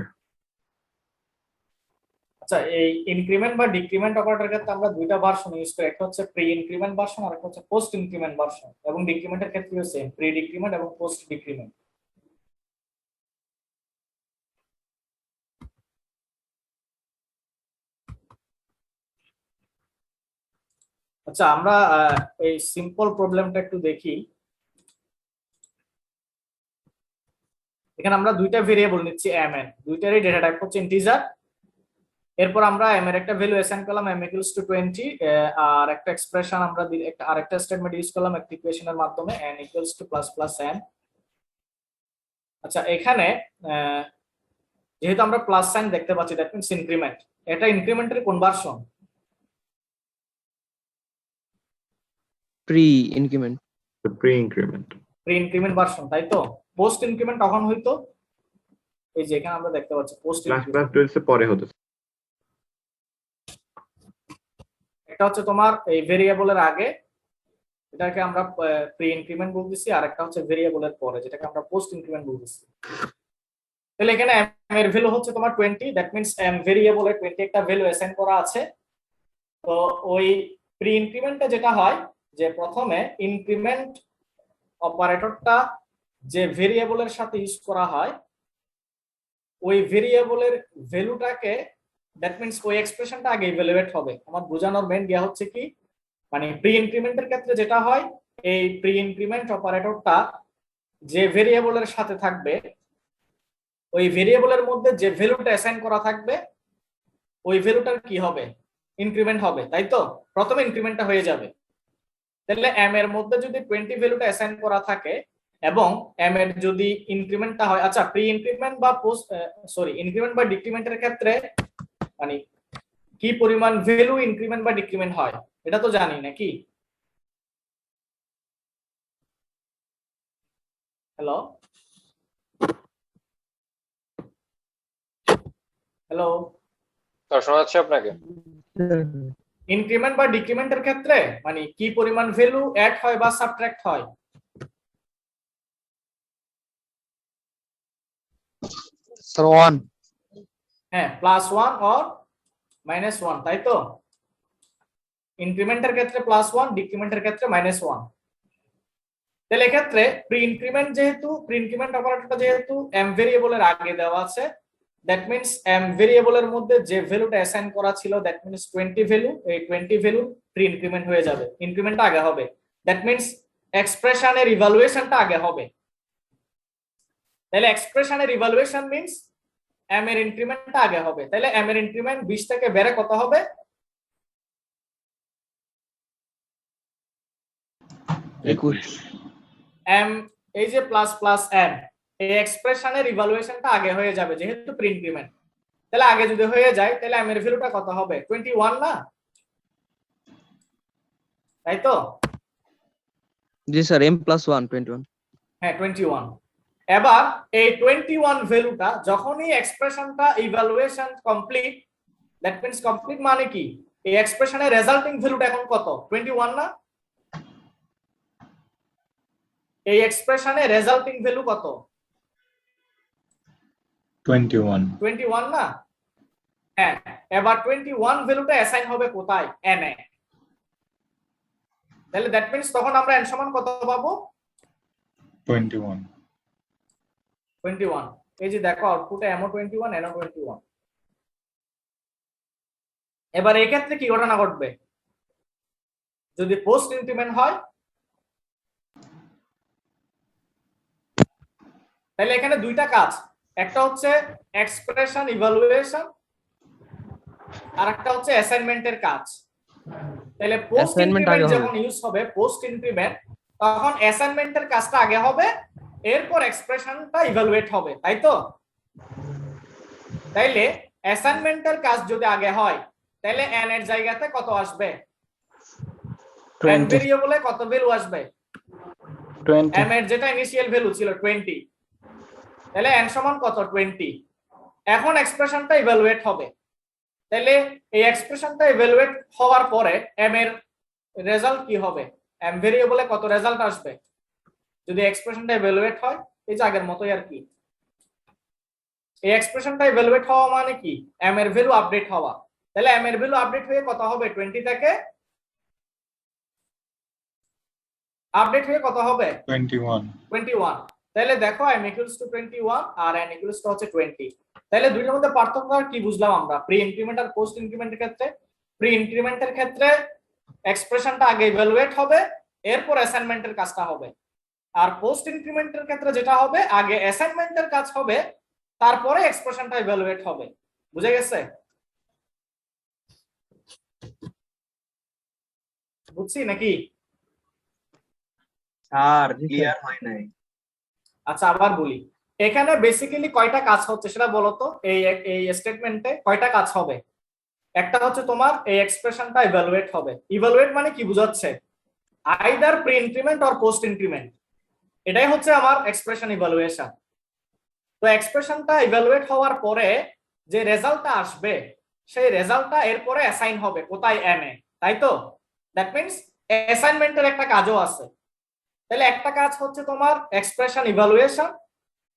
আচ্ছা, এই ইনক্রিমেন্ট বা ডিক্রিমেন্ট অপারেটর ক্ষেত্রে আমরা দুইটা ভার্সন ইউজ করি, একটা হচ্ছে প্রি ইনক্রিমেন্ট ভার্সন আর একটা হচ্ছে পোস্ট ইনক্রিমেন্ট ভার্সন, এবং ডিক্রিমেন্টের ক্ষেত্রেও সেম, প্রি ডিক্রিমেন্ট এবং পোস্ট ডিক্রিমেন্ট। আচ্ছা, আমরা এই সিম্পল প্রবলেমটা একটু দেখি। এখানে আমরা দুইটা ভেরিয়েবল নিচ্ছি m n, দুইটারই ডেটা টাইপ হচ্ছে ইন্টিজার। এরপর আমরা m এর একটা ভ্যালু অ্যাসাইন করলাম m equals to 20, আর একটা এক্সপ্রেশন আমরা একটা আরেকটা স্টেটমেন্ট ইউজ করলাম একটা ইকুয়েশনের মাধ্যমে n equals to plus plus n। আচ্ছা, এখানে যেহেতু আমরা প্লাস সাইন দেখতে পাচ্ছি, দ্যাট মিন্স ইনক্রিমেন্ট। এটা ইনক্রিমেন্টের কোন version?
Pre increment.
Pre increment.
Pre increment version, তাই তো? পোস্ট ইনক্রিমেন্ট তখন হইতো, এই যে এখানে আমরা দেখতে পাচ্ছি পোস্ট
ক্লাস ক্লাস 12 এর পরে হতো।
একটা হচ্ছে তোমার এই ভেরিয়েবলের আগে, এটাকে আমরা প্রি ইনক্রিমেন্ট বলতেছি, আর একটা হচ্ছে ভেরিয়েবলের পরে, যেটাকে আমরা পোস্ট ইনক্রিমেন্ট বলতেছি। তাহলে এখানে m এর ভ্যালু হচ্ছে তোমার 20, দ্যাট মিন্স m ভেরিয়েবলে 20 একটা ভ্যালু অ্যাসাইন করা আছে। তো ওই প্রি ইনক্রিমেন্টে যেটা হয় যে প্রথমে ইনক্রিমেন্ট অপারেটরটা যে ভেরিয়েবলের সাথে ইউজ করা হয়, ওই ভেরিয়েবলের ভ্যালুটাকে, দ্যাট মিন্স ওই এক্সপ্রেশনটা আগে ইভ্যালুয়েট হবে। আমার বোঝানোর মেইন ইয়া হচ্ছে কি, মানে প্রি ইনক্রিমেন্টের ক্ষেত্রে যেটা হয়, এই প্রি ইনক্রিমেন্ট অপারেটরটা যে ভেরিয়েবলের সাথে থাকবে, ওই ভেরিয়েবলের মধ্যে যে ভ্যালুটা অ্যাসাইন করা থাকবে, ওই ভ্যালুটার কি হবে? ইনক্রিমেন্ট হবে, তাই তো? প্রথমে ইনক্রিমেন্টটা হয়ে যাবে। তাহলে m এর মধ্যে যদি 20 ভ্যালুটা অ্যাসাইন করা থাকে এবং m এর যদি ইনক্রিমেন্টটা হয়, আচ্ছা প্রি ইনক্রিমেন্ট বা পোস্ট ইনক্রিমেন্ট বা ডিক্রিমেন্টের ক্ষেত্রে মানে কি পরিমাণ ভ্যালু ইনক্রিমেন্ট বা ডিক্রিমেন্ট হয় এটা তো জানি নাকি? হ্যালো হ্যালো
স্যার শোনা যাচ্ছে আপনাকে?
ইনক্রিমেন্ট বা ডিক্রিমেন্টের ক্ষেত্রে মানে কি পরিমাণ ভ্যালু অ্যাড হয় বা সাবট্রাক্ট হয়?
স্যার 1।
হ্যাঁ, +1 অর -1, তাই তো? ইনক্রিমেন্টের ক্ষেত্রে +1, ডিক্রিমেন্টের ক্ষেত্রে -1। তাহলে এক্ষেত্রে প্রি ইনক্রিমেন্ট যেহেতু প্রি ইনক্রিমেন্ট অপারেটরটা যেহেতু m ভেরিয়েবলের আগে দেওয়া আছে, দ্যাট মিন্স m ভেরিয়েবলের মধ্যে যে ভ্যালুটা অ্যাসাইন করা ছিল, দ্যাট মিন্স 20 ভ্যালু, এই 20 ভ্যালু প্রি ইনক্রিমেন্ট হয়ে যাবে, ইনক্রিমেন্টটা আগে হবে। দ্যাট মিন্স এক্সপ্রেশনের ইভালুয়েশনটা আগে হবে। তাহলে এক্সপ্রেশনের ইভালুয়েশন মিন্স m এর ইনক্রিমেন্টটা আগে হবে। তাহলে m এর ইনক্রিমেন্ট 20 থেকে বেড়ে কত হবে?
21।
m এই যে প্লাস প্লাস m, এই এক্সপ্রেশনের ইভালুয়েশনটা আগে হয়ে যাবে যেহেতু প্রি ইনক্রিমেন্ট। তাহলে আগে যদি হয়ে যায় তাহলে m এর ভ্যালুটা কত হবে? 21 না? তাই তো?
জি স্যার, m+1 21।
হ্যাঁ 21। এবার এই 21 ভ্যালুটা যখনই এক্সপ্রেশনটা evaluation complete, that means complete মানে কি, এই এক্সপ্রেশনের রেজাল্টিং ভ্যালুটা এখন কত? 21 না? এই এক্সপ্রেশনের রেজাল্টিং ভ্যালু কত?
21
না? হ্যাঁ, এবার 21 ভ্যালুটা অ্যাসাইন হবে কোথায়? n এ। তাহলে দ্যাট মিন্স তখন আমরা n সমান কত পাবো?
21।
এই যে দেখো আউটপুটে m ও 21 n ও 21। এবার এই ক্ষেত্রে কি ঘটনা ঘটবে যদি পোস্ট ইনক্রিমেন্ট হয়? তাহলে এখানে দুইটা কাজ, একটা হচ্ছে এক্সপ্রেশন ইভালুয়েশন আর একটা হচ্ছে অ্যাসাইনমেন্টের কাজ। তাহলে পোস্ট ইনক্রিমেন্ট যখন ইউজ হবে, পোস্ট ইনক্রিমেন্ট, তখন অ্যাসাইনমেন্টের কাজটা আগে হবে, এরপর এক্সপ্রেশনটা ইভালুয়েট হবে, তাই তো? তাইলে অ্যাসাইনমেন্টের কাজ যদি আগে হয় তাহলে n এর জায়গাতে কত আসবে? n
20
ভেরিয়েবলে কত ভ্যালু আসবে?
20
m এর যেটা ইনিশিয়াল ভ্যালু ছিল 20, তাহলে n সমান কত? 20। এখন এক্সপ্রেশনটা ইভালুয়েট হবে, তাহলে এই এক্সপ্রেশনটা ইভালুয়েট হওয়ার পরে m এর রেজাল্ট কি হবে? m ভেরিয়েবলে কত রেজাল্ট আসবে যদি এক্সপ্রেশনটা ইভালুয়েট হয়? এই যে আগের মতোই আর কি। এই এক্সপ্রেশনটা ইভালুয়েট হওয়া মানে কি? m এর ভ্যালু আপডেট হওয়া। তাহলে m এর ভ্যালু আপডেট হয়ে কত হবে? 20 থেকে আপডেট হয়ে কত হবে? 21। তাহলে দেখো m equals to 21 R n equals to হচ্ছে 20। তাহলে দুইটার মধ্যে পার্থক্য কি বুঝলাম আমরা? প্রি ইনক্রিমেন্ট আর পোস্ট ইনক্রিমেন্টের ক্ষেত্রে, প্রি ইনক্রিমেন্টের ক্ষেত্রে এক্সপ্রেশনটা আগে ইভালুয়েট হবে, এরপর অ্যাসাইনমেন্টের কাজটা হবে। আর পোস্ট ইনক্রিমেন্টের ক্ষেত্রে যেটা হবে, আগে অ্যাসাইনমেন্টের কাজ হবে, তারপরে এক্সপ্রেশনটা ইভালুয়েট হবে। বুঝে গেছে? বুঝছি নাকি?
স্যার ক্লিয়ার হয় নাই।
আচ্ছা আবার বলি, এখানে বেসিক্যালি কয়টা কাজ হচ্ছে সেটা বলো তো। এই স্টেটমেন্টে কয়টা কাজ হবে? একটা হচ্ছে তোমার এই এক্সপ্রেশনটা ইভালুয়েট হবে। ইভালুয়েট মানে কি বোঝাচ্ছে? Either pre increment or post increment, এটাই হচ্ছে আমার এক্সপ্রেশন ইভালুয়েশন। তো এক্সপ্রেশনটা ইভালুয়েট হওয়ার পরে যে রেজাল্টটা আসবে, সেই রেজাল্টটা এরপরে অ্যাসাইন হবে কোথায়? m এ, তাই তো? দ্যাট মিন্স অ্যাসাইনমেন্টের একটা কাজও আছে। তাহলে একটা কাজ হচ্ছে তোমার এক্সপ্রেশন ইভালুয়েশন,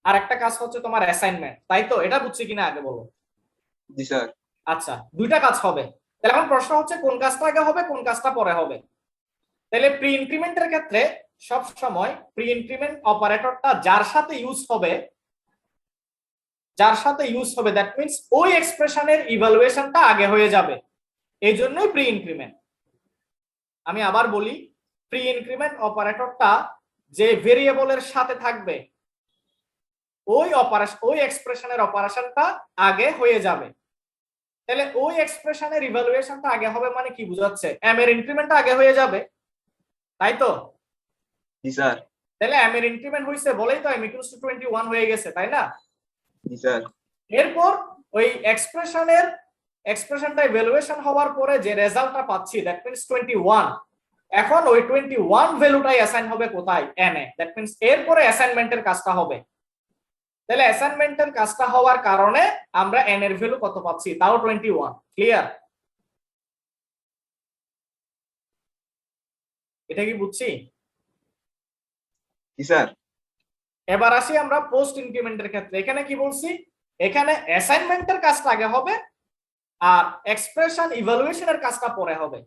আর একটা কাজ হচ্ছে তোমার অ্যাসাইনমেন্ট, তাই তো? এটা বুঝছি কিনা আগে বলো।
জি স্যার।
আচ্ছা, দুইটা কাজ হবে। তাহলে এখন প্রশ্ন হচ্ছে কোন কাজটা আগে হবে, কোন কাজটা পরে হবে? তাহলে প্রি ইনক্রিমেন্টের ক্ষেত্রে সব সময় প্রি ইনক্রিমেন্ট অপারেটরটা যার সাথে ইউজ হবে, দ্যাট মিন্স ওই এক্সপ্রেশনের ইভালুয়েশনটা আগে হয়ে যাবে, এই জন্যই প্রি ইনক্রিমেন্ট। আমি আবার বলি, প্রি ইনক্রিমেন্ট অপারেটরটা যে ভেরিয়েবলের সাথে থাকবে, ওই এক্সপ্রেশনের অপারেশনটা আগে হয়ে যাবে। তাহলে ওই এক্সপ্রেশনের ইভালুয়েশনটা আগে হবে মানে কি বোঝাচ্ছে? m এর ইনক্রিমেন্টটা আগে হয়ে যাবে, তাই তো?
জি স্যার।
তাহলে m এর ইনক্রিমেন্ট হইছে বলেই তো m equals to 21 হয়ে গেছে, তাই না?
জি স্যার।
এরপর ওই এক্সপ্রেশনটা ইভালুয়েশন হওয়ার পরে যে রেজাল্টটা পাচ্ছি, দ্যাট মিন্স 21, এখন ওই 21 ভ্যালুটাই অ্যাসাইন হবে কোথায়? n A. দ্যাট মিন্স এরপরে অ্যাসাইনমেন্টের কাজটা হবে। তাহলে অ্যাসাইনমেন্টের কাজটা হওয়ার কারণে আমরা n এর ভ্যালু কত পাচ্ছি? তাও 21। ক্লিয়ার? এটা কি বুঝছি?
জি স্যার।
এবার আসি আমরা পোস্ট ইনক্রিমেন্টের ক্ষেত্রে। এখানে কি বলছি? এখানে অ্যাসাইনমেন্টের কাজটা আগে হবে আর এক্সপ্রেশন ইভালুয়েশনের কাজটা পরে হবে।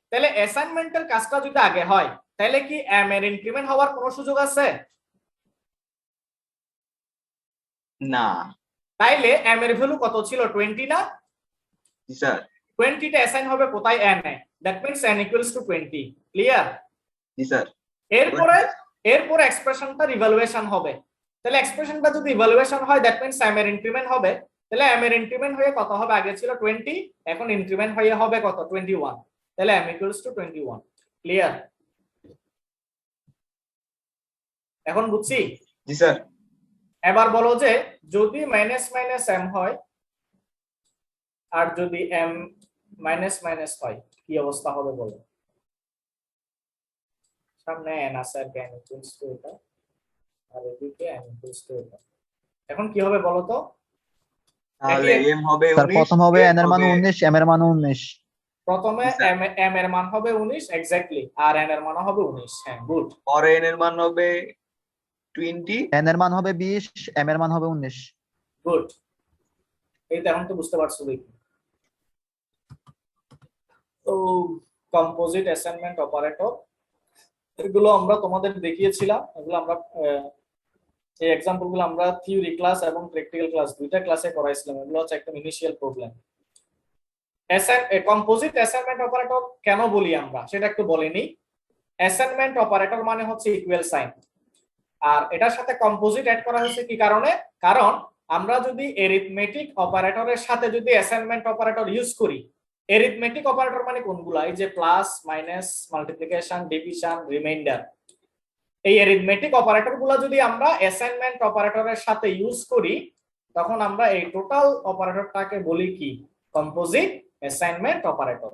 তাহলে অ্যাসাইনমেন্টের কাজটা যদি আগে হয়, তাহলে কি m এর ইনক্রিমেন্ট হওয়ার কোনো সুযোগ আছে?
না।
তাইলে m এর ভ্যালু কত ছিল? 20 না?
জি স্যার।
20 টা অ্যাসাইন হবে কোথায়? n A. That means n equals to 20। Clear?
জি স্যার।
এরপরে এক্সপ্রেশনটা ইভালুয়েশন হবে। তাহলে এক্সপ্রেশনটা যদি ইভালুয়েশন হয়, দ্যাট মিন্স m এর ইনক্রিমেন্ট হবে। তাহলে m এর ইনক্রিমেন্ট হয়ে কত হবে? আগে ছিল 20, এখন ইনক্রিমেন্ট হয়ে হবে কত? 21। তাহলে m equals to 21। ক্লিয়ার? এখন বুঝছি?
জি স্যার।
এবার বলো যে যদি মাইনাস মাইনাস m হয় আর যদি m মাইনাস মাইনাস হয়, কি অবস্থা হবে বলো? সামনে n আছে আর n equals to এটা, আর এদিকে n equals to এটা। এখন কি হবে বলো তো?
তাহলে m হবে 19,
স্যার প্রথম হবে n এর মান 19, m এর মান 19।
প্রথমে m এর মান হবে 19 এক্স্যাক্টলি, আর n এর মান হবে 19। হ্যাঁ, গুড।
পরে n এর মান হবে 20,
n এর মান হবে 20, m এর মান হবে 19।
গুড। এই তো এখন তো বুঝতে পারছো দেখি। তো কম্পোজিট অ্যাসাইনমেন্ট অপারেটর, এগুলো আমরা তোমাদের দেখিয়েছিলাম। এগুলো আমরা এই एग्जांपल গুলো আমরা থিওরি ক্লাস এবং প্র্যাকটিক্যাল ক্লাস দুইটা ক্লাসে করাইছিলাম। এগুলো হচ্ছে একদম initial problem. Composite assignment operator কেন বলি আমরা সেটা একটু বলে নিই। অ্যাসাইনমেন্ট অপারেটর মানে হচ্ছে ইকুয়াল সাইন, আর এটার সাথে কম্পোজিট অ্যাড করা হয়েছে কি কারণে? কারণ আমরা যদি এরিথমেটিক অপারেটরের সাথে যদি অ্যাসাইনমেন্ট অপারেটর ইউজ করি, এরিথমেটিক অপারেটর মানে কোনগুলো? এই যে plus, minus, multiplication, division, reminder, এই এরিথমেটিক অপারেটরগুলো যদি আমরা অ্যাসাইনমেন্ট অপারেটরের সাথে ইউজ করি, তখন আমরা এই টোটাল অপারেটরটাকে বলি কি? Composite assignment operator.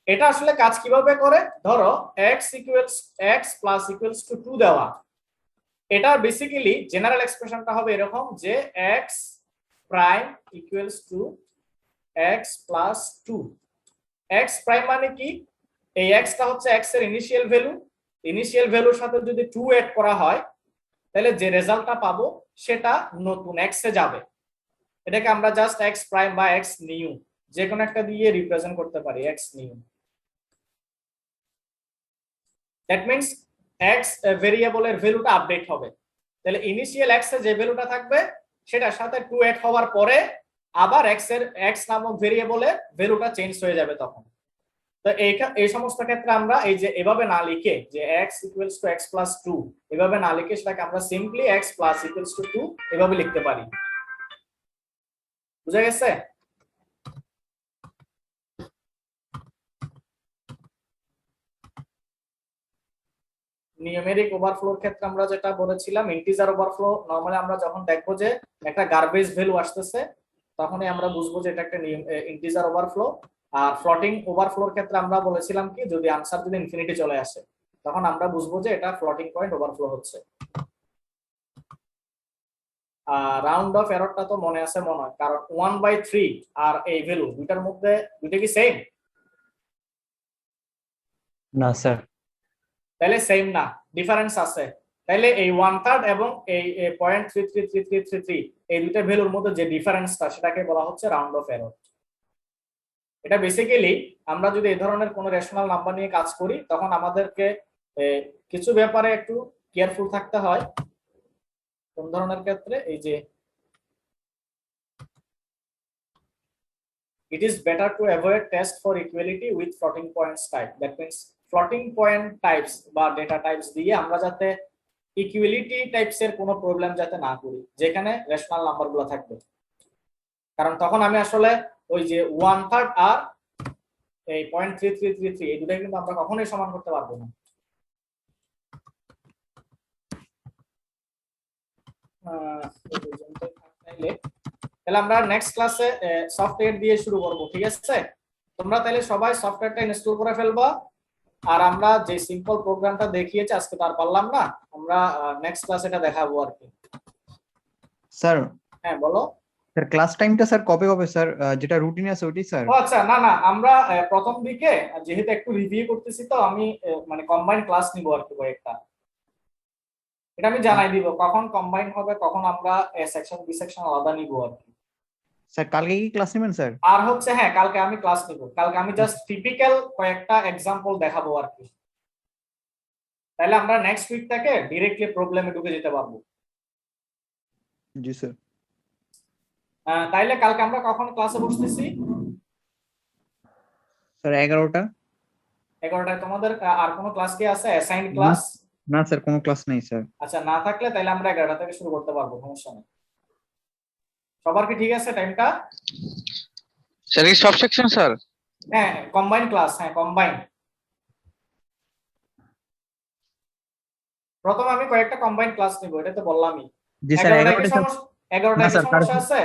এটা আসলে কাজ কিভাবে করে, ধরো x প্লাস ইকুয়ালস টু 2 দেওয়া, এটা বেসিক্যালি জেনারেল এক্সপ্রেশনটা হবে এরকম যে x prime equals to x plus 2। x prime মানে কি, এই x টা হচ্ছে x এর ইনিশিয়াল ভ্যালুর সাথে যদি 2 এড করা হয় তাহলে যে রেজাল্টটা পাবো সেটা নতুন x এ যাবে। এটাকে আমরা জাস্ট x প্রাইম বা x নিউ যে কোনো একটা দিয়ে রিপ্রেজেন্ট করতে পারি, x new. That means x ভেরিয়েবলের ভ্যালুটা আপডেট হবে, তাহলে ইনিশিয়াল x এ যে ভ্যালুটা থাকবে সেটার সাথে 2 এড হওয়ার পরে আবার x নামক ভেরিয়েবলের ভ্যালুটা চেঞ্জ হয়ে যাবে তখন। তো এই সমস্ত ক্ষেত্রে আমরা এই যে এভাবে না লিখে যে x equals to x plus 2 এভাবে না লিখে সেটাকে আমরা simply x plus equals to 2 এভাবে লিখতে পারি। বুঝা গেছে? নিউমেরিক ওভারফ্লোর ক্ষেত্রে আমরা যেটা বলেছিলাম, ইন্টিজার ওভারফ্লো নরমালি আমরা যখন দেখবো যে একটা গার্বেজ ভ্যালু আসতেছে তখনই আমরা বুঝবো যে এটা একটা ইন্টিজার ওভারফ্লো। আর ফ্লোটিং ওভারফ্লোর ক্ষেত্রে আমরা বলেছিলাম কি, যদি আনসার যদি ইনফিনিটি চলে আসে তখন আমরা বুঝবো যে এটা ফ্লোটিং পয়েন্ট ওভারফ্লো হচ্ছে। রাউন্ড অফ এররটা তো মনে আছে মনে হয়, কারণ 1/3 আর এই ভ্যালু দুইটার মধ্যে দুইটা কি সেম?
না স্যার।
তাহলে সেম না, ডিফারেন্স আছে। তাহলে এই 1/3 এবং এই 0.333333 এই দুইটা ভ্যালুর মধ্যে যে ডিফারেন্সটা সেটাকে বলা হচ্ছে রাউন্ড অফ এরর। এটা বেসিক্যালি আমরা যদি এই ধরনের কোনো রেশনাল নাম্বার নিয়ে কাজ করি তখন আমাদেরকে কিছু ব্যাপারে একটু কেয়ারফুল থাকতে হয়। কোন ধরনের ক্ষেত্রে, এই যে it is better to avoid test for equality with floating points type. That means floating point types বা data types দিয়ে আমরা যাতে ইকুয়ালিটি টাইপস এর কোনো প্রবলেম যাতে না করি যেখানে রেশনাল নাম্বারগুলো থাকবে, কারণ তখন আমি আসলে ওই যে 1/3 আর এই 0.3333 এই দুটোই কিন্তু আমরা কখনোই সমান করতে পারবো না। তাহলে আমরা নেক্সট ক্লাসে সফটওয়্যার দিয়ে শুরু করব, ঠিক আছে? তোমরা তাহলে সবাই সফটওয়্যারটা ইনস্টল করে ফেলবা। আর আমরা যে সিম্পল প্রোগ্রামটা দেখিয়েছি আজকে তো আর পারলাম না, আমরা নেক্সট ক্লাসে এটা দেখাবো আর কি।
স্যার,
হ্যাঁ বলো
স্যার ক্লাস টাইমটা স্যার কবে হবে স্যার? যেটা রুটিন আছে ওইটাই স্যার।
ও আচ্ছা, না না আমরা প্রথম দিকে যেহেতু একটু রিভিউ করতেছি তো আমি মানে কম্বাইন ক্লাস নিব আর কি কয়েকটা। এটা আমি জানাই দিব কখন কম্বাইন হবে, কখন আমরা এ সেকশন বি সেকশন আলাদা নিব আর কি।
স্যার কালকে কি ক্লাস নেবেন স্যার?
আর হচ্ছে হ্যাঁ, কালকে আমি ক্লাস নিব। কালকে আমি জাস্ট টিপিক্যাল কয়েকটা एग्जांपल দেখাবো আর কি, তাহলে আমরা নেক্সট উইক থেকে डायरेक्टली প্রবলেমে ঢুকে যেতে পারবো।
জি স্যার।
তাইলে কালকে আমরা কখন ক্লাসে বসতেছি?
স্যার 11টা।
11টায় তোমাদের আর কোনো ক্লাস কি আছে অ্যাসাইন ক্লাস?
না স্যার কোনো ক্লাস নেই স্যার।
আচ্ছা, না থাকলে তাহলে আমরা 11টা থেকে শুরু করতে পারবো, সমস্যা নেই। সবার কি ঠিক আছে টাইমটা?
স্যার এই সব সেকশন স্যার?
হ্যাঁ কম্বাইন ক্লাস, হ্যাঁ কম্বাইন। প্রথম আমি কয়েকটা কম্বাইন ক্লাস নিব, এটা তো বললামই।
জি স্যার 11টা।
11টা কি সমস্যা আছে?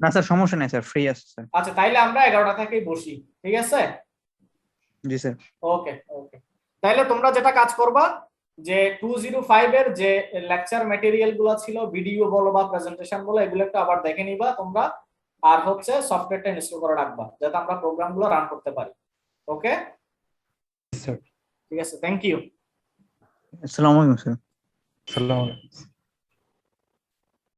না স্যার সমস্যা নেই স্যার, ফ্রি আছে স্যার।
আচ্ছা তাইলে আমরা 11টা থেকেই বসি, ঠিক আছে?
জি স্যার।
ওকে ওকে, তাইলে তোমরা যেটা কাজ করবা যে 205 এর যে লেকচার ম্যাটেরিয়াল গুলো ছিল, ভিডিও বলো বা প্রেজেন্টেশন বলো, এগুলো একটু আবার দেখে নিবা তোমরা। আর হচ্ছে সফটওয়্যারটা ইনস্টল করে রাখবা যাতে আমরা প্রোগ্রামগুলো রান করতে পারি। ওকে
স্যার
ঠিক আছে, থ্যাংক ইউ।
আসসালামু আলাইকুম স্যার।
আসসালামু আলাইকুম।